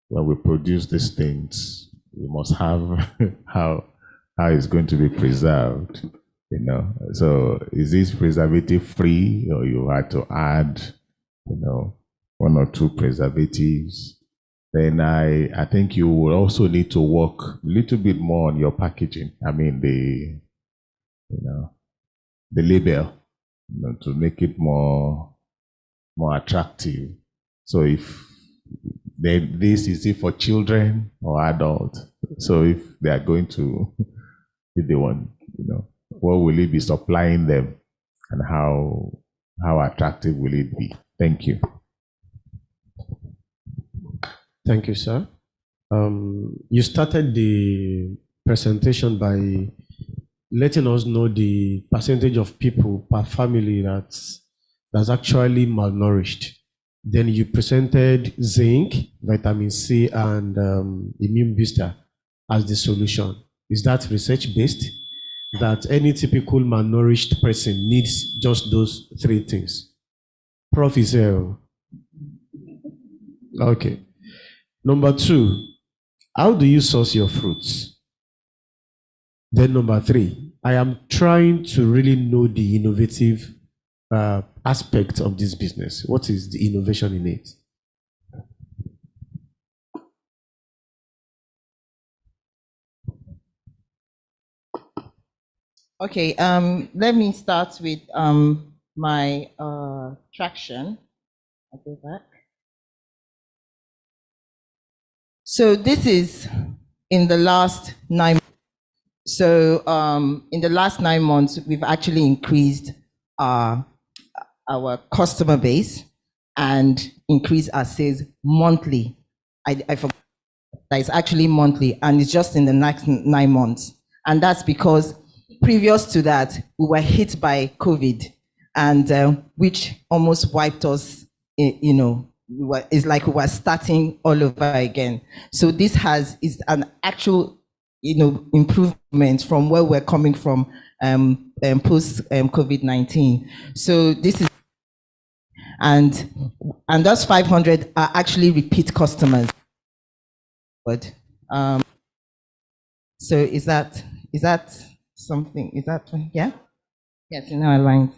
when we produce these things, you must have how it's going to be preserved. So is this preservative free, or you had to add, one or two preservatives? Then I think you will also need to work a little bit more on your packaging. I mean the label, to make it more attractive. So if this is it for children or adults. So if they are going to, if they want, what will it be supplying them, and how attractive will it be? Thank you. Thank you, sir. You started the presentation by letting us know the percentage of people per family that's actually malnourished. Then you presented zinc, vitamin C, and immune booster as the solution. Is that research-based? That any typical malnourished person needs just those three things? Prof is here. Okay. Number two, how do you source your fruits? Then number three, I am trying to really know the innovative aspect of this business. What is the innovation in it? Okay, let me start with my traction. I'll go back. So this is in the last 9 months. So in the last 9 months, we've actually increased our customer base and increased our sales monthly. I forgot that it's actually monthly, and it's just in the next 9 months. And that's because previous to that, we were hit by COVID, and which almost wiped us, it's like we were starting all over again. So this is an actual, improvement from where we're coming from post COVID-19. So this is, and those 500 are actually repeat customers. But so is that something? Is that, yeah? Yes, in our lines.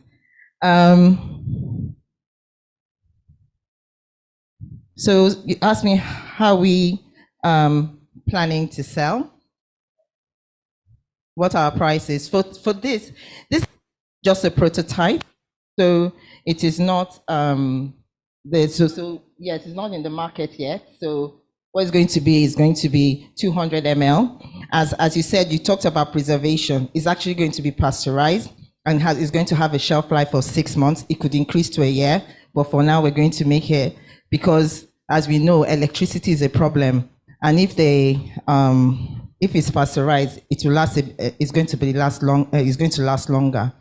So you asked me how we planning to sell. What are our prices for this? This is just a prototype, so it is not yes, it's not in the market yet. So what it's going to be is going to be 200 ml. As you said, you talked about preservation. It's actually going to be pasteurized and is going to have a shelf life of 6 months. It could increase to a year, but for now we're going to make it, because as we know, electricity is a problem, and if it's pasteurized, it will last. It's going to last longer.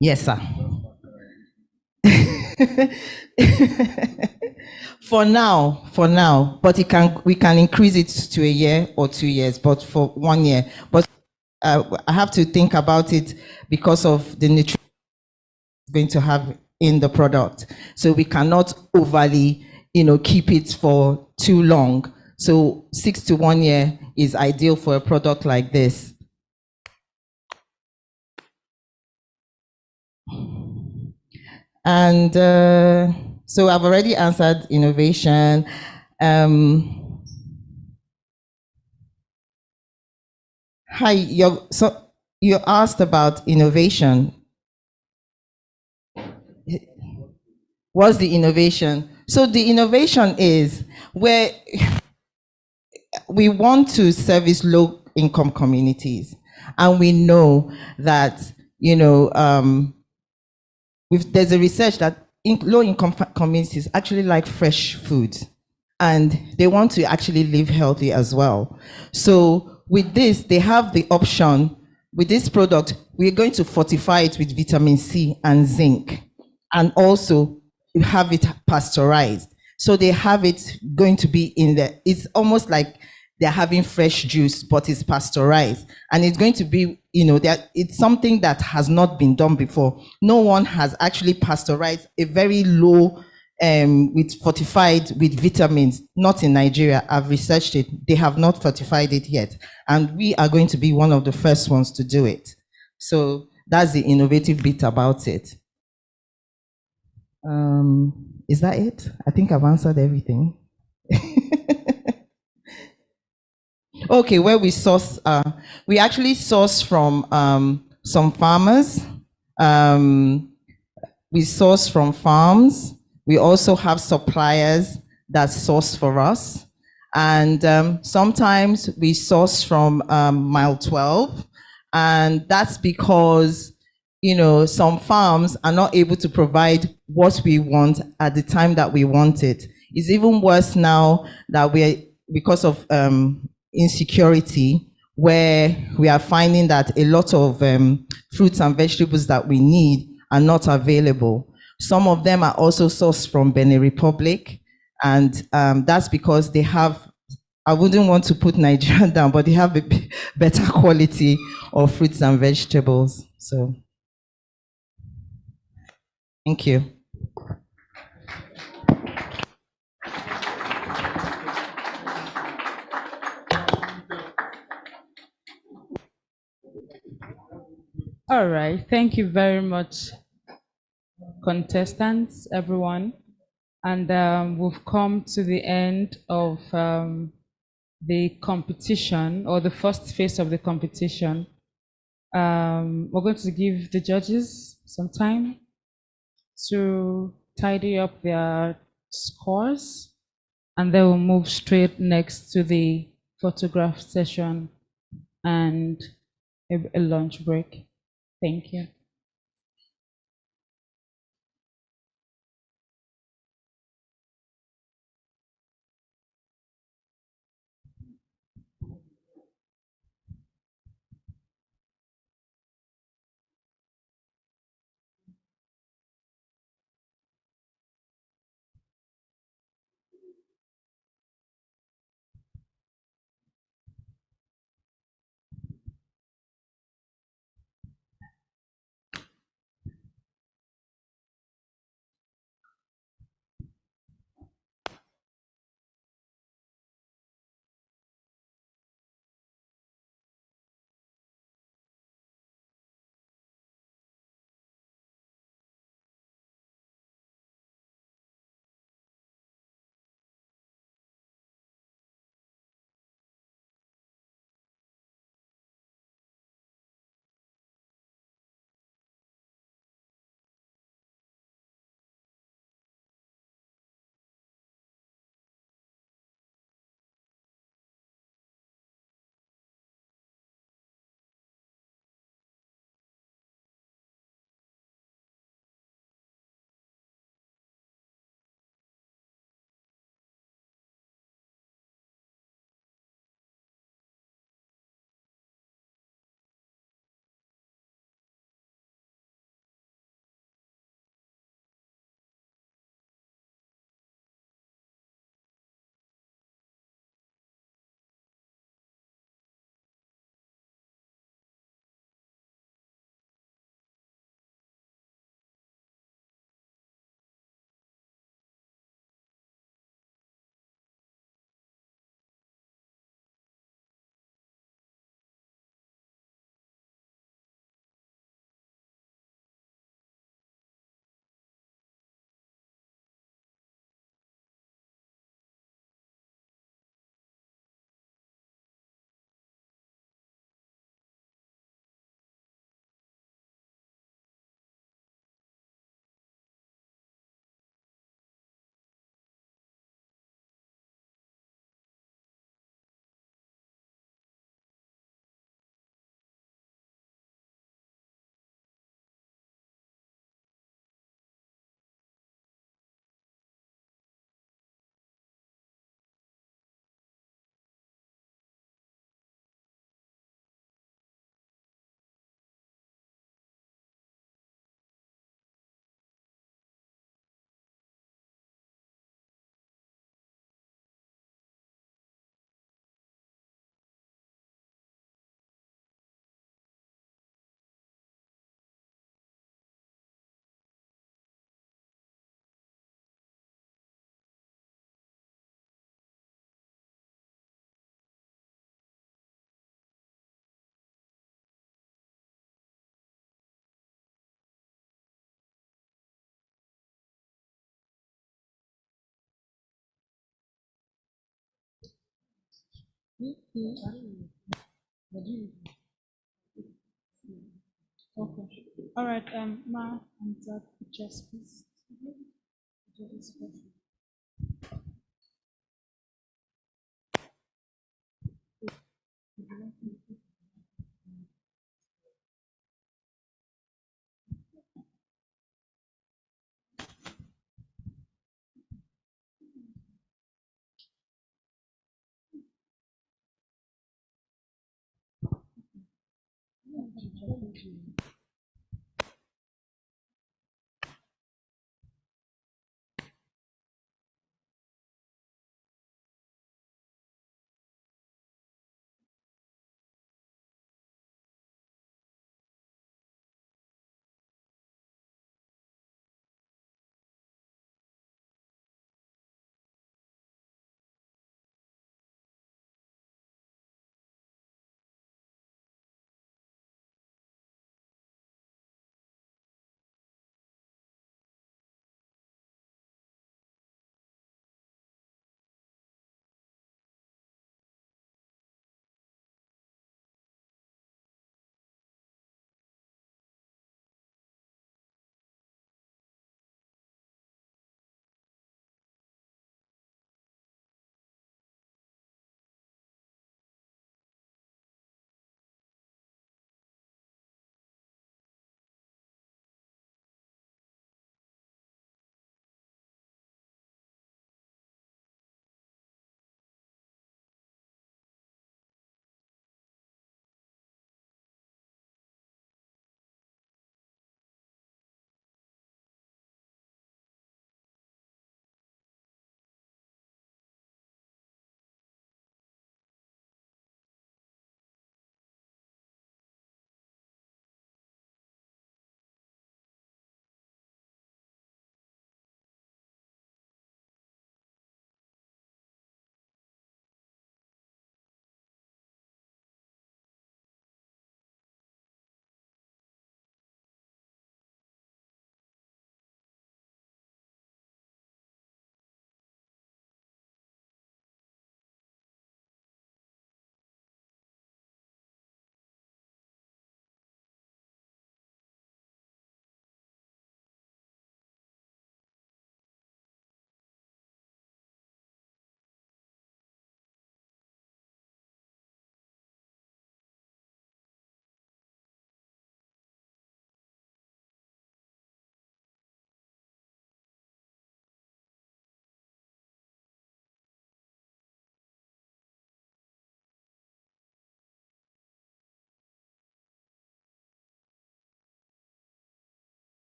Yes, sir. For now, but we can increase it to a year or 2 years, but for 1 year. But I have to think about it because of the nutrition it's going to have in the product. So we cannot overly, keep it for too long. So 6 to 1 year is ideal for a product like this. And so I've already answered innovation. Hi, you asked about innovation. What's the innovation? So the innovation is where we want to service low-income communities, and we know that there's a research that low-income communities actually like fresh food, and they want to actually live healthy as well. So with this, they have the option. With this product, we're going to fortify it with vitamin C and zinc, and also have it pasteurized. So they have it going to be in the, it's almost like they're having fresh juice, but it's pasteurized. And it's going to be, it's something that has not been done before. No one has actually pasteurized a very low, with fortified with vitamins, not in Nigeria. I've researched it. They have not fortified it yet. And we are going to be one of the first ones to do it. So that's the innovative bit about it. Is that it? I think I've answered everything. Okay, where we source, we actually source from some farmers. We source from farms. We also have suppliers that source for us. And sometimes we source from mile 12. And that's because, you know, some farms are not able to provide what we want at the time that we want it. It's even worse now that because of insecurity, where we are finding that a lot of fruits and vegetables that we need are not available. Some of them are also sourced from Benin Republic, and that's because they have, I wouldn't want to put Nigeria down, but they have a better quality of fruits and vegetables. So, thank you. All right, thank you very much, contestants, everyone. And we've come to the end of the competition, or the first phase of the competition. We're going to give the judges some time to tidy up their scores, and then we'll move straight next to the photograph session and a lunch break. Thank you. Okay. All right. Ma, and that pictures, please.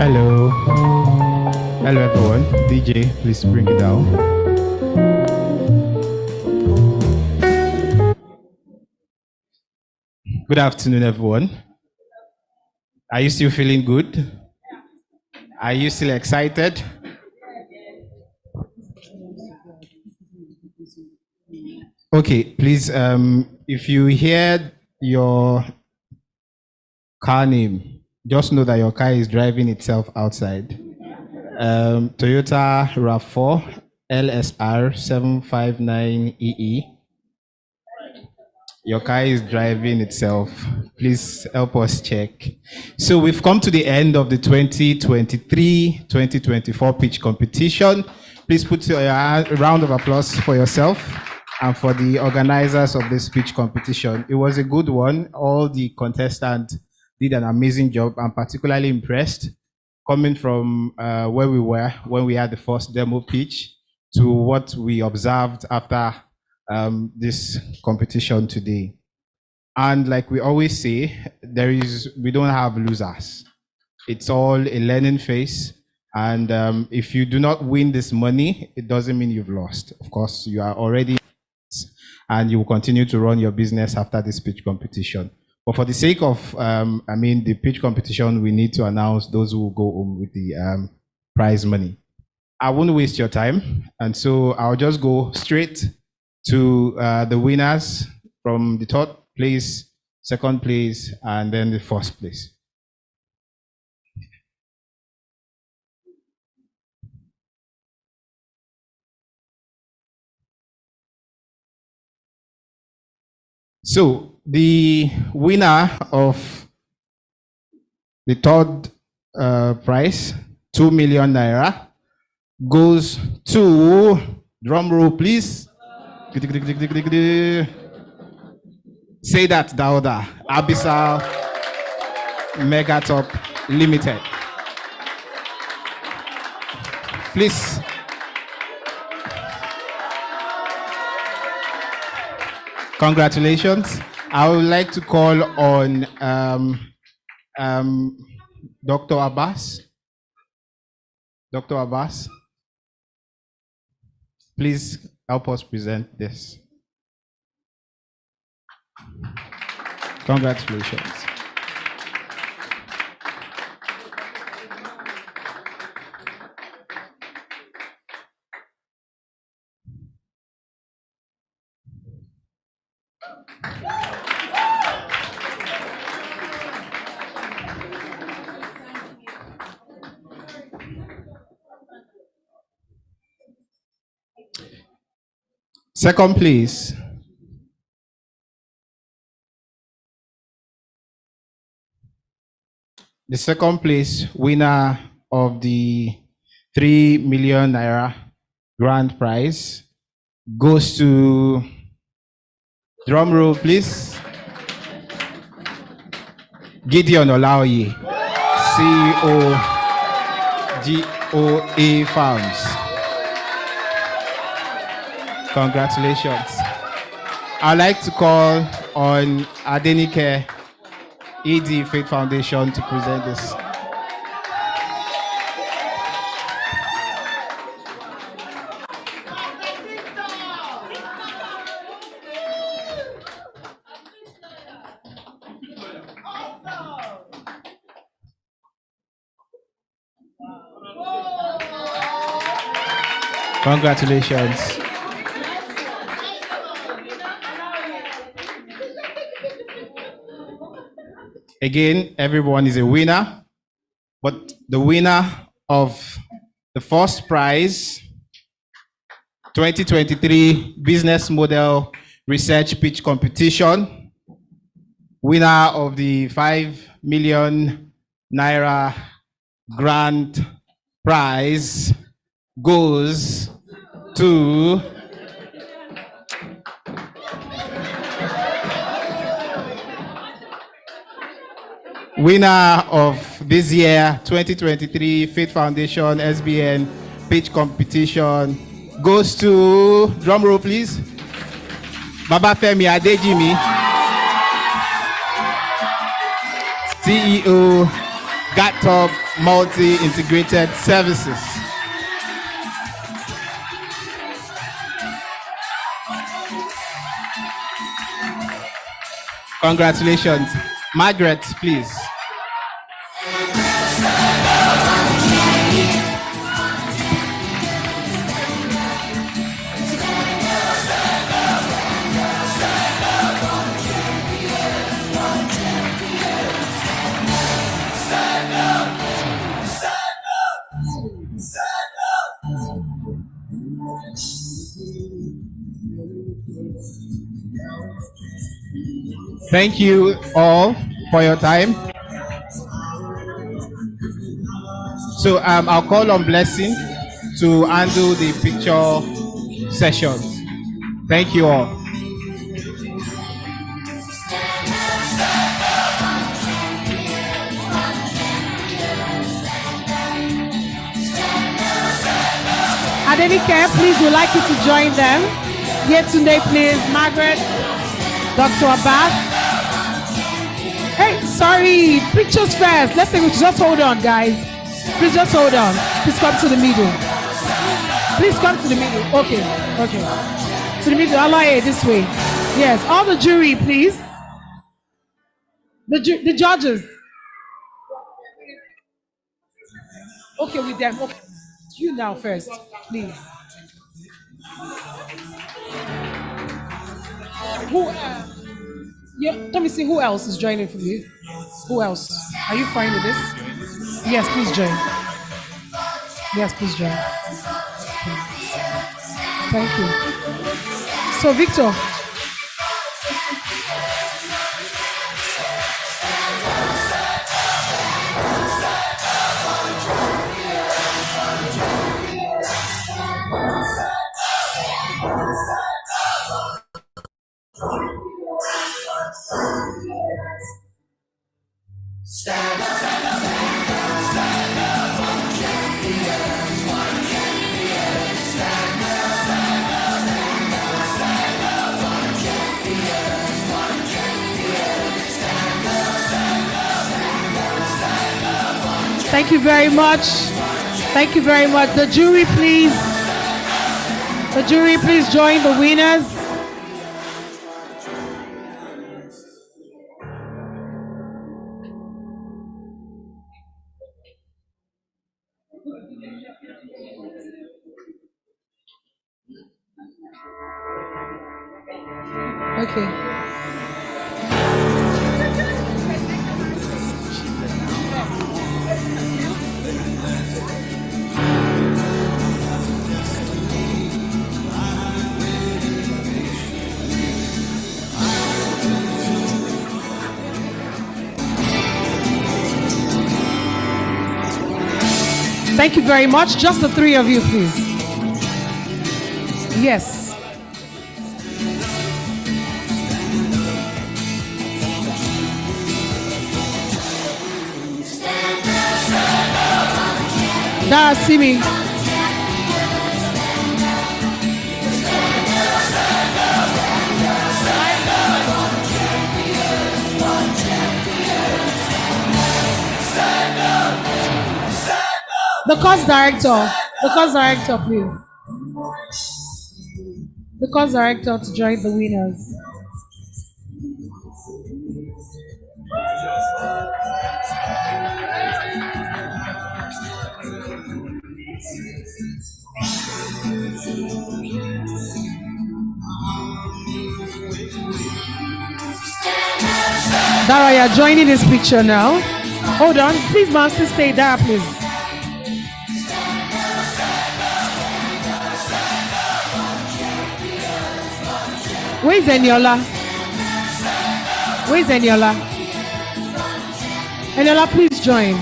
Hello. Hello, everyone. DJ, please bring it down. Good afternoon, everyone. Are you still feeling good? Are you still excited? Okay, please, if you hear your car name, just know that your car is driving itself outside. Toyota RAV4 LSR 759EE. Your car is driving itself. Please help us check. So we've come to the end of the 2023-2024 pitch competition. Please put a round of applause for yourself and for the organizers of this pitch competition. It was a good one. All the contestants did an amazing job. I'm particularly impressed coming from where we were when we had the first demo pitch to what we observed after this competition today. And like we always say, we don't have losers. It's all a learning phase. And if you do not win this money, it doesn't mean you've lost. Of course, you are already, and you will continue to run your business after this pitch competition. But for the sake of, the pitch competition, we need to announce those who will go home with the prize money. I won't waste your time. And so I'll just go straight to the winners from the third place, second place, and then the first place. So the winner of the third prize, 2 million naira, goes to, drum roll please. Say that louder. Abisal Megatop Limited. Please. Congratulations. I would like to call on Dr. Abbas. Dr. Abbas, please help us present this. Congratulations. Second place. The second place winner of the 3 million naira grand prize goes to, drum roll please, Gideon Olaoye, CEO, Gopa Farms. Congratulations. I'd like to call on Adenike, ED Faith Foundation, to present this. Congratulations. Again, everyone is a winner, but the winner of the first prize, 2023 Business Model Research Pitch Competition, winner of the 5 million naira grand prize goes to winner of this year 2023 Faith Foundation SBN pitch competition goes to, drum roll please, Baba Femi Adejimi, CEO Galt-B Integrated Services. Congratulations. Margaret, please. Thank you all for your time. So I'll call on Blessing to handle the picture sessions. Thank you all. Adenike, please, we'd like you to join them. Yetunde, please. Margaret, Dr. Abbas. Hey, sorry, pictures first. Let's just hold on, guys. Please just hold on. Please come to the middle. Please come to the middle. Okay. To the middle. Allah, this way. Yes, all the jury, please. The judges. Okay, with them. Okay. You now first, please. Let me see who else is joining for you. Who else? Are you fine with this? Yes, please join. Yes, please join. Thank you. So, Victor. Thank you very much. Thank you very much. The jury, please. The jury, please join the winners. Okay. Thank you very much. Just the three of you, please. Yes. Dara, see me. The course director, please. The course director to join the winners. Dara, you're joining this picture now. Hold on, please, Master, stay there, please. Where's Eniola? Where's Eniola? Eniola, please join.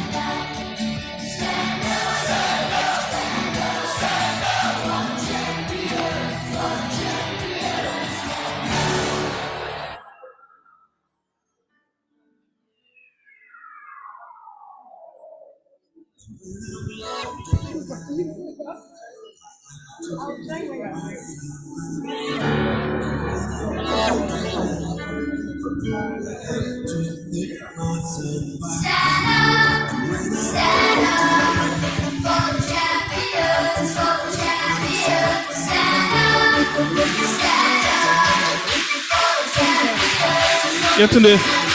Stand up. Stand up for the champions, for the champions. Stand up for the champions. Yetunde.